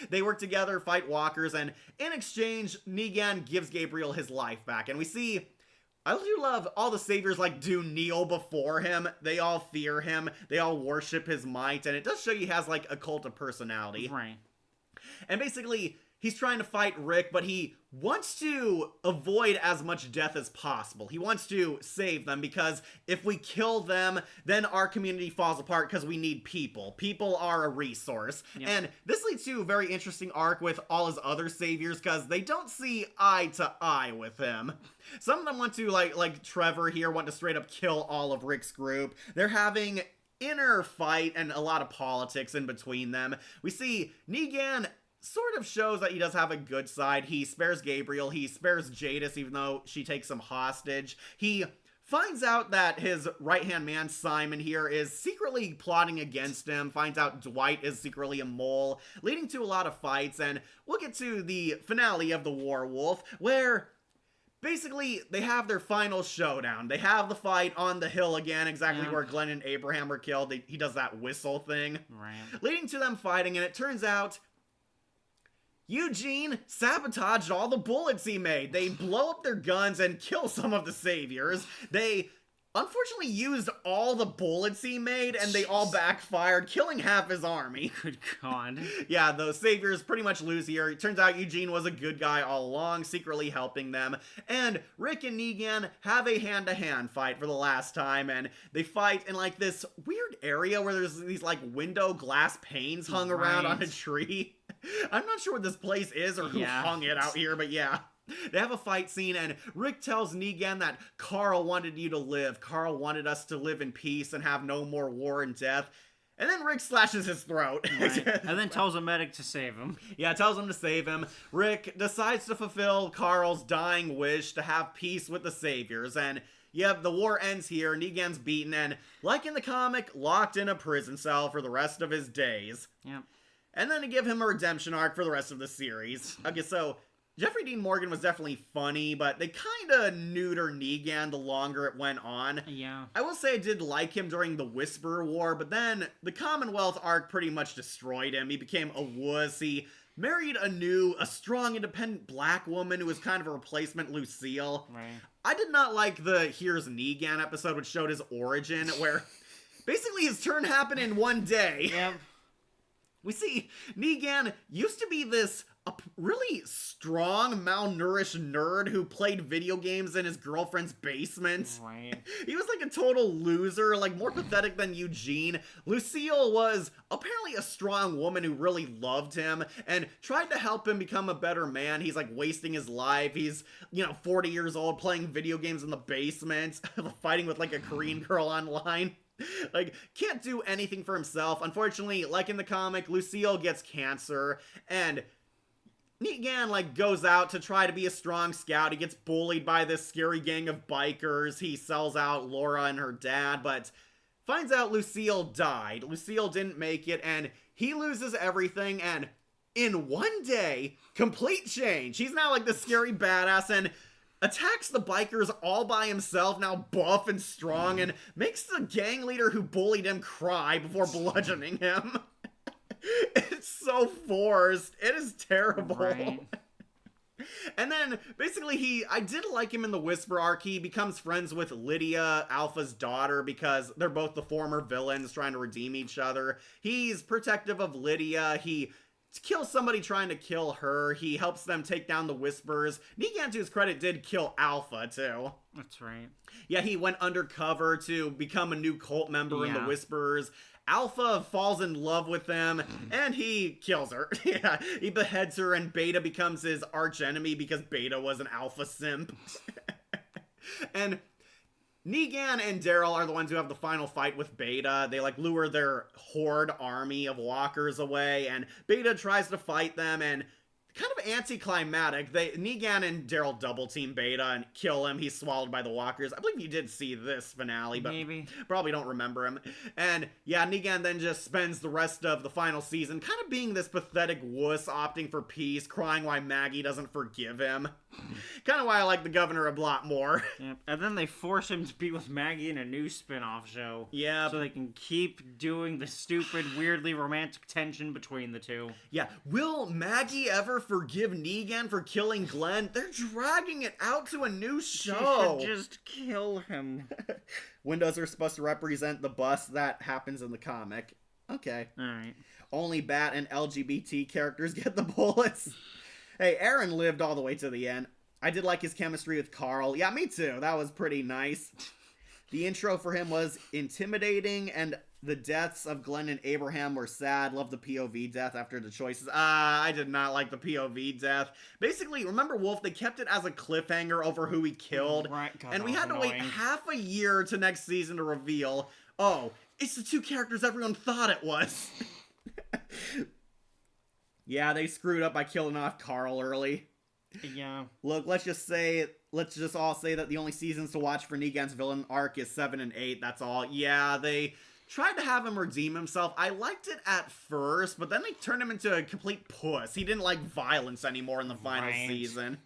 They work together, fight walkers, and in exchange, Negan gives Gabriel his life back. And we see, I do love all the saviors do kneel before him. They all fear him. They all worship his might, and it does show he has a cult of personality. Right. And basically, he's trying to fight Rick, but he wants to avoid as much death as possible. He wants to save them because if we kill them, then our community falls apart because we need people. People are a resource. Yep. And this leads to a very interesting arc with all his other saviors because they don't see eye to eye with him. Some of them want to, like Trevor here, want to straight up kill all of Rick's group. They're having inner fight and a lot of politics in between them. We see Negan sort of shows that he does have a good side. He spares Gabriel. He spares Jadis, even though she takes him hostage. He finds out that his right-hand man, Simon, here is secretly plotting against him. Finds out Dwight is secretly a mole, leading to a lot of fights. And we'll get to the finale of The Werewolf, where basically they have their final showdown. They have the fight on the hill again, exactly where Glenn and Abraham were killed. He does that whistle thing. Right. Leading to them fighting, and it turns out Eugene sabotaged all the bullets he made. They blow up their guns and kill some of the saviors. They unfortunately used all the bullets he made, and they all backfired, killing half his army. Good God. Yeah, those saviors pretty much lose here. It turns out Eugene was a good guy all along, secretly helping them. And Rick and Negan have a hand-to-hand fight for the last time, and they fight in like this weird area where there's these like window glass panes hung around on a tree. I'm not sure what this place is or who hung it out here, but yeah. They have a fight scene, and Rick tells Negan that Carl wanted you to live. Carl wanted us to live in peace and have no more war and death. And then Rick slashes his throat. Right. And then tells a medic to save him. Yeah, tells him to save him. Rick decides to fulfill Carl's dying wish to have peace with the Saviors. And yeah, the war ends here. Negan's beaten and, like in the comic, locked in a prison cell for the rest of his days. Yep. And then to give him a redemption arc for the rest of the series. Okay, so Jeffrey Dean Morgan was definitely funny, but they kind of neuter Negan the longer it went on. Yeah. I will say I did like him during the Whisperer War, but then the Commonwealth arc pretty much destroyed him. He became a wuss. He married a strong, independent black woman who was kind of a replacement Lucille. Right. I did not like the Here's Negan episode, which showed his origin, where basically his turn happened in one day. Yep. We see Negan used to be this really strong, malnourished nerd who played video games in his girlfriend's basement. Right. He was like a total loser, like more pathetic than Eugene. Lucille was apparently a strong woman who really loved him and tried to help him become a better man. He's like wasting his life. He's, 40 years old playing video games in the basement, fighting with like a Korean girl online. Like, can't do anything for himself. Unfortunately, like in the comic, Lucille gets cancer, and Negan, goes out to try to be a strong scout. He gets bullied by this scary gang of bikers. He sells out Laura and her dad, but finds out Lucille died. Lucille didn't make it, and he loses everything, and in one day, complete change. He's now like the scary badass, and attacks the bikers all by himself, now buff and strong, and makes the gang leader who bullied him cry before bludgeoning him. It's so forced. It is terrible. Right. And then, basically, I did like him in the Whisper arc. He becomes friends with Lydia, Alpha's daughter, because they're both the former villains trying to redeem each other. He's protective of Lydia. He kills somebody trying to kill her. He helps them take down the Whispers. Negan, to his credit, did kill Alpha, too. That's right. Yeah, he went undercover to become a new cult member in the Whisperers. Alpha falls in love with him, and he kills her. Yeah, he beheads her, and Beta becomes his archenemy because Beta was an Alpha simp. And Negan and Daryl are the ones who have the final fight with Beta. They, lure their horde army of walkers away, and Beta tries to fight them, and kind of anticlimactic. Negan and Daryl double team Beta and kill him. He's swallowed by the walkers. I believe you did see this finale, but maybe probably don't remember him. And yeah, Negan then just spends the rest of the final season kind of being this pathetic wuss, opting for peace, crying why Maggie doesn't forgive him. Kind of why I like the Governor a lot more. Yep. And then they force him to be with Maggie in a new spin-off show. Yeah. So they can keep doing the stupid, weirdly romantic tension between the two. Yeah. Will Maggie ever forgive Negan for killing Glenn? They're dragging it out to a new show. She should just kill him. Windows are supposed to represent the bus. That happens in the comic. Okay. Alright. Only Bat and LGBT characters get the bullets. Hey, Aaron lived all the way to the end. I did like his chemistry with Carl. Yeah, me too. That was pretty nice. The intro for him was intimidating, and the deaths of Glenn and Abraham were sad. Love the POV death after the choices. I did not like the POV death. Basically, remember Wolf? They kept it as a cliffhanger over who he killed. Right, God, and we had to wait half a year to next season to reveal, oh, it's the two characters everyone thought it was. Yeah, they screwed up by killing off Carl early. Yeah. Look, let's just all say that the only seasons to watch for Negan's villain arc is 7 and 8, that's all. Yeah, they tried to have him redeem himself. I liked it at first, but then they turned him into a complete puss. He didn't like violence anymore in the final season.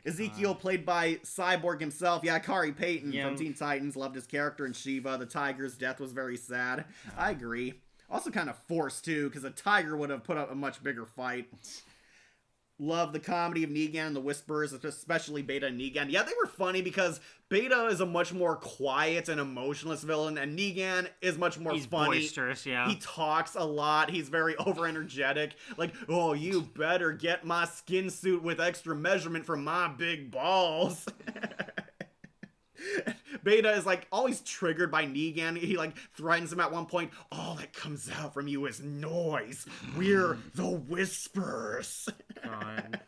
Ezekiel, played by Cyborg himself. Yeah, Kari Payton from Teen Titans. Loved his character in Shiva. The tiger's death was very sad. I agree. Also kind of forced, too, because a tiger would have put up a much bigger fight. love the comedy of Negan and the Whispers, especially Beta and Negan. Yeah, they were funny because Beta is a much more quiet and emotionless villain, and Negan is much more He's funny. boisterous, yeah. He talks a lot. He's very over-energetic. Like, oh, you better get my skin suit with extra measurement for my big balls. Beta is like always triggered by Negan. He like threatens him at one point. All that comes out from you is noise. We're the Whispers. God.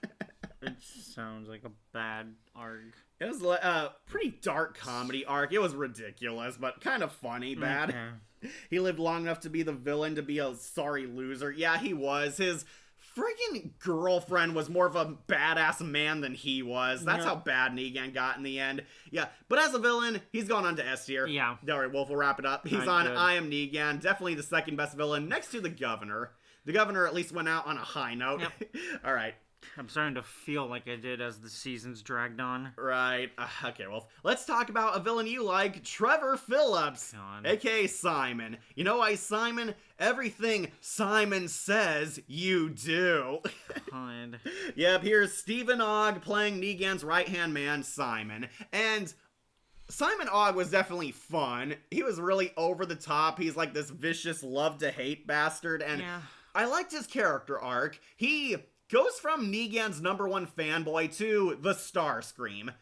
It sounds like a bad arc. It was a pretty dark comedy arc. It was ridiculous, but kind of funny, bad. Okay. He lived long enough to be the villain, to be a sorry loser. Yeah, he was. His friggin' girlfriend was more of a badass man than he was. That's how bad Negan got in the end. Yeah, but as a villain, he's gone on to S tier. Yeah. Alright, Wolf, we'll wrap it up. He's on Good. I Am Negan. Definitely the second best villain, next to the Governor. The Governor at least went out on a high note. Yep. Alright. I'm starting to feel like I did as the seasons dragged on. Right. Okay, well, let's talk about a villain you like, Trevor Phillips, God. aka Simon. You know why Simon? Everything Simon says, you do. God. Yep, here's Stephen Ogg playing Negan's right-hand man, Simon. And Simon Ogg was definitely fun. He was really over the top. He's like this vicious love-to-hate bastard, and Yeah. I liked his character arc. He goes from Negan's #1 fanboy to the Starscream.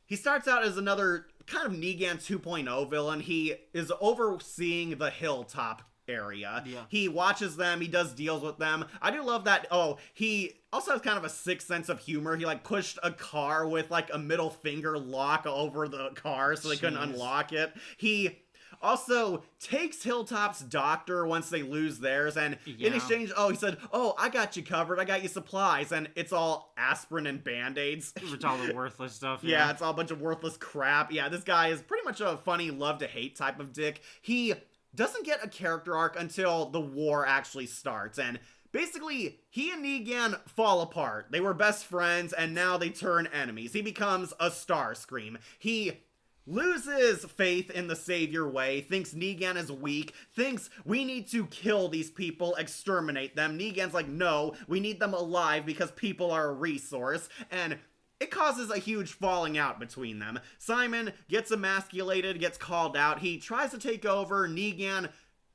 He starts out as another kind of Negan 2.0 villain. He is overseeing the Hilltop area. Yeah. He watches them, he does deals with them. I do love that. Oh, he also has kind of a sick sense of humor. He like pushed a car with like a middle finger lock over the car so they couldn't unlock it. He also takes Hilltop's doctor once they lose theirs, and in exchange, he said, oh, I got you covered, I got you supplies, and it's all aspirin and Band-Aids. It's all the worthless stuff. Yeah, it's all a bunch of worthless crap. Yeah, this guy is pretty much a funny love-to-hate type of dick. He doesn't get a character arc until the war actually starts, and basically, he and Negan fall apart. They were best friends, and now they turn enemies. He becomes a Starscream. He loses faith in the savior way, thinks Negan is weak, thinks we need to kill these people, exterminate them. Negan's like, no, we need them alive because people are a resource, and it causes a huge falling out between them. Simon gets emasculated, gets called out, he tries to take over, Negan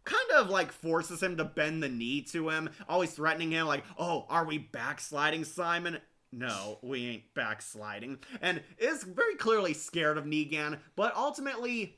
kind of like forces him to bend the knee to him, always threatening him like, oh, are we backsliding, Simon? No, we ain't backsliding. And is very clearly scared of Negan, but ultimately,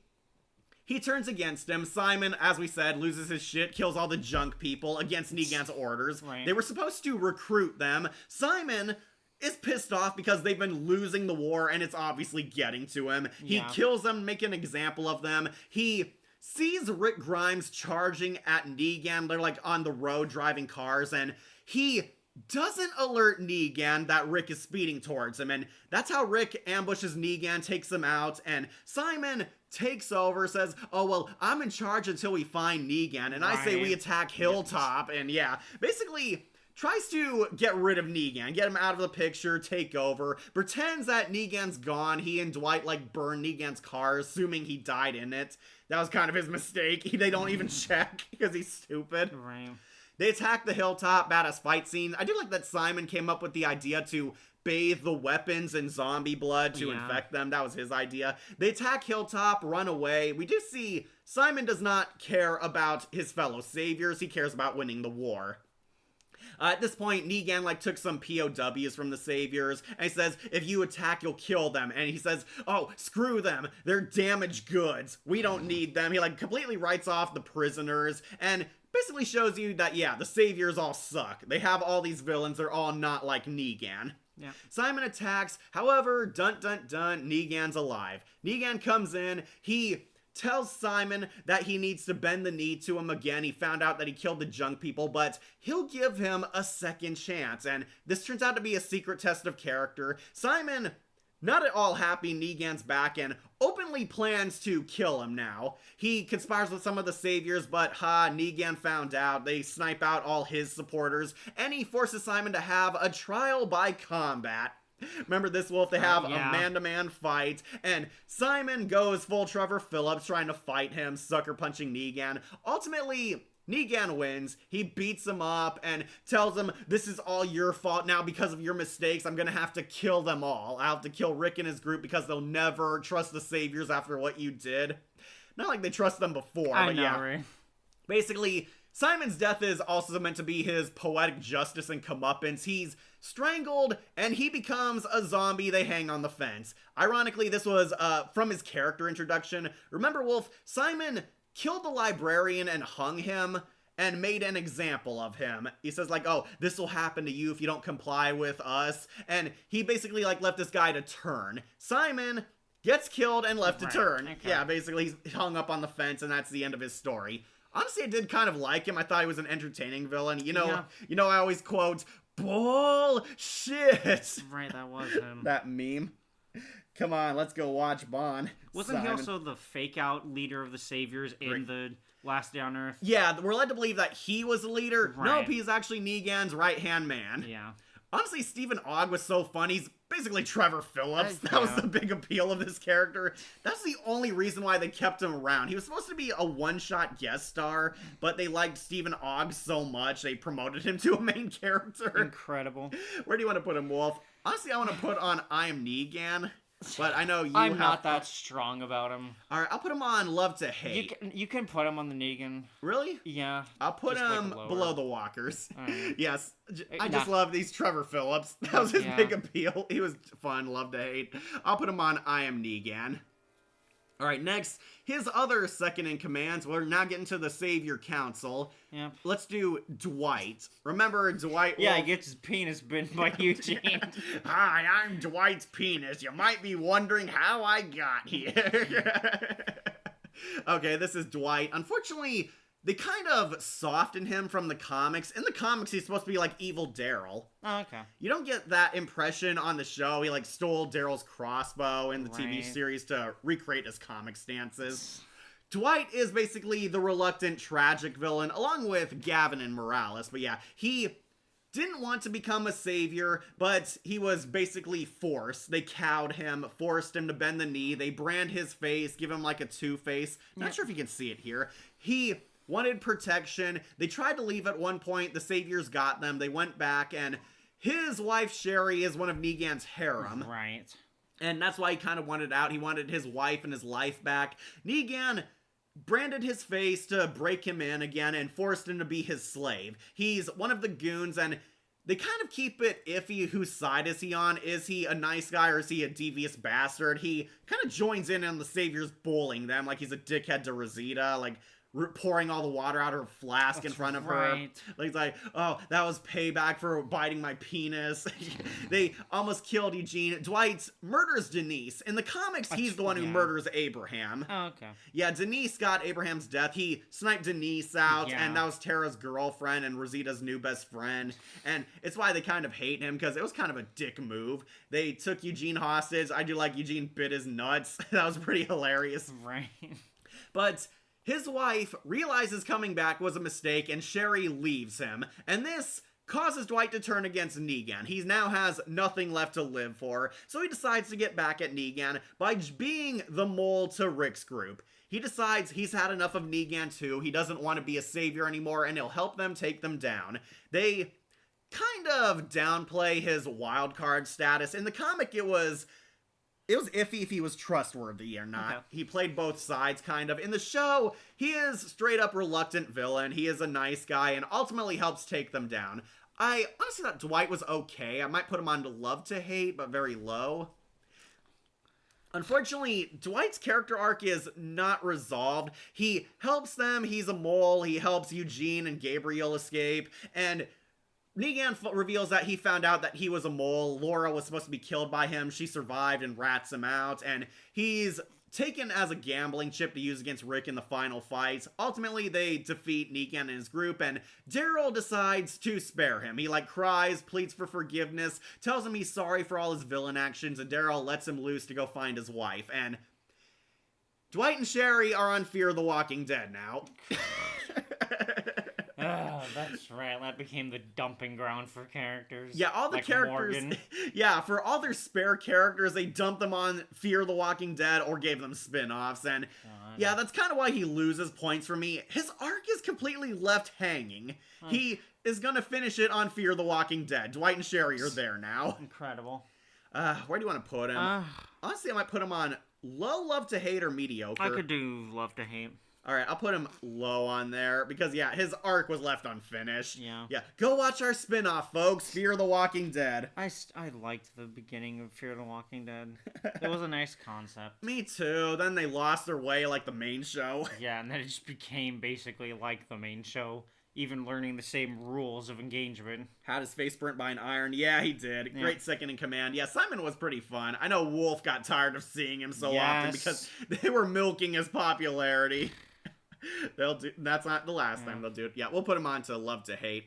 he turns against him. Simon, as we said, loses his shit, kills all the junk people against Negan's orders. Right. They were supposed to recruit them. Simon is pissed off because they've been losing the war and it's obviously getting to him. He kills them, make an example of them. He sees Rick Grimes charging at Negan. They're like on the road driving cars, and he doesn't alert Negan that Rick is speeding towards him, and that's how Rick ambushes Negan, takes him out, and Simon takes over, says, oh, well, I'm in charge until we find Negan, and I say we attack Hilltop, and yeah, basically tries to get rid of Negan, get him out of the picture, take over, pretends that Negan's gone. He and Dwight like burn Negan's car, assuming he died in it. That was kind of his mistake. They don't even check because he's stupid. Right. They attack the Hilltop, badass fight scene. I do like that Simon came up with the idea to bathe the weapons in zombie blood to infect them. That was his idea. They attack Hilltop, run away. We do see Simon does not care about his fellow saviors. He cares about winning the war. At this point, Negan like took some POWs from the saviors, and he says, if you attack, you'll kill them. And he says, oh, screw them. They're damaged goods. We don't need them. He like completely writes off the prisoners, and basically shows you that, yeah, the saviors all suck. They have all these villains. They're all not like Negan. Yeah. Simon attacks. However, dun dun dun, Negan's alive. Negan comes in. He tells Simon that he needs to bend the knee to him again. He found out that he killed the junk people, but he'll give him a second chance. And this turns out to be a secret test of character. Simon, not at all happy Negan's back, and openly plans to kill him now. He conspires with some of the saviors, but Negan found out. They snipe out all his supporters, and he forces Simon to have a trial by combat. Remember this, Wolf? They have a man-to-man fight, and Simon goes full Trevor Phillips trying to fight him, sucker punching Negan. Ultimately, Negan wins. He beats him up and tells him, this is all your fault now because of your mistakes. I'm gonna have to kill them all. I'll have to kill Rick and his group because they'll never trust the Saviors after what you did. Not like they trust them before, I but know, yeah. right? Basically, Simon's death is also meant to be his poetic justice and comeuppance. He's strangled, and he becomes a zombie they hang on the fence. Ironically, this was from his character introduction. Remember, Wolf, Simon killed the librarian and hung him and made an example of him. He says, like, oh, this will happen to you if you don't comply with us. And he basically, like, left this guy to turn. Simon gets killed and left to turn. Okay. Yeah, basically, he's hung up on the fence, and that's the end of his story. Honestly, I did kind of like him. I thought he was an entertaining villain. You know, I always quote, bullshit. Right, that was him. That meme. Come on, let's go watch Bond. Wasn't Simon. he also the fake-out leader of the Saviors in the Last Day on Earth? Yeah, we're led to believe that he was the leader. Right. Nope, he's actually Negan's right-hand man. Yeah. Honestly, Stephen Ogg was so fun. He's basically Trevor Phillips. That was the big appeal of this character. That's the only reason why they kept him around. He was supposed to be a one-shot guest star, but they liked Stephen Ogg so much, they promoted him to a main character. Incredible. Where do you want to put him, Wolf? Honestly, I want to put on I Am Negan. But I know I'm not that strong about him. Alright, I'll put him on Love to Hate. You can put him on the Negan. Really? Yeah. I'll put just, him like, below the Walkers. Alright. Yes. I just love these Trevor Phillips. That was his big appeal. He was fun, love to hate. I'll put him on I Am Negan. Alright, next, his other second-in-commands. We're now getting to the Savior Council. Yeah. Let's do Dwight. Remember Dwight? Yeah, he gets his penis bitten by Eugene. Hi, I'm Dwight's penis. You might be wondering how I got here. Okay, this is Dwight. Unfortunately, they kind of softened him from the comics. In the comics, he's supposed to be like evil Daryl. Oh, okay. You don't get that impression on the show. He like stole Daryl's crossbow in the TV series to recreate his comic stances. Dwight is basically the reluctant, tragic villain, along with Gavin and Morales. But yeah, he didn't want to become a savior, but he was basically forced. They cowed him, forced him to bend the knee. They brand his face, give him like a two-face. Not sure if you can see it here. He wanted protection. They tried to leave at one point. The Saviors got them. They went back, and his wife, Sherry, is one of Negan's harem. Right. And that's why he kind of wanted out. He wanted his wife and his life back. Negan branded his face to break him in again and forced him to be his slave. He's one of the goons, and they kind of keep it iffy whose side is he on. Is he a nice guy or is he a devious bastard? He kind of joins in on the Saviors bullying them like he's a dickhead to Rosita, like pouring all the water out of her flask in front of her. Like, he's like, oh, that was payback for biting my penis. They almost killed Eugene. Dwight murders Denise. In the comics, he's the one who murders Abraham. Oh, okay. Yeah, Denise got Abraham's death. He sniped Denise out, and that was Tara's girlfriend and Rosita's new best friend. And it's why they kind of hate him, because it was kind of a dick move. They took Eugene hostage. I do like Eugene bit his nuts. That was pretty hilarious. Right. But his wife realizes coming back was a mistake, and Sherry leaves him. And this causes Dwight to turn against Negan. He now has nothing left to live for, so he decides to get back at Negan by being the mole to Rick's group. He decides he's had enough of Negan too. He doesn't want to be a savior anymore, and he'll help them take them down. They kind of downplay his wildcard status. In the comic, it was iffy if he was trustworthy or not. Okay. He played both sides, kind of. In the show, he is straight up reluctant villain. He is a nice guy and ultimately helps take them down. I honestly thought Dwight was okay. I might put him on to Love to Hate, but very low. Unfortunately, Dwight's character arc is not resolved. He helps them. He's a mole. He helps Eugene and Gabriel escape. And Negan reveals that he found out that he was a mole. Laura was supposed to be killed by him. She survived and rats him out. And he's taken as a gambling chip to use against Rick in the final fight. Ultimately, they defeat Negan and his group, and Daryl decides to spare him. He, cries, pleads for forgiveness, tells him he's sorry for all his villain actions, and Daryl lets him loose to go find his wife. And Dwight and Sherry are on Fear the Walking Dead now. That's right. That became the dumping ground for characters. Yeah, all the like characters. Morgan. Yeah, for all their spare characters, they dumped them on Fear the Walking Dead or gave them spin-offs. And yeah, that's kind of why he loses points for me. His arc is completely left hanging. He is gonna finish it on Fear the Walking Dead. Dwight and Sherry are there now. Incredible. Where do you want to put him? Honestly, I might put him on low, love to hate, or mediocre. I could do love to hate. All right, I'll put him low on there because, yeah, his arc was left unfinished. Yeah. Yeah, go watch our spin-off, folks. Fear the Walking Dead. I liked the beginning of Fear the Walking Dead. It was a nice concept. Me too. Then they lost their way like the main show. Yeah, and then it just became basically like the main show, even learning the same rules of engagement. Had his face burnt by an iron. Yeah, he did. Great second in command. Yeah, Simon was pretty fun. I know Wolf got tired of seeing him so often because they were milking his popularity. They'll do. That's not the last time they'll do it. Yeah, we'll put him on to love to hate.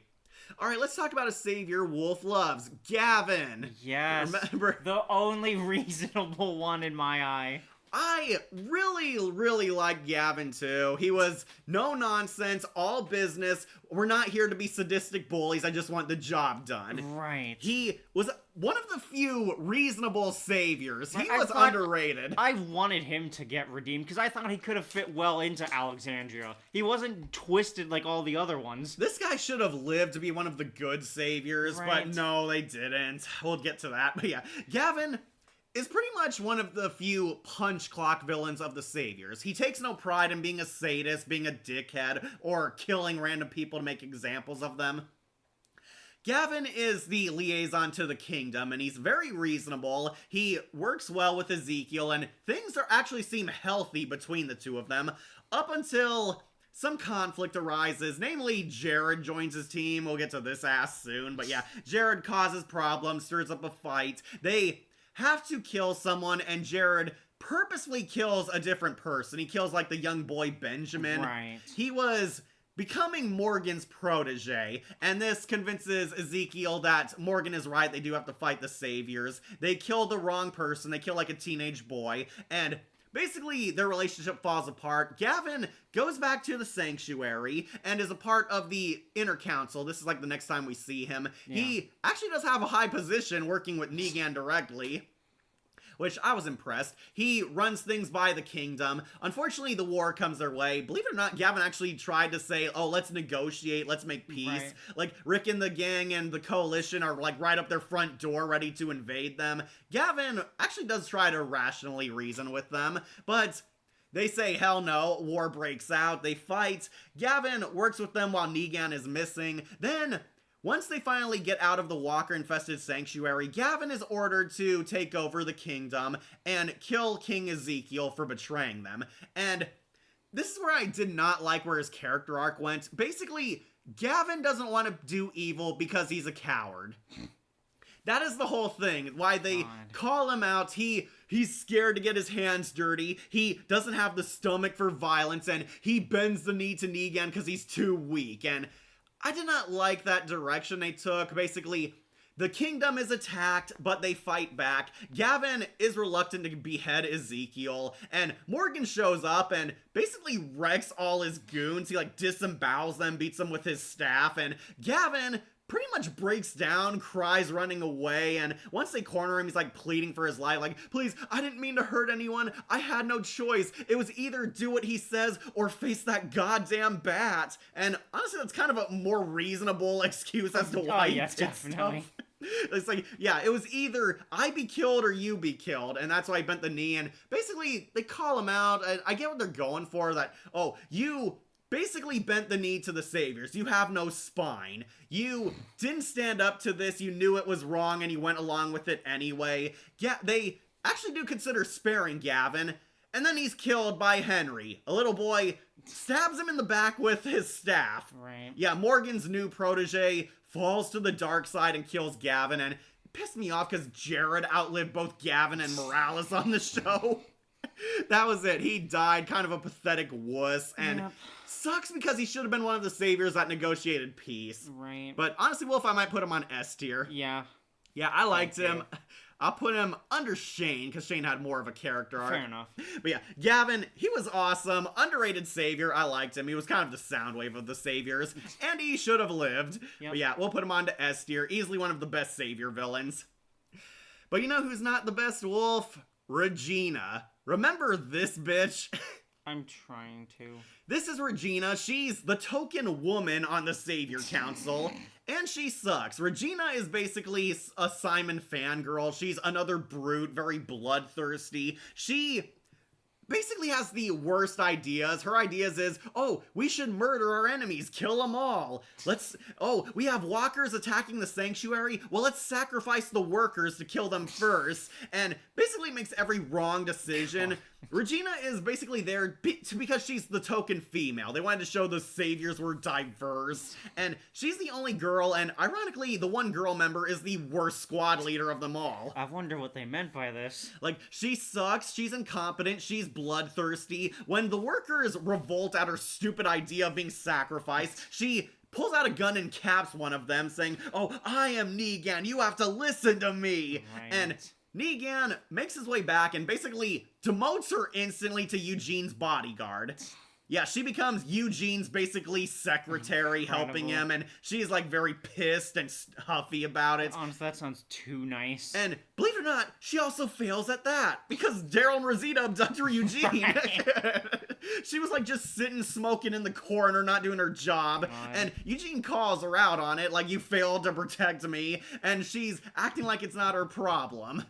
All right, let's talk about a savior Wolf loves, Gavin. Yes, remember the only reasonable one in my eye. I really like Gavin too. He was no nonsense, all business. We're not here to be sadistic bullies. I just want the job done. Right. He was one of the few reasonable saviors. He was underrated. I wanted him to get redeemed because I thought he could have fit well into Alexandria. He wasn't twisted like all the other ones. This guy should have lived to be one of the good saviors, but no, they didn't. We'll get to that. But yeah, Gavin is pretty much one of the few punch clock villains of the saviors. He takes no pride in being a sadist, being a dickhead, or killing random people to make examples of them. Gavin is the liaison to the kingdom, and he's very reasonable. He works well with Ezekiel, and things actually seem healthy between the two of them, up until some conflict arises, namely Jared joins his team. We'll get to this ass soon, but yeah, Jared causes problems, stirs up a fight. They have to kill someone, and Jared purposefully kills a different person. He kills, like, the young boy Benjamin. Right. He was becoming Morgan's protege, and this convinces Ezekiel that Morgan is right. They do have to fight the saviors. They kill the wrong person. They kill, like, a teenage boy, and basically their relationship falls apart. Gavin goes back to the sanctuary and is a part of the inner council. This is like the next time we see him. Yeah. He actually does have a high position working with Negan directly, which I was impressed. He runs things by the kingdom. Unfortunately, the war comes their way. Believe it or not, Gavin actually tried to say, oh, let's negotiate, let's make peace. Right. Like, Rick and the gang and the coalition are, like, right up their front door ready to invade them. Gavin actually does try to rationally reason with them, but they say, hell no. War breaks out. They fight. Gavin works with them while Negan is missing. Then once they finally get out of the walker-infested sanctuary, Gavin is ordered to take over the kingdom and kill King Ezekiel for betraying them. And this is where I did not like where his character arc went. Basically, Gavin doesn't want to do evil because he's a coward. That is the whole thing. Why they call him out. He's scared to get his hands dirty. He doesn't have the stomach for violence, and he bends the knee to Negan because he's too weak. And I did not like that direction they took. Basically, the kingdom is attacked, but they fight back. Gavin is reluctant to behead Ezekiel, and Morgan shows up and basically wrecks all his goons. He, like, disembowels them, beats them with his staff, and Gavin pretty much breaks down, cries running away, and once they corner him, he's like pleading for his life, like, please, I didn't mean to hurt anyone, I had no choice, it was either do what he says or face that goddamn bat. And honestly, that's kind of a more reasonable excuse as to why he did definitely stuff. It's like, yeah, it was either I be killed or you be killed, and that's why he bent the knee, and basically, they call him out, and I get what they're going for, that, oh, you basically bent the knee to the saviors. You have no spine. You didn't stand up to this. You knew it was wrong and you went along with it anyway. Yeah, they actually do consider sparing Gavin. And then he's killed by Henry. A little boy stabs him in the back with his staff. Right. Yeah, Morgan's new protege falls to the dark side and kills Gavin. And it pissed me off because Jared outlived both Gavin and Morales on the show. That was it. He died, kind of a pathetic wuss. And sucks because he should have been one of the saviors that negotiated peace. Right. But honestly, Wolf, I might put him on S tier. Yeah. Yeah, I liked him. I'll put him under Shane, because Shane had more of a character arc. Fair enough. But yeah, Gavin, he was awesome. Underrated savior. I liked him. He was kind of the sound wave of the saviors. And he should have lived. Yep. But yeah, we'll put him on to S tier. Easily one of the best savior villains. But you know who's not the best wolf? Regina. Remember this bitch? I'm trying to. This is Regina. She's the token woman on the Savior Council, and she sucks. Regina is basically a Simon fangirl. She's another brute, very bloodthirsty. She basically has the worst ideas. Her ideas is, oh, we should murder our enemies, kill them all. We have walkers attacking the sanctuary. Well, let's sacrifice the workers to kill them first. And basically makes every wrong decision. Regina is basically there because she's the token female. They wanted to show the saviors were diverse. And she's the only girl, and ironically, the one girl member is the worst squad leader of them all. I wonder what they meant by this. Like, she sucks, she's incompetent, she's bloodthirsty. When the workers revolt at her stupid idea of being sacrificed, she pulls out a gun and caps one of them, saying, oh, I am Negan, you have to listen to me. Right. And Negan makes his way back and basically demotes her instantly to Eugene's bodyguard. Yeah, she becomes Eugene's basically secretary, helping him, and she's like very pissed and huffy about it. Honestly, that sounds too nice. And believe it or not, she also fails at that because Daryl and Rosita abduct her Eugene. She was like just sitting smoking in the corner, not doing her job. God. And Eugene calls her out on it, like, you failed to protect me. And she's acting like it's not her problem.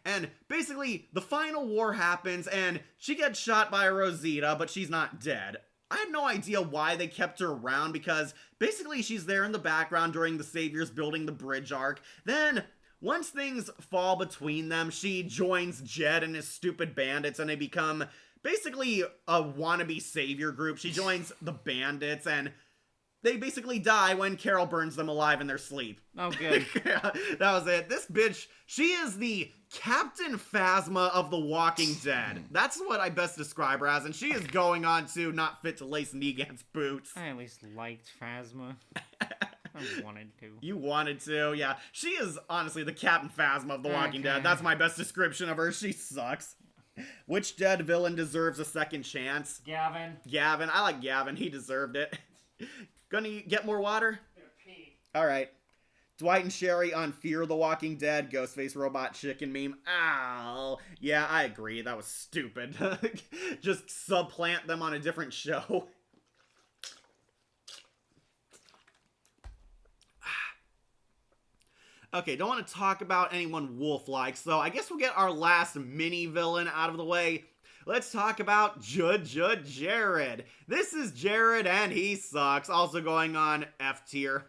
And basically, the final war happens, and she gets shot by Rosita, but she's not dead. I had no idea why they kept her around, because basically she's there in the background during the Saviors building the bridge arc. Then, once things fall between them, she joins Jed and his stupid bandits, and they become basically a wannabe savior group. She joins the bandits, and they basically die when Carol burns them alive in their sleep. Oh, good. Yeah, that was it. This bitch, she is the Captain Phasma of The Walking Dead. That's what I best describe her as, and she is going on to not fit to lace Negan's boots. I at least liked Phasma. I wanted to. You wanted to, yeah. She is honestly the Captain Phasma of The Walking Dead. That's my best description of her. She sucks. Which dead villain deserves a second chance? Gavin. Gavin. I like Gavin. He deserved it. Gonna get more water? Alright. Dwight and Sherry on Fear the Walking Dead, Ghostface Robot Chicken meme. Ow. Yeah, I agree. That was stupid. Just supplant them on a different show. Okay, don't want to talk about anyone Wolf-like, so I guess we'll get our last mini-villain out of the way. Let's talk about Jared. This is Jared, and he sucks. Also going on F tier.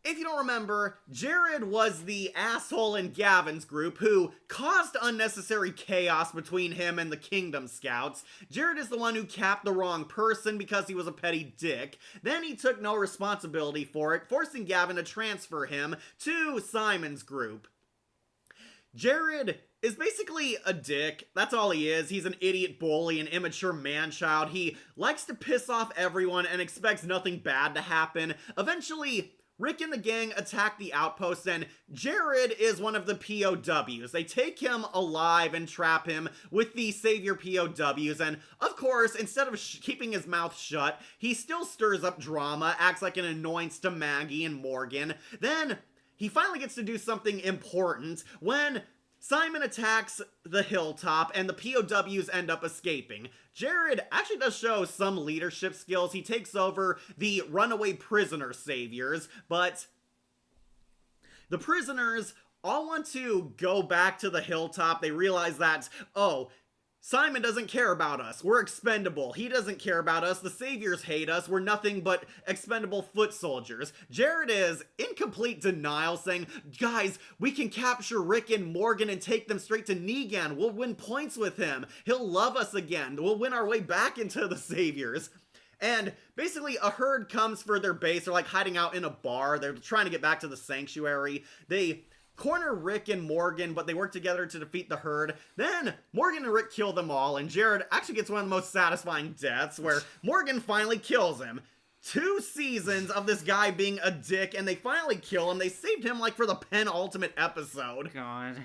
If you don't remember, Jared was the asshole in Gavin's group who caused unnecessary chaos between him and the Kingdom Scouts. Jared is the one who capped the wrong person because he was a petty dick. Then he took no responsibility for it, forcing Gavin to transfer him to Simon's group. Jared is basically a dick. That's all he is. He's an idiot bully, an immature man-child. He likes to piss off everyone and expects nothing bad to happen. Eventually, Rick and the gang attack the outpost, and Jared is one of the POWs. They take him alive and trap him with the Savior POWs, and of course, instead of keeping his mouth shut, he still stirs up drama, acts like an annoyance to Maggie and Morgan. Then, he finally gets to do something important when Simon attacks the hilltop and the POWs end up escaping. Jared actually does show some leadership skills. He takes over the runaway prisoner saviors, but the prisoners all want to go back to the hilltop. They realize that, oh, Simon doesn't care about us. We're expendable. He doesn't care about us. The saviors hate us. We're nothing but expendable foot soldiers. Jared is in complete denial, saying, guys, we can capture Rick and Morgan and take them straight to Negan. We'll win points with him. He'll love us again. We'll win our way back into the saviors. And basically a herd comes for their base. They're like hiding out in a bar. They're trying to get back to the sanctuary. They corner Rick and Morgan, but they work together to defeat the herd. Then Morgan and Rick kill them all, and Jared actually gets one of the most satisfying deaths, where Morgan finally kills him. 2 seasons of this guy being a dick, and they finally kill him. They saved him like for the penultimate episode. God.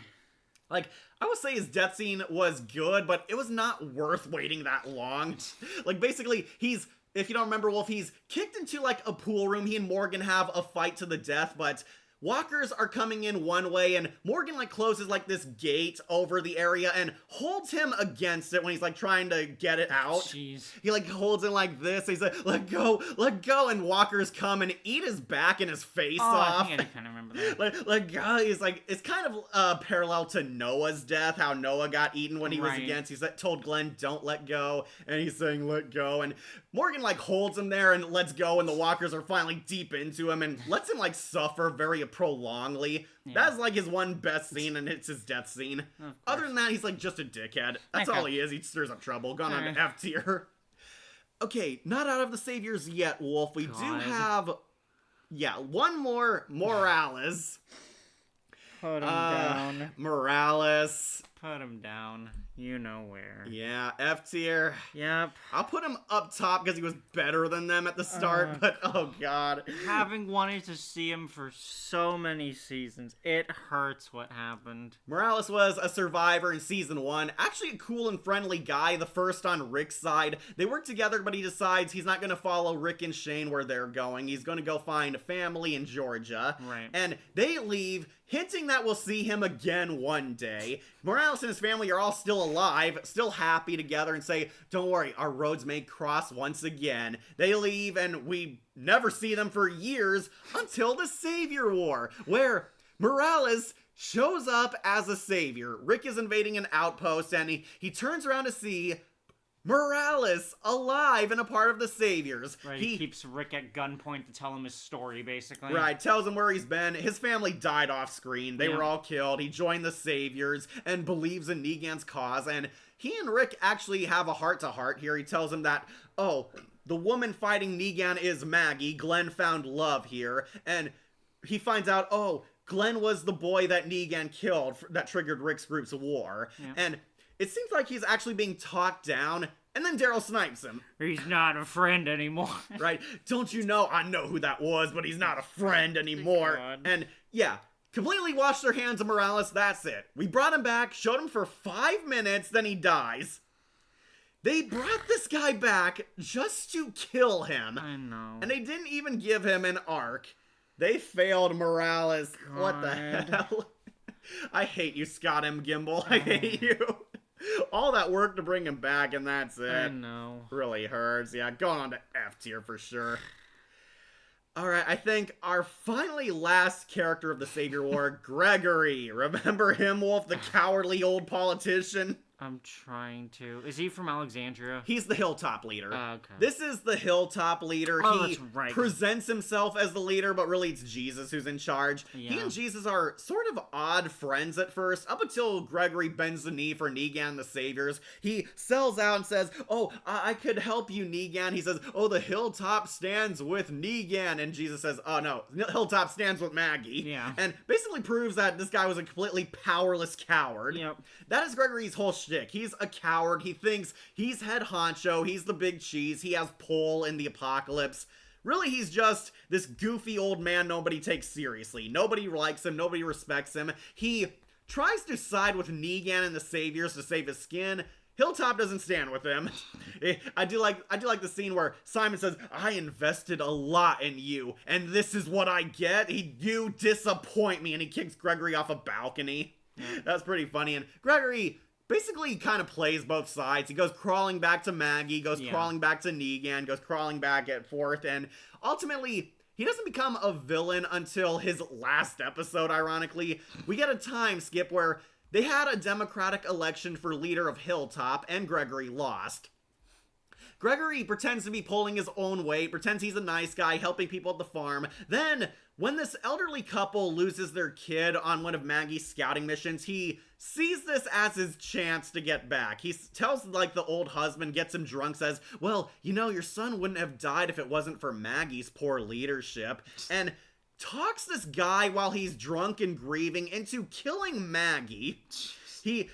Like, I would say his death scene was good, but it was not worth waiting that long. Like, basically, if you don't remember, Wolf, he's kicked into, like, a pool room. He and Morgan have a fight to the death, but walkers are coming in one way, and Morgan, like, closes, like, this gate over the area and holds him against it when he's, like, trying to get it out. Jeez. He, like, holds it like this. He's like, let go, and walkers come and eat his back and his face off. I think I kind of remember that. Like, he's like, it's kind of parallel to Noah's death, how Noah got eaten when he was against. He's told Glenn, don't let go, and he's saying, let go, and Morgan, like, holds him there and lets go, and the walkers are finally deep into him and lets him, like, suffer very prolongedly. Yeah. That's, like, his one best scene, and it's his death scene. Other than that, he's, like, just a dickhead. That's all he is. He stirs up trouble. Gone on to F tier. Okay, not out of the saviors yet, Wolf. We do have, one more Morales. Put him down. Morales. Put him down. You know where. Yeah, F tier. Yep. I'll put him up top because he was better than them at the start, but oh god. Having wanted to see him for so many seasons, it hurts what happened. Morales was a survivor in season 1. Actually a cool and friendly guy, the first on Rick's side. They work together, but he decides he's not going to follow Rick and Shane where they're going. He's going to go find a family in Georgia. Right. And they leave, hinting that we'll see him again one day. Morales and his family are all still alive, still happy together, and say, don't worry, our roads may cross once again. They leave, and we never see them for years until the Savior War, where Morales shows up as a savior. Rick is invading an outpost, and he turns around to see Morales alive and a part of the Saviors. Right, he keeps Rick at gunpoint to tell him his story, basically. Right, tells him where he's been. His family died off screen. They were all killed. He joined the Saviors and believes in Negan's cause. And he and Rick actually have a heart-to-heart here. He tells him that, oh, the woman fighting Negan is Maggie. Glenn found love here. And he finds out, oh, Glenn was the boy that Negan killed that triggered Rick's group's war. Yeah. And it seems like he's actually being talked down, and then Daryl snipes him. He's not a friend anymore. Right? Don't you know? I know who that was, but he's not a friend anymore. God. And yeah, completely washed their hands of Morales, that's it. We brought him back, showed him for 5 minutes, then he dies. They brought this guy back just to kill him. I know. And they didn't even give him an arc. They failed Morales. God. What the hell? I hate you, Scott M. Gimble. I hate you. All that work to bring him back, and that's it. I know. Really hurts. Yeah, going on to F tier for sure. Alright, I think our finally last character of the Savior War, Gregory. Remember him, Wolf, the cowardly old politician? I'm trying to. Is he from Alexandria? He's the Hilltop leader. Okay. This is the Hilltop leader. Oh, he that's right. presents himself as the leader, but really it's Jesus who's in charge. Yeah. He and Jesus are sort of odd friends at first, up until Gregory bends the knee for Negan the Saviors. He sells out and says, oh, I could help you, Negan. He says, oh, the Hilltop stands with Negan. And Jesus says, oh, no, Hilltop stands with Maggie. Yeah. And basically proves that this guy was a completely powerless coward. Yep. That is Gregory's whole shtick. He's a coward. He thinks he's head honcho. He's the big cheese. He has pull in the apocalypse. Really, he's just this goofy old man nobody takes seriously. Nobody likes him. Nobody respects him. He tries to side with Negan and the Saviors to save his skin. Hilltop doesn't stand with him. I do like the scene where Simon says, I invested a lot in you, and this is what I get. You disappoint me, and he kicks Gregory off a balcony. That's pretty funny. And Gregory basically kind of plays both sides. He goes crawling back to Maggie, goes crawling back to Negan, goes crawling back at Forth, and ultimately he doesn't become a villain until his last episode, ironically. We get a time skip where they had a democratic election for leader of Hilltop, and Gregory lost. Gregory pretends to be pulling his own weight, pretends he's a nice guy helping people at the farm. Then, when this elderly couple loses their kid on one of Maggie's scouting missions, he sees this as his chance to get back. He tells, like, the old husband, gets him drunk, says, well, you know, your son wouldn't have died if it wasn't for Maggie's poor leadership. And talks this guy while he's drunk and grieving into killing Maggie. He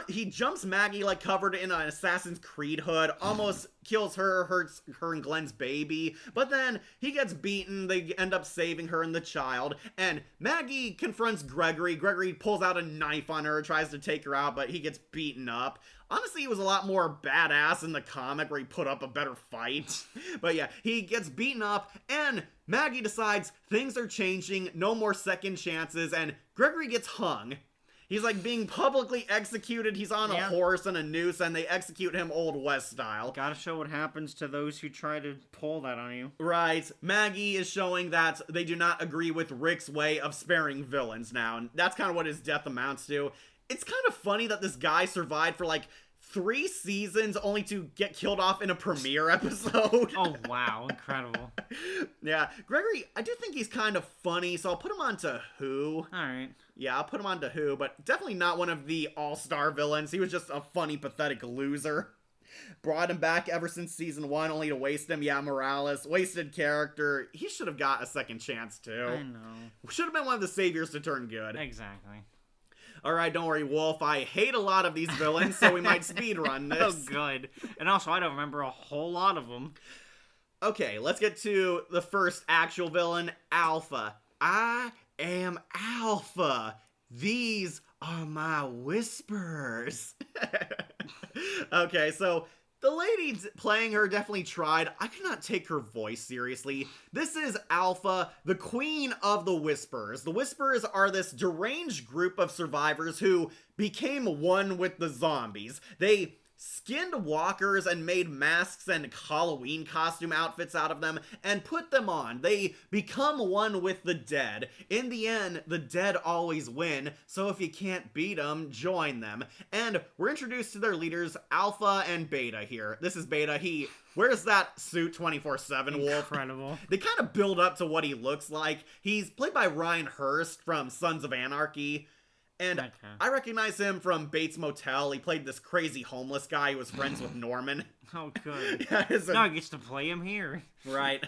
he jumps Maggie like covered in an Assassin's Creed hood, almost kills her, hurts her and Glenn's baby, but then he gets beaten. They end up saving her and the child, and Maggie confronts Gregory. Gregory pulls out a knife on her, tries to take her out, but he gets beaten up. Honestly, he was a lot more badass in the comic where he put up a better fight. But yeah, he gets beaten up, and Maggie decides things are changing, no more second chances, and Gregory gets hung. He's like being publicly executed. He's on a horse and a noose, and they execute him Old West style. Gotta show what happens to those who try to pull that on you. Right. Maggie is showing that they do not agree with Rick's way of sparing villains now, and that's kind of what his death amounts to. It's kind of funny that this guy survived for like 3 seasons only to get killed off in a premiere episode. Oh, wow. Incredible. Yeah. Gregory, I do think he's kind of funny, so I'll put him on to Who. Alright. Yeah, I'll put him on to Who, but definitely not one of the all-star villains. He was just a funny, pathetic loser. Brought him back ever since season 1, only to waste him. Yeah, Morales, wasted character. He should have got a second chance, too. I know. Should have been one of the saviors to turn good. Exactly. Alright, don't worry, Wolf. I hate a lot of these villains, so we might speedrun this. Oh, good. And also, I don't remember a whole lot of them. Okay, let's get to the first actual villain, Alpha. I am Alpha. These are my whispers. Okay, so the lady playing her definitely tried. I could not take her voice seriously. This is Alpha, the queen of the Whispers. The Whispers are this deranged group of survivors who became one with the zombies. They skinned walkers and made masks and Halloween costume outfits out of them and put them on. They become one with the dead. In the end, the dead always win, so if you can't beat them, join them. And we're introduced to their leaders, Alpha and Beta here. This is Beta. He wears that suit 24/7, Wolf. Incredible. They kind of build up to what he looks like. He's played by Ryan Hurst from Sons of Anarchy. And okay. I recognize him from Bates Motel. He played this crazy homeless guy who was friends with Norman. Oh, good. Yeah, now he gets to play him here. Right.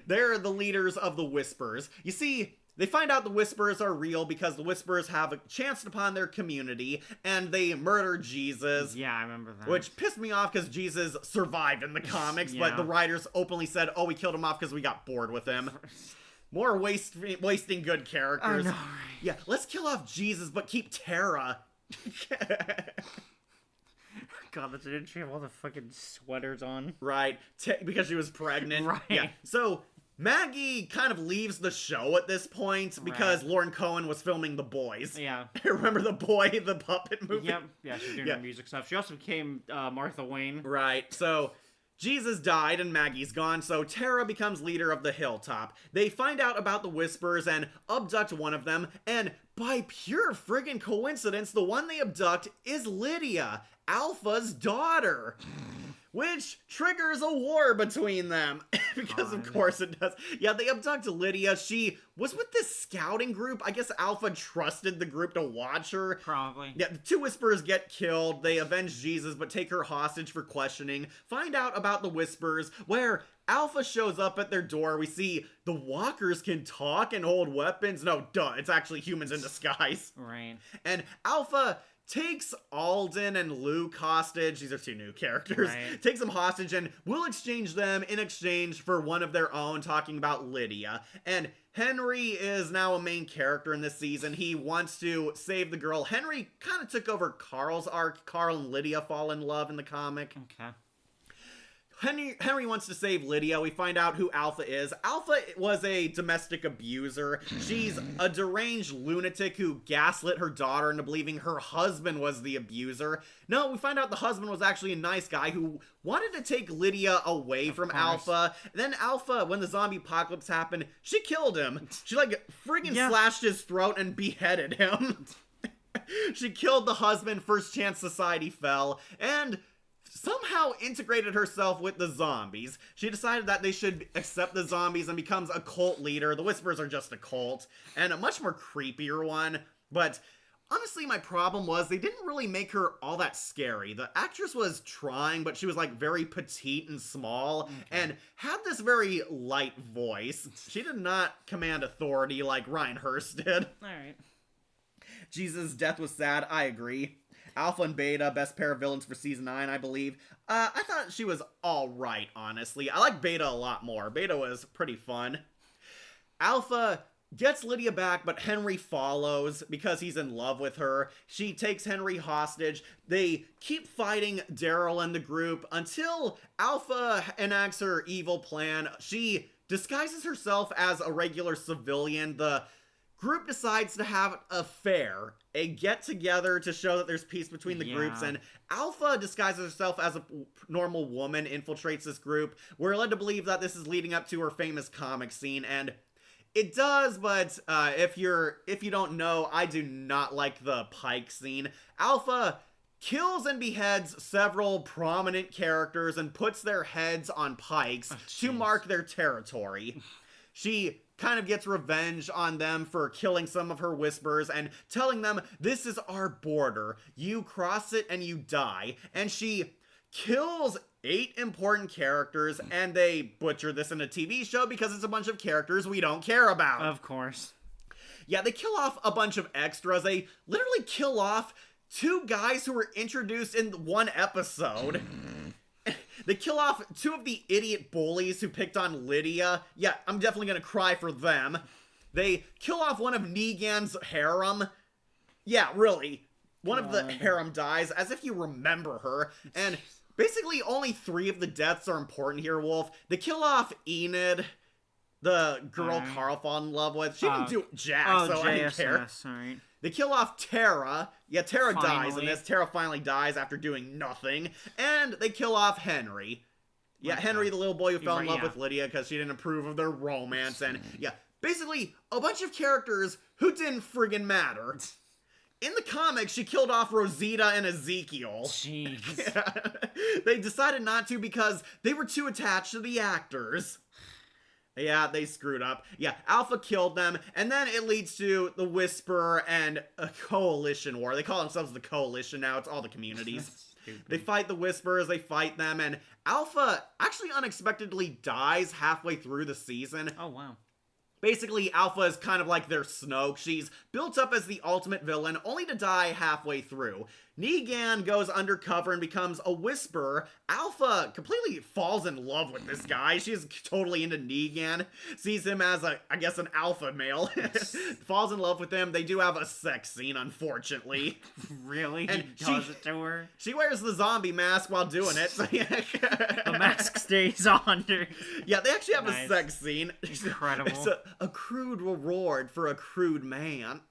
They're the leaders of the Whispers. You see, they find out the Whispers are real because the Whispers have chanced upon their community, and they murder Jesus. Yeah, I remember that. Which pissed me off because Jesus survived in the comics, Yeah. but the writers openly said, oh, we killed him off because we got bored with him. More wasting good characters. I know, right? Yeah, let's kill off Jesus, but keep Tara. God, didn't she have all the fucking sweaters on? Right, because she was pregnant. Right. Yeah, so Maggie kind of leaves the show at this point because Lauren Cohen was filming The Boys. Yeah. Remember The Boy, the puppet movie? Yep. Yeah, she's doing her music stuff. She also became Martha Wayne. Right, so Jesus died and Maggie's gone, so Tara becomes leader of the Hilltop. They find out about the Whispers and abduct one of them, and by pure friggin' coincidence, the one they abduct is Lydia, Alpha's daughter. Which triggers a war between them. Because of course it does. Yeah, they abduct Lydia. She was with this scouting group. I guess Alpha trusted the group to watch her. Probably. Yeah, the 2 Whispers get killed. They avenge Jesus, but take her hostage for questioning. Find out about the Whispers, where Alpha shows up at their door. We see the walkers can talk and hold weapons. No, duh, it's actually humans in disguise. Right. And Alpha takes Alden and Luke hostage. These are 2 new characters. Right. Takes them hostage and will exchange them in exchange for one of their own, talking about Lydia. And Henry is now a main character in this season. He wants to save the girl. Henry kind of took over Carl's arc. Carl and Lydia fall in love in the comic. Okay. Henry wants to save Lydia. We find out who Alpha is. Alpha was a domestic abuser. She's a deranged lunatic who gaslit her daughter into believing her husband was the abuser. No, we find out the husband was actually a nice guy who wanted to take Lydia away from Alpha. And then Alpha, when the zombie apocalypse happened, she killed him. She like friggin' slashed his throat and beheaded him. She killed the husband, first chance society fell, and somehow integrated herself with the zombies. She decided that they should accept the zombies and becomes a cult leader. The Whispers are just a cult, and a much more creepier one. But honestly, my problem was they didn't really make her all that scary. The actress was trying, but she was like very petite and small, and had this very light voice. She did not command authority like Ryan Hurst did. Alright. Jesus' death was sad. I agree. Alpha and Beta, best pair of villains for season 9, I believe. I thought she was alright, honestly. I like Beta a lot more. Beta was pretty fun. Alpha gets Lydia back, but Henry follows because he's in love with her. She takes Henry hostage. They keep fighting Daryl and the group until Alpha enacts her evil plan. She disguises herself as a regular civilian. The group decides to have a fair, a get-together to show that there's peace between the groups, and Alpha disguises herself as a normal woman, infiltrates this group. We're led to believe that this is leading up to her famous comic scene, and it does, but if you don't know, I do not like the Pike scene. Alpha kills and beheads several prominent characters and puts their heads on pikes to mark their territory. She kind of gets revenge on them for killing some of her Whisperers and telling them, this is our border. You cross it and you die. And she kills 8 important characters, and they butcher this in a TV show because it's a bunch of characters we don't care about. Of course. Yeah, they kill off a bunch of extras. They literally kill off 2 guys who were introduced in one episode. They kill off 2 of the idiot bullies who picked on Lydia. Yeah, I'm definitely gonna cry for them. They kill off one of Negan's harem. Yeah, really. One of the harem dies, as if you remember her. And basically only 3 of the deaths are important here, Wolf. They kill off Enid, the girl Carl fell in love with. She didn't do jack, so I didn't care. Right. They kill off Tara. Yeah, Tara dies in this. Tara finally dies after doing nothing. And they kill off Henry. Yeah, Henry, the little boy who fell in love with Lydia because she didn't approve of their romance. And yeah, basically a bunch of characters who didn't friggin' matter. In the comics, she killed off Rosita and Ezekiel. Jeez. Yeah. They decided not to because they were too attached to the actors. Yeah, they screwed up. Yeah, Alpha killed them, and then it leads to the Whisperer and a coalition war. They call themselves the Coalition now. It's all the communities. They fight the Whisperers, they fight them, and Alpha actually unexpectedly dies halfway through the season. Oh, wow. Basically, Alpha is kind of like their Snoke. She's built up as the ultimate villain, only to die halfway through. Negan goes undercover and becomes a Whisperer. Alpha completely falls in love with this guy. She's totally into Negan. Sees him as, I guess, an alpha male. Falls in love with him. They do have a sex scene, unfortunately. Really? And he does it to her? She wears the zombie mask while doing it. So yeah. The mask stays on her. Yeah, they actually have a sex scene. Incredible. It's a crude reward for a crude man.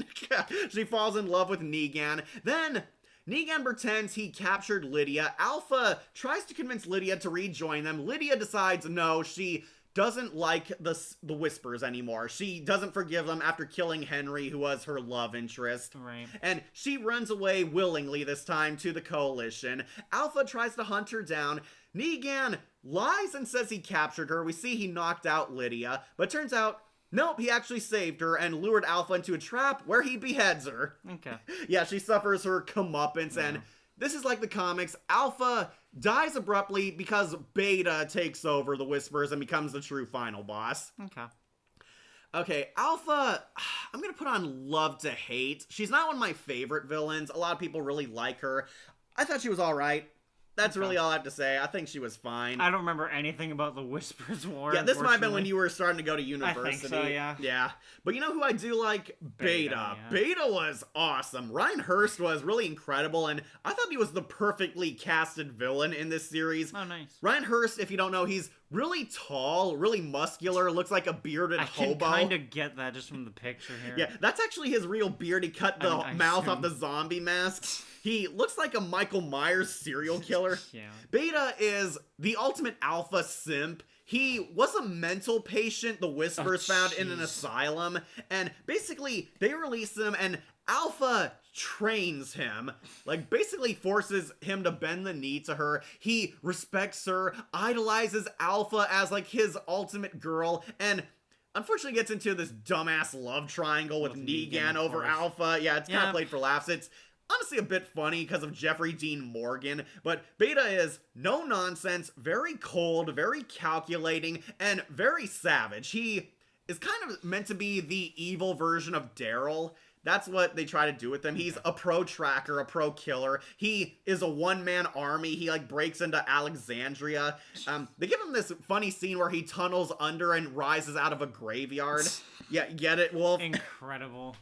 She falls in love with Negan. Then Negan pretends he captured Lydia. Alpha tries to convince Lydia to rejoin them. Lydia decides no, she doesn't like the Whispers anymore. She doesn't forgive them after killing Henry, who was her love interest. Right. And she runs away willingly this time to the Coalition. Alpha tries to hunt her down. Negan lies and says he captured her. We see he knocked out Lydia, but turns out nope, he actually saved her and lured Alpha into a trap where he beheads her. Okay. Yeah, she suffers her comeuppance, and this is like the comics. Alpha dies abruptly because Beta takes over the Whispers and becomes the true final boss. Okay. Okay, Alpha, I'm gonna put on love to hate. She's not one of my favorite villains. A lot of people really like her. I thought she was alright. That's really all I have to say. I think she was fine. I don't remember anything about the Whispers War. Yeah, this might have been when you were starting to go to university. I think so, yeah. Yeah. But you know who I do like? Beta. Yeah. Beta was awesome. Ryan Hurst was really incredible, and I thought he was the perfectly casted villain in this series. Oh, nice. Ryan Hurst, if you don't know, he's really tall, really muscular, looks like a bearded hobo. I can kind of get that just from the picture here. Yeah, that's actually his real beard. He cut the mouth off the zombie mask. He looks like a Michael Myers serial killer. Yeah. Beta is the ultimate alpha simp. He was a mental patient the Whispers found in an asylum, and basically they release him, and Alpha trains him, like basically forces him to bend the knee to her. He respects her, idolizes Alpha as like his ultimate girl, and unfortunately gets into this dumbass love triangle with Negan over Alpha. Yeah, it's kind of played for laughs. It's honestly a bit funny because of Jeffrey Dean Morgan, but Beta is no nonsense, very cold, very calculating, and very savage. He is kind of meant to be the evil version of Daryl. That's what they try to do with him. He's a pro tracker, a pro killer. He is a one-man army. He like breaks into Alexandria. They give him this funny scene where he tunnels under and rises out of a graveyard. Yeah, get it, Wolf? Incredible.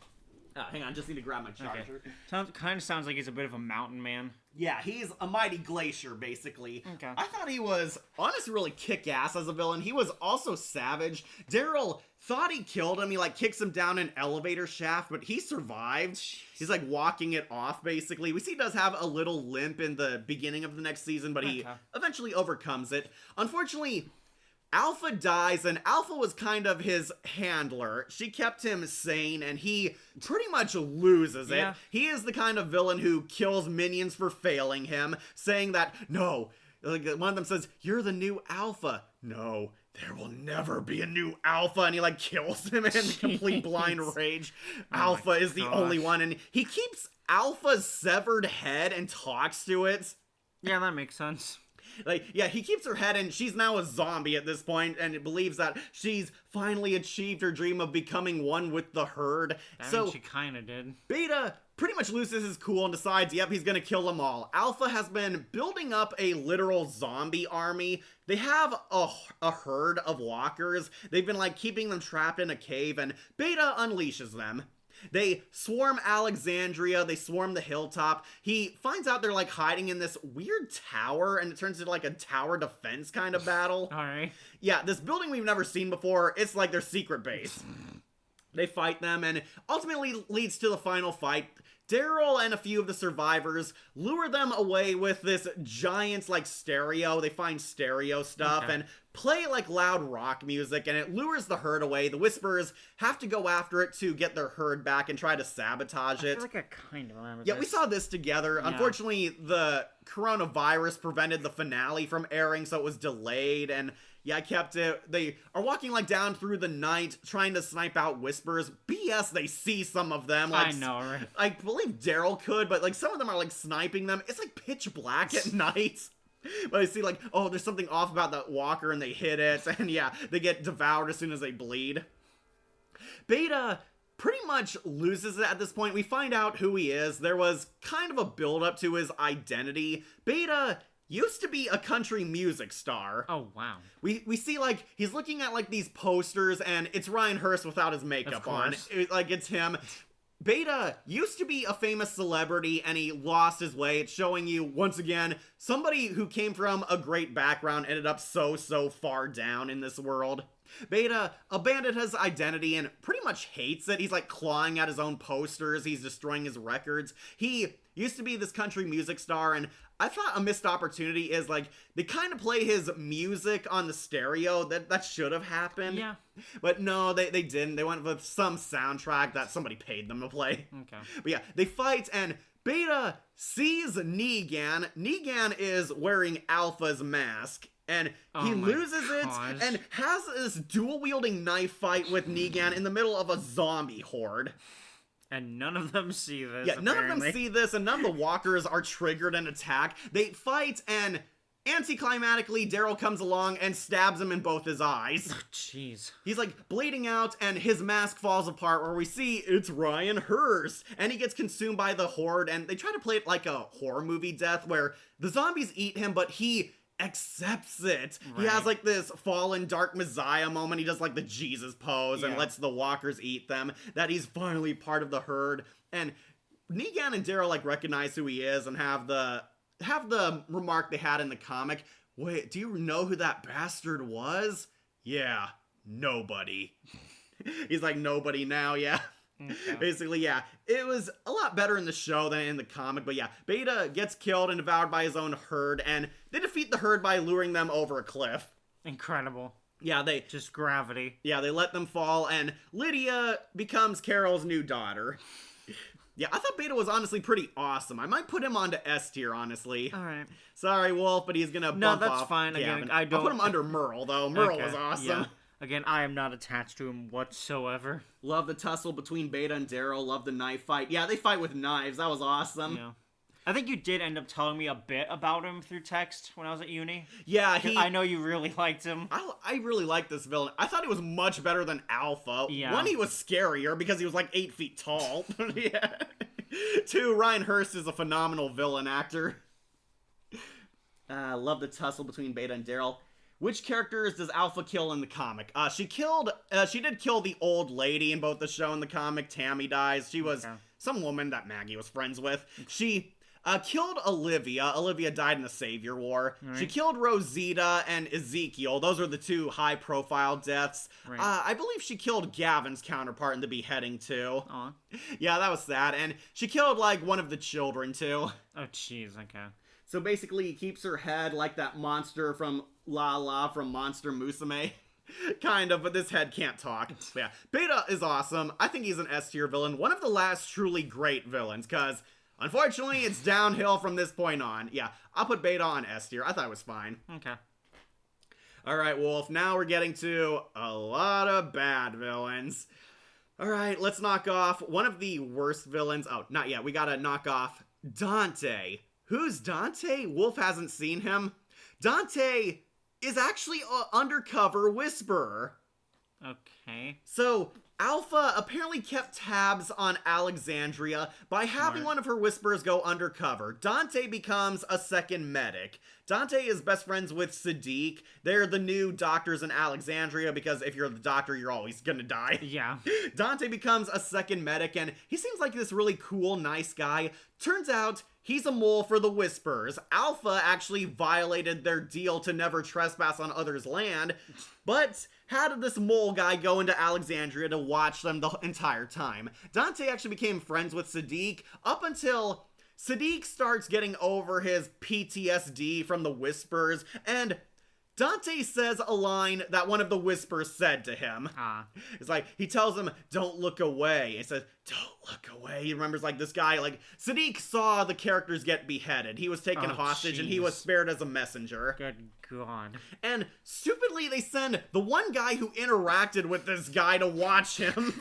Hang on, just need to grab my charger. Okay. Sounds like he's a bit of a mountain man. Yeah, he's a mighty glacier, basically. Okay. I thought he was, honestly, really kick-ass as a villain. He was also savage. Daryl thought he killed him. He, like, kicks him down an elevator shaft, but he survived. He's, like, walking it off, basically. We see he does have a little limp in the beginning of the next season, but he eventually overcomes it. Unfortunately, Alpha dies, and Alpha was kind of his handler. She kept him sane, and he pretty much loses it. Yeah. He is the kind of villain who kills minions for failing him, saying that, no, like one of them says, you're the new Alpha. No, there will never be a new Alpha, and he like kills him in complete blind rage. Alpha is the only one, and he keeps Alpha's severed head and talks to it. Yeah, that makes sense. Like, yeah, he keeps her head, and she's now a zombie at this point, and it believes that she's finally achieved her dream of becoming one with the herd. I mean, she kind of did. Beta pretty much loses his cool and decides, yep, he's gonna kill them all. Alpha has been building up a literal zombie army. They have a herd of walkers. They've been, like, keeping them trapped in a cave, and Beta unleashes them. They swarm Alexandria, they swarm the hilltop. He finds out they're like hiding in this weird tower, and it turns into like a tower defense kind of battle. Alright. Yeah, this building we've never seen before, it's like their secret base. They fight them, and ultimately leads to the final fight. Daryl and a few of the survivors lure them away with this giant, like, stereo. They find stereo stuff and play, like, loud rock music, and it lures the herd away. The Whisperers have to go after it to get their herd back and try to sabotage it. I feel like I kind of remember Yeah, we saw this together. Yeah. Unfortunately, the coronavirus prevented the finale from airing, so it was delayed, and yeah, I kept it. They are walking, like, down through the night, trying to snipe out Whispers. BS, they see some of them. Like, I know, right? I believe Daryl could, but, like, some of them are, like, sniping them. It's, like, pitch black at night. But I see, like, oh, there's something off about that walker, and they hit it. And, yeah, they get devoured as soon as they bleed. Beta pretty much loses it at this point. We find out who he is. There was kind of a build-up to his identity. Beta used to be a country music star. Oh, wow. We see, like, he's looking at, like, these posters, and it's Ryan Hurst without his makeup on. Like, it's him. Beta used to be a famous celebrity, and he lost his way. It's showing you, once again, somebody who came from a great background ended up so far down in this world. Beta abandoned his identity and pretty much hates it. He's, like, clawing at his own posters. He's destroying his records. He used to be this country music star, and I thought a missed opportunity is, like, they kind of play his music on the stereo. That should have happened. Yeah. But no, they didn't. They went with some soundtrack that somebody paid them to play. Okay. But yeah, they fight, and Beta sees Negan. Negan is wearing Alpha's mask, and he loses it and has this dual-wielding knife fight with Negan in the middle of a zombie horde. And none of them see this. Yeah, none of them see this, and none of the walkers are triggered and attack. They fight, and anticlimactically, Daryl comes along and stabs him in both his eyes. Jeez. He's, like, bleeding out, and his mask falls apart, where we see it's Ryan Hurst. And he gets consumed by the horde, and they try to play it like a horror movie death, where the zombies eat him, but he accepts it. Right. He has, like, this fallen dark messiah moment. He does, like, the Jesus pose and lets the walkers eat them. That he's finally part of the herd. And Negan and Daryl, like, recognize who he is and have the remark they had in the comic. Wait, do you know who that bastard was? Yeah, nobody. He's like, nobody now, yeah. Okay. Basically, yeah. It was a lot better in the show than in the comic, but yeah. Beta gets killed and devoured by his own herd, and they defeat the herd by luring them over a cliff. Incredible. Yeah, they... Just gravity. Yeah, they let them fall, and Lydia becomes Carol's new daughter. Yeah, I thought Beta was honestly pretty awesome. I might put him onto S tier, honestly. Alright. Sorry, Wolf, but he's gonna bump off. No, that's fine. Again, I'll put him under Merle, though. Merle was awesome. Yeah. Again, I am not attached to him whatsoever. Love the tussle between Beta and Daryl. Love the knife fight. Yeah, they fight with knives. That was awesome. Yeah. I think you did end up telling me a bit about him through text when I was at uni. Yeah, I know you really liked him. I really like this villain. I thought he was much better than Alpha. Yeah. One, he was scarier because he was like 8 feet tall. Yeah. Two, Ryan Hurst is a phenomenal villain actor. Love the tussle between Beta and Daryl. Which characters does Alpha kill in the comic? She did kill the old lady in both the show and the comic. Tammy dies. She was some woman that Maggie was friends with. She killed Olivia. Olivia died in the Savior War. Right. She killed Rosita and Ezekiel. Those are the two high-profile deaths. Right. I believe she killed Gavin's counterpart in the beheading, too. Aw. Yeah, that was sad. And she killed, like, one of the children, too. Oh, jeez, okay. So basically, he keeps her head like that monster from La from Monster Musume. Kind of, but this head can't talk. But yeah, Beta is awesome. I think he's an S-tier villain. One of the last truly great villains, because unfortunately, it's downhill from this point on. Yeah, I'll put Beta on S-tier. I thought it was fine. Okay. Alright, Wolf, now we're getting to a lot of bad villains. Alright, let's knock off one of the worst villains. Oh, not yet. We gotta knock off Dante. Who's Dante? Wolf hasn't seen him. Dante is actually an undercover whisperer. Okay. So, Alpha apparently kept tabs on Alexandria by having one of her whisperers go undercover. Dante becomes a second medic. Dante is best friends with Sadiq. They're the new doctors in Alexandria because if you're the doctor, you're always gonna die. Yeah. Dante becomes a second medic and he seems like this really cool, nice guy. Turns out he's a mole for the Whisperers. Alpha actually violated their deal to never trespass on others' land, but had this mole guy go into Alexandria to watch them the entire time. Dante actually became friends with Sadiq up until Sadiq starts getting over his PTSD from the Whisperers, and Dante says a line that one of the Whisperers said to him. It's like, he tells him, don't look away. He says, don't look away. He remembers, like, this guy, like, Sadiq saw the characters get beheaded. He was taken hostage, and he was spared as a messenger. Good God. And stupidly, they send the one guy who interacted with this guy to watch him.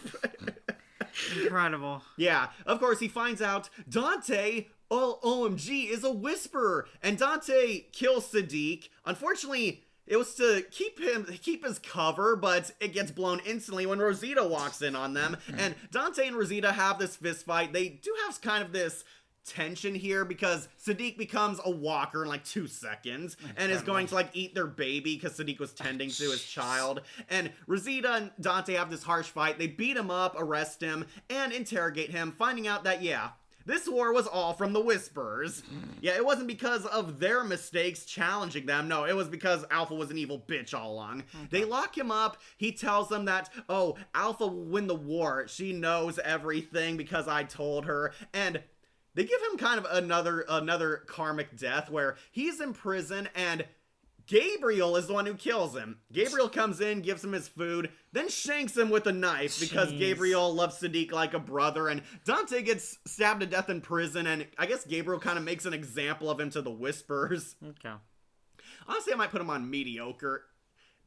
Incredible. Yeah, of course, he finds out Dante, OMG, is a whisperer, and Dante kills Sadiq. Unfortunately, it was to keep his cover, but it gets blown instantly when Rosita walks in on them. And Dante and Rosita have this fist fight. They do have kind of this tension here because Sadiq becomes a walker in like 2 seconds and is going to like eat their baby because Sadiq was tending to his child. And Rosita and Dante have this harsh fight. They beat him up, arrest him, and interrogate him, finding out that, yeah, this war was all from the Whisperers. Yeah, it wasn't because of their mistakes challenging them. No, it was because Alpha was an evil bitch all along. They lock him up. He tells them that, oh, Alpha will win the war. She knows everything because I told her. And they give him kind of another karmic death where he's in prison and Gabriel is the one who kills him. Gabriel comes in, gives him his food, then shanks him with a knife because Gabriel loves Sadiq like a brother, and Dante gets stabbed to death in prison, and I guess Gabriel kind of makes an example of him to the Whisperers. Okay. Honestly, I might put him on mediocre.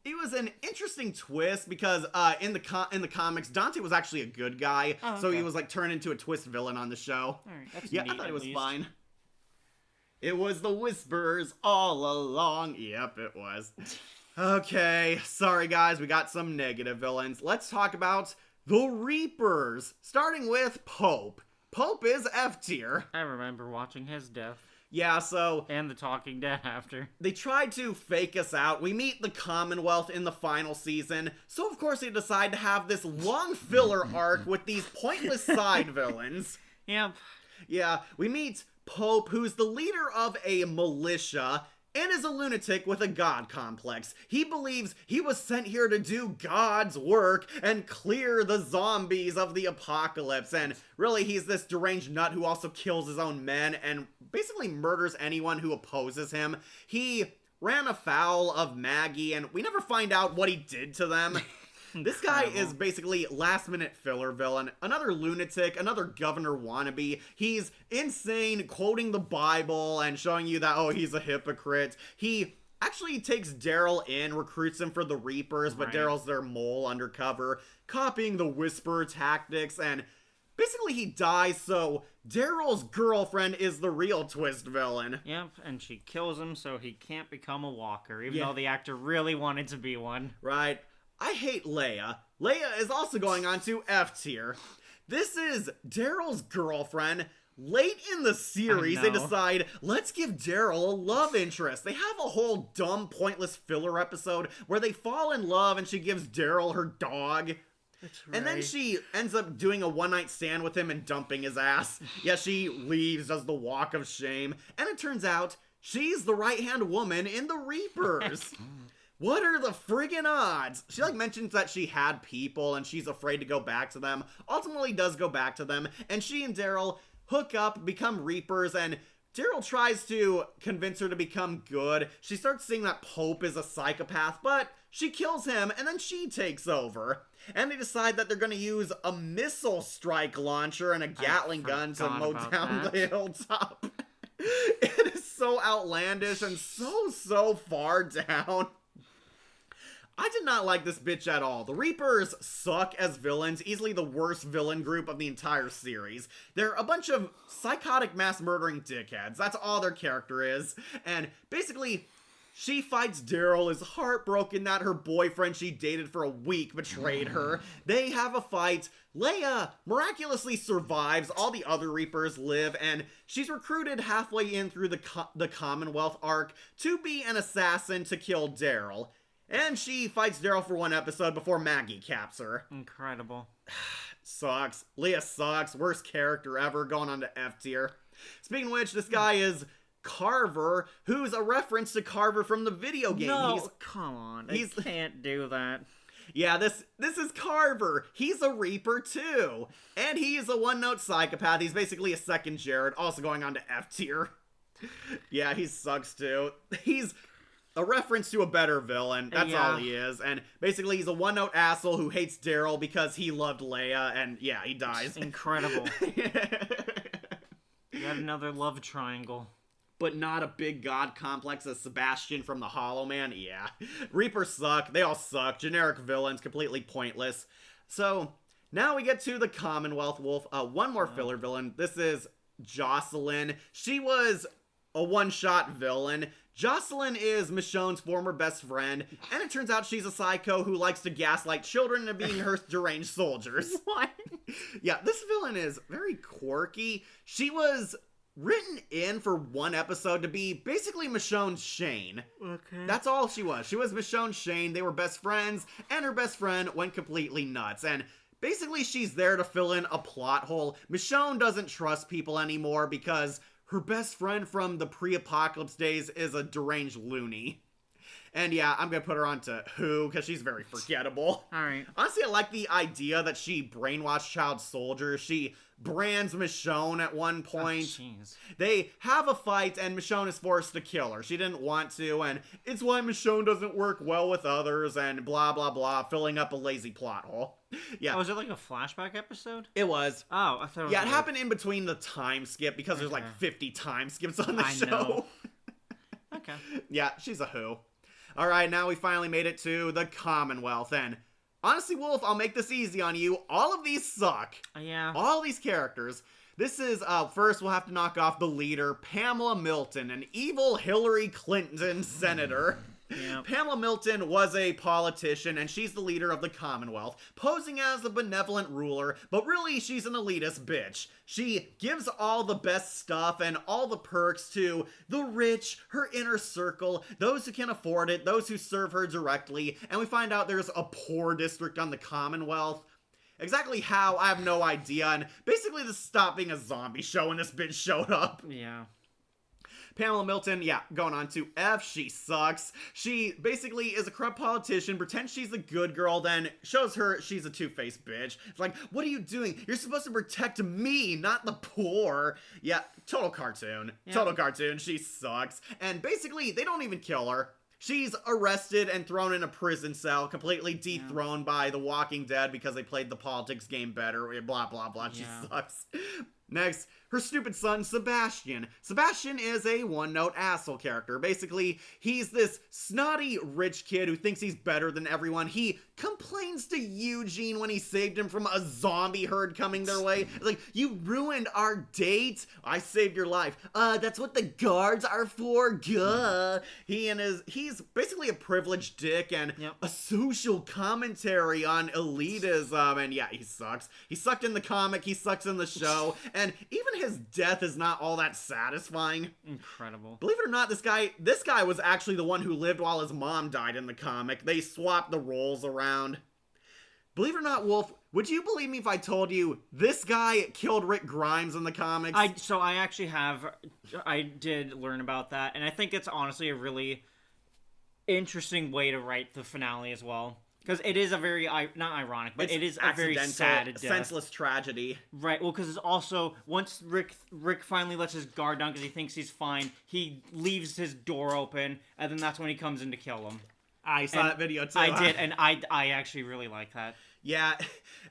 It was an interesting twist because in the comics, Dante was actually a good guy, so he was like turned into a twist villain on the show. Alright, that's neat, I thought it was fine. It was the Whisperers all along. Yep, it was. Okay, sorry guys, we got some negative villains. Let's talk about the Reapers, starting with Pope. Pope is F tier. I remember watching his death. Yeah, so... And the Talking Dead after. They tried to fake us out. We meet the Commonwealth in the final season, so of course they decide to have this long filler arc with these pointless side villains. Yep. Yeah, we meet Pope, who's the leader of a militia, and is a lunatic with a god complex. He believes he was sent here to do God's work and clear the zombies of the apocalypse, and really he's this deranged nut who also kills his own men and basically murders anyone who opposes him. He ran afoul of Maggie, and we never find out what he did to them. This guy is basically last-minute filler villain, another lunatic, another governor wannabe. He's insane, quoting the Bible and showing you that, oh, he's a hypocrite. He actually takes Daryl in, recruits him for the Reapers, but Daryl's their mole undercover, copying the Whisper tactics, and basically he dies, so Daryl's girlfriend is the real twist villain. Yep, and she kills him so he can't become a walker, even though the actor really wanted to be one. Right. I hate Leia. Leia is also going on to F tier. This is Daryl's girlfriend. Late in the series, they decide, let's give Daryl a love interest. They have a whole dumb, pointless filler episode where they fall in love and she gives Daryl her dog. That's right. And then she ends up doing a one-night stand with him and dumping his ass. Yeah, she leaves, does the walk of shame. And it turns out she's the right-hand woman in the Reapers. What are the friggin' odds? She mentions that she had people and she's afraid to go back to them. Ultimately does go back to them. And she and Daryl hook up, become Reapers, and Daryl tries to convince her to become good. She starts seeing that Pope is a psychopath, but she kills him, and then she takes over. And they decide that they're going to use a missile strike launcher and a Gatling gun to mow down the hilltop. It is so outlandish and so far down. I did not like this bitch at all. The Reapers suck as villains, easily the worst villain group of the entire series. They're a bunch of psychotic mass-murdering dickheads. That's all their character is. And basically, she fights Daryl, is heartbroken that her boyfriend she dated for a week betrayed her. They have a fight. Leia miraculously survives. All the other Reapers live, and she's recruited halfway in through the Commonwealth arc to be an assassin to kill Daryl. And she fights Daryl for one episode before Maggie caps her. Incredible. Sucks. Leia sucks. Worst character ever. Going on to F tier. Speaking of which, this guy is Carver, who's a reference to Carver from the video game. No, come on. He can't do that. Yeah, this is Carver. He's a Reaper too. And he's a one-note psychopath. He's basically a second Jared. Also going on to F tier. Yeah, he sucks too. He's a reference to a better villain. That's all he is. And basically, he's a one-note asshole who hates Daryl because he loved Leia. And yeah, he dies. It's incredible. Yet another love triangle. But not a big god complex as Sebastian from the Hollow Man. Yeah. Reapers suck. They all suck. Generic villains. Completely pointless. So, now we get to the Commonwealth Wolf. One more filler villain. This is Jocelyn. She was a one-shot villain. Jocelyn is Michonne's former best friend, and it turns out she's a psycho who likes to gaslight children into being her deranged soldiers. What? Yeah, this villain is very quirky. She was written in for one episode to be basically Michonne's Shane. Okay. That's all she was. She was Michonne's Shane. They were best friends, and her best friend went completely nuts. And basically, she's there to fill in a plot hole. Michonne doesn't trust people anymore because her best friend from the pre-apocalypse days is a deranged loony. And yeah, I'm gonna put her on to Who, because she's very forgettable. Alright. Honestly, I like the idea that she brainwashed child soldiers. She brands Michonne at one point. Jeez. They have a fight, and Michonne is forced to kill her. She didn't want to, and it's why Michonne doesn't work well with others, and blah, blah, blah, filling up a lazy plot hole. Yeah. Oh, was it like a flashback episode? It was. Oh, I thought it was it happened in between the time skip, because there's like 50 time skips on the show. Know. Okay. Yeah, she's a Who. Alright, now we finally made it to the Commonwealth, and honestly, Wolf, I'll make this easy on you. All of these suck. Yeah. All these characters. This is, first we'll have to knock off the leader, Pamela Milton, an evil Hillary Clinton senator. Yep. Pamela Milton was a politician, and she's the leader of the Commonwealth, posing as a benevolent ruler, but really she's an elitist bitch. She gives all the best stuff and all the perks to the rich, her inner circle, those who can afford it, those who serve her directly, and we find out there's a poor district on the Commonwealth. Exactly how, I have no idea, and basically this stopped being a zombie show when this bitch showed up. Yeah. Pamela Milton, yeah, going on to F, she sucks. She basically is a corrupt politician, pretends she's a good girl, then shows her she's a two-faced bitch. It's like, what are you doing? You're supposed to protect me, not the poor. Yeah, total cartoon. Yeah. Total cartoon, she sucks. And basically, they don't even kill her. She's arrested and thrown in a prison cell, completely dethroned by The Walking Dead because they played the politics game better, blah, blah, blah. She sucks. Next, her stupid son, Sebastian. Sebastian is a one-note asshole character. Basically, he's this snotty rich kid who thinks he's better than everyone. He complains to Eugene when he saved him from a zombie herd coming their way. Like, you ruined our date. I saved your life. That's what the guards are for. Gah. He's basically a privileged dick and a social commentary on elitism. And yeah, he sucks. He sucked in the comic. He sucks in the show. And even his death is not all that satisfying. Incredible. Believe it or not, this guy was actually the one who lived while his mom died in the comic. They swapped the roles around. Believe it or not, Wolf, would you believe me if I told you this guy killed Rick Grimes in the comics? I did learn about that, and I think it's honestly a really interesting way to write the finale as well. Because it is a very, not ironic, but it is a very sad death. Senseless tragedy. Right, well, because it's also, once Rick finally lets his guard down because he thinks he's fine, he leaves his door open, and then that's when he comes in to kill him. I saw that video too. I did, and I actually really like that. Yeah,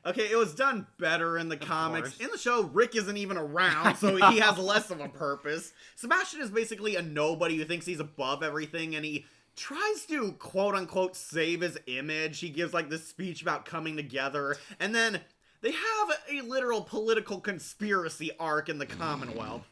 okay, it was done better in the comics. Course. In the show, Rick isn't even around, so he has less of a purpose. Sebastian is basically a nobody who thinks he's above everything, and he tries to, quote-unquote, save his image. He gives, like, this speech about coming together, and then they have a literal political conspiracy arc in the Commonwealth.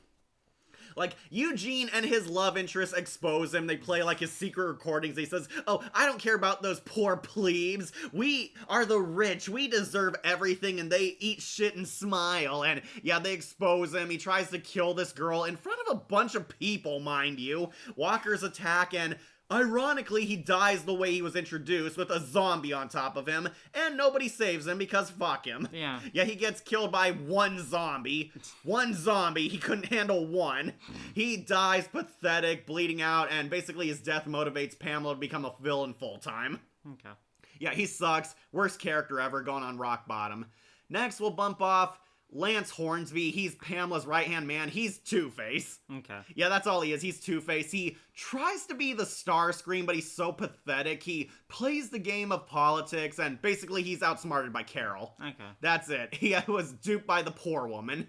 Like, Eugene and his love interest expose him. They play, like, his secret recordings. He says, oh, I don't care about those poor plebes. We are the rich. We deserve everything, and they eat shit and smile. And, yeah, they expose him. He tries to kill this girl in front of a bunch of people, mind you. Walkers attack, and ironically, he dies the way he was introduced, with a zombie on top of him, and nobody saves him because fuck him. Yeah. Yeah, he gets killed by one zombie. One zombie. He couldn't handle one. He dies pathetic, bleeding out, and basically his death motivates Pamela to become a villain full-time. Okay. Yeah, he sucks. Worst character ever, going on rock bottom. Next, we'll bump off Lance Hornsby. He's Pamela's right-hand man. He's Two-Face. Okay. Yeah, that's all he is. He's Two-Face. He tries to be the Starscream, but he's so pathetic. He plays the game of politics, and basically he's outsmarted by Carol. Okay. That's it. He was duped by the poor woman.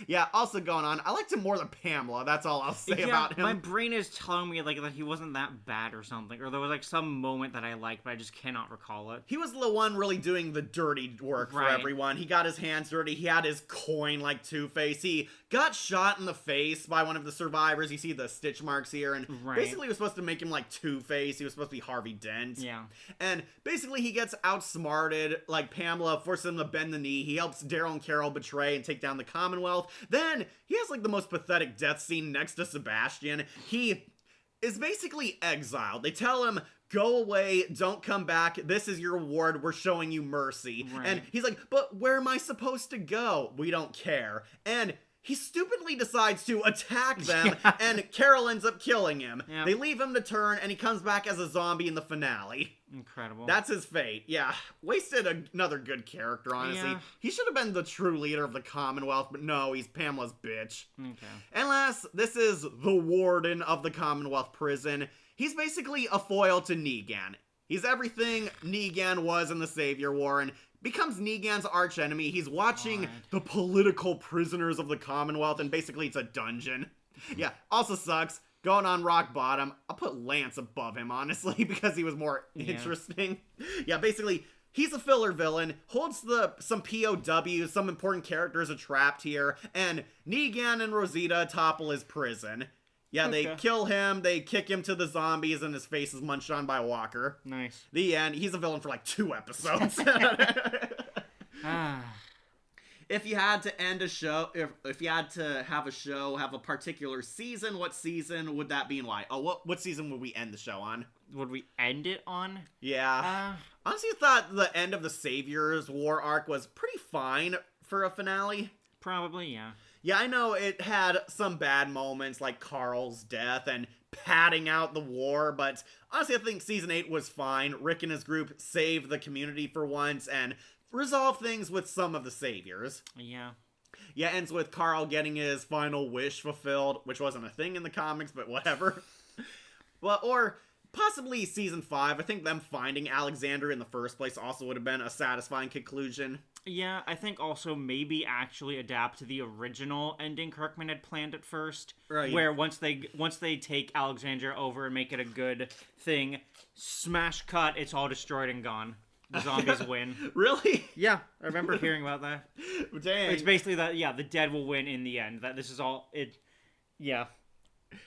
Yeah, also going on, I liked him more than Pamela. That's all I'll say about him. My brain is telling me like that he wasn't that bad or something, or there was like some moment that I liked, but I just cannot recall it. He was the one really doing the dirty work for everyone. He got his hands dirty. He had his coin like Two-Face. He got shot in the face by one of the survivors. You see the stitch marks here, and basically it was supposed to make him like Two-Face. He was supposed to be Harvey Dent. Yeah. And basically he gets outsmarted. Like Pamela forces him to bend the knee. He helps Daryl and Carol betray and take down the Commonwealth. Then he has like the most pathetic death scene next to Sebastian. He is basically exiled. They tell him, go away, don't come back, this is your reward, we're showing you mercy. And he's like, but where am I supposed to go? We don't care. And he stupidly decides to attack them, and Carol ends up killing him. Yep. They leave him to turn, and he comes back as a zombie in the finale. Incredible. That's his fate. Yeah. Wasted another good character, honestly. Yeah. He should have been the true leader of the Commonwealth, but no, he's Pamela's bitch. Okay. And last, this is the warden of the Commonwealth prison. He's basically a foil to Negan. He's everything Negan was in the Savior War, and becomes Negan's archenemy. He's watching the political prisoners of the Commonwealth, and basically it's a dungeon. Yeah, also sucks. Going on rock bottom. I'll put Lance above him, honestly, because he was more interesting. Yeah, basically, he's a filler villain, holds some POWs, some important characters are trapped here, and Negan and Rosita topple his prison. Yeah, they kill him, they kick him to the zombies, and his face is munched on by a walker. Nice. The end. He's a villain for like 2 episodes. If you had to end a show, if you had to have a show, have a particular season, what season would that be and why? Oh, what season would we end the show on? Would we end it on? Yeah. Honestly, I thought the end of the Savior's War arc was pretty fine for a finale. Probably, yeah. Yeah, I know it had some bad moments, like Carl's death and padding out the war, but honestly, I think Season 8 was fine. Rick and his group saved the community for once and resolved things with some of the saviors. Yeah. Yeah, ends with Carl getting his final wish fulfilled, which wasn't a thing in the comics, but whatever. Well, or possibly Season 5. I think them finding Alexander in the first place also would have been a satisfying conclusion. Yeah, I think also maybe actually adapt to the original ending Kirkman had planned at first, Right. where once they take Alexandria over and make it a good thing, smash cut, it's all destroyed and gone. The zombies win. Really? Yeah, I remember hearing about that. Dang. It's basically that the dead will win in the end. That this is all it. Yeah,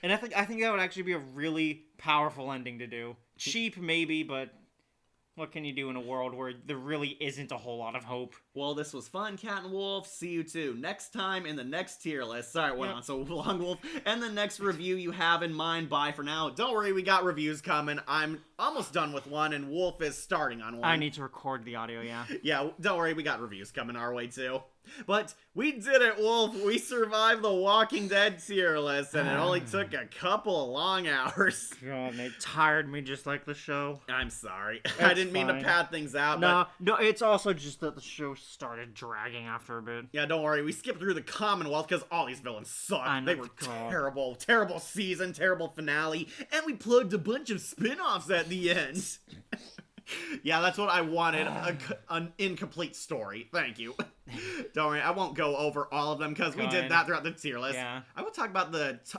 and I think that would actually be a really powerful ending to do. Cheap maybe, but what can you do in a world where there really isn't a whole lot of hope? Well, this was fun, Cat and Wolf. See you too next time in the next tier list. Sorry, it went Yep. on so long, Wolf. And the next review you have in mind. Bye for now. Don't worry, we got reviews coming. I'm almost done with one, and Wolf is starting on one. I need to record the audio, yeah. Yeah, don't worry, we got reviews coming our way too. But we did it, Wolf. We survived the Walking Dead tier list, and it only took a couple of long hours. God, it tired me just like the show. I'm sorry. I didn't mean to fine. pad things out. No, it's also just that the show started dragging after a bit. Yeah, don't worry. We skipped through the Commonwealth because all these villains suck. I know, They were God. terrible. Terrible season, terrible finale. And we plugged a bunch of spin-offs at the end. Yeah, that's what I wanted. An incomplete story. Thank you. Don't worry, I won't go over all of them because we did Good. that throughout the tier list. Yeah. I will talk about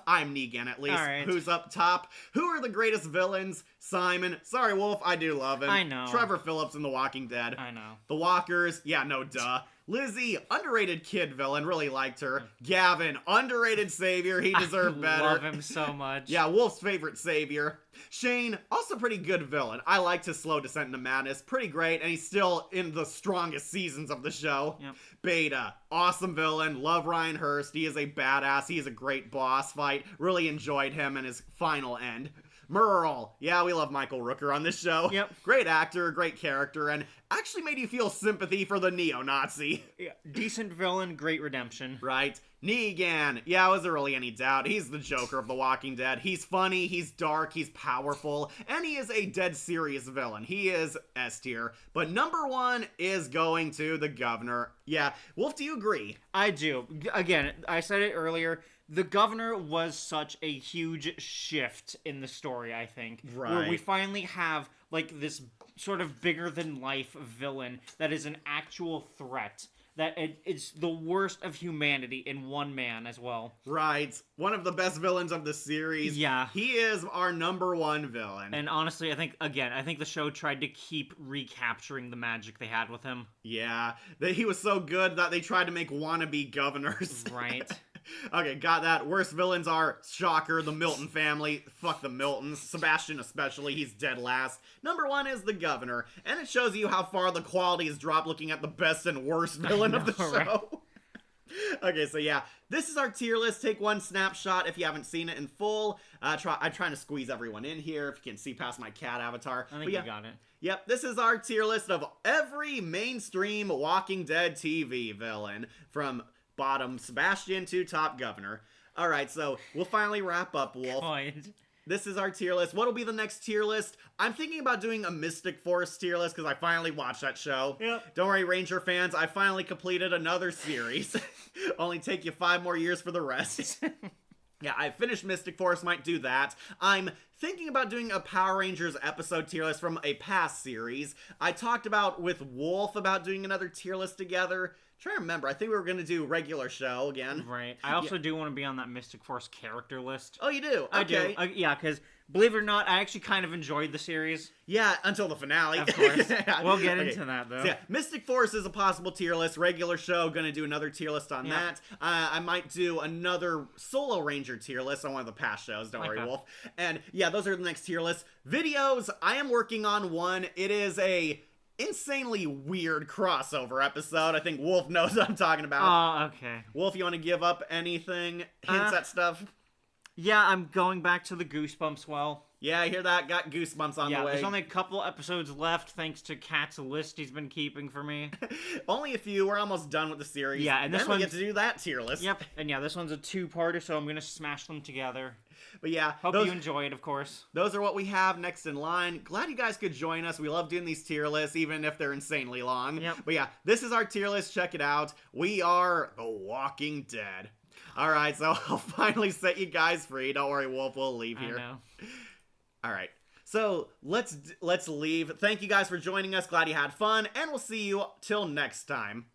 I'm Negan at least. All right. Who's up top? Who are the greatest villains? Simon. Sorry, Wolf, I do love him. I know. Trevor Phillips in The Walking Dead. I know. The Walkers, yeah, no duh. Lizzie, underrated kid villain, really liked her. Gavin, underrated savior, he deserved better. I love him so much. Yeah, Wolf's favorite savior. Shane, also pretty good villain. I liked his slow descent into madness. Pretty great, and he's still in the strongest seasons of the show. Yep. Beta, awesome villain. Love Ryan Hurst. He is a badass. He is a great boss fight. Really enjoyed him and his final end. Merle. Yeah, we love Michael Rooker on this show. Yep. Great actor, great character, and actually made you feel sympathy for the neo-Nazi. Yeah, decent villain, great redemption. Right. Negan. Yeah, was there really any doubt? He's the Joker of The Walking Dead. He's funny, he's dark, he's powerful, and he is a dead serious villain. He is S tier. But number one is going to the Governor. Yeah. Wolf, do you agree? I do. Again, I said it earlier. The Governor was such a huge shift in the story, I think. Where we Right. finally have, like, this sort of bigger-than-life villain that is an actual threat. That it's the worst of humanity in one man as well. Right. One of the best villains of the series. Yeah. He is our number one villain. And honestly, I think the show tried to keep recapturing the magic they had with him. Yeah. He was so good that they tried to make wannabe governors. Right. Okay, got that. Worst villains are, shocker, the Milton family. Fuck the Miltons. Sebastian especially, he's dead last. Number one is the Governor, and it shows you how far the quality has dropped looking at the best and worst villain of the know, show. right? Okay, so yeah, this is our tier list. Take one snapshot if you haven't seen it in full. I'm trying to squeeze everyone in here, if you can see past my cat avatar. I think But yeah, you got it. Yep, this is our tier list of every mainstream Walking Dead TV villain, from bottom Sebastian to top Governor. Alright, so we'll finally wrap up, Wolf. Point. This is our tier list. What'll be the next tier list? I'm thinking about doing a Mystic Force tier list because I finally watched that show. Yep. Don't worry, Ranger fans, I finally completed another series. Only take you 5 more years for the rest. Yeah, I finished Mystic Force, might do that. I'm thinking about doing a Power Rangers episode tier list from a past series. I talked about with Wolf about doing another tier list together. Trying to remember, I think we were going to do regular show again. Right. I also do want to be on that Mystic Force character list. Oh, you do? I Okay. do. Yeah, because believe it or not, I actually kind of enjoyed the series. Yeah, until the finale. Of course. Yeah. We'll get Okay. into that, though. So yeah, Mystic Force is a possible tier list. Regular show, gonna do another tier list on Yeah. that. I might do another Solo Ranger tier list on one of the past shows. Don't worry, Okay. Wolf. And yeah, those are the next tier lists. Videos, I am working on one. It is a insanely weird crossover episode. I think Wolf knows what I'm talking about. Oh, okay. Wolf, you want to give up anything? Hints at stuff? Yeah, I'm going back to the Goosebumps well. Yeah, I hear that. Got goosebumps on Yeah, the way. there's only a couple episodes left thanks to Kat's list he's been keeping for me. Only a few. We're almost done with the series. Yeah, and this then we get one's- to do that tier list. Yep, and yeah, this one's a 2-parter, so I'm going to smash them together. But yeah, Hope those, you enjoy it, of course. those are what we have next in line. Glad you guys could join us. We love doing these tier lists, even if they're insanely long. Yep. But yeah, this is our tier list. Check it out. We are The Walking Dead. All right, so I'll finally set you guys free. Don't worry, Wolf, we'll leave here. I know. All right. So let's leave. Thank you guys for joining us. Glad you had fun, and we'll see you till next time.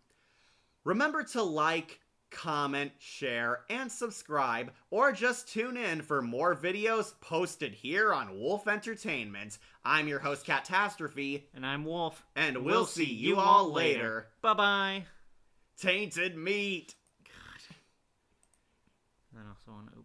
Remember to like, comment, share, and subscribe, or just tune in for more videos posted here on Wolf Entertainment. I'm your host, Catastrophe. And I'm Wolf. And we'll see you all later. Bye-bye. Tainted meat. God. I also want to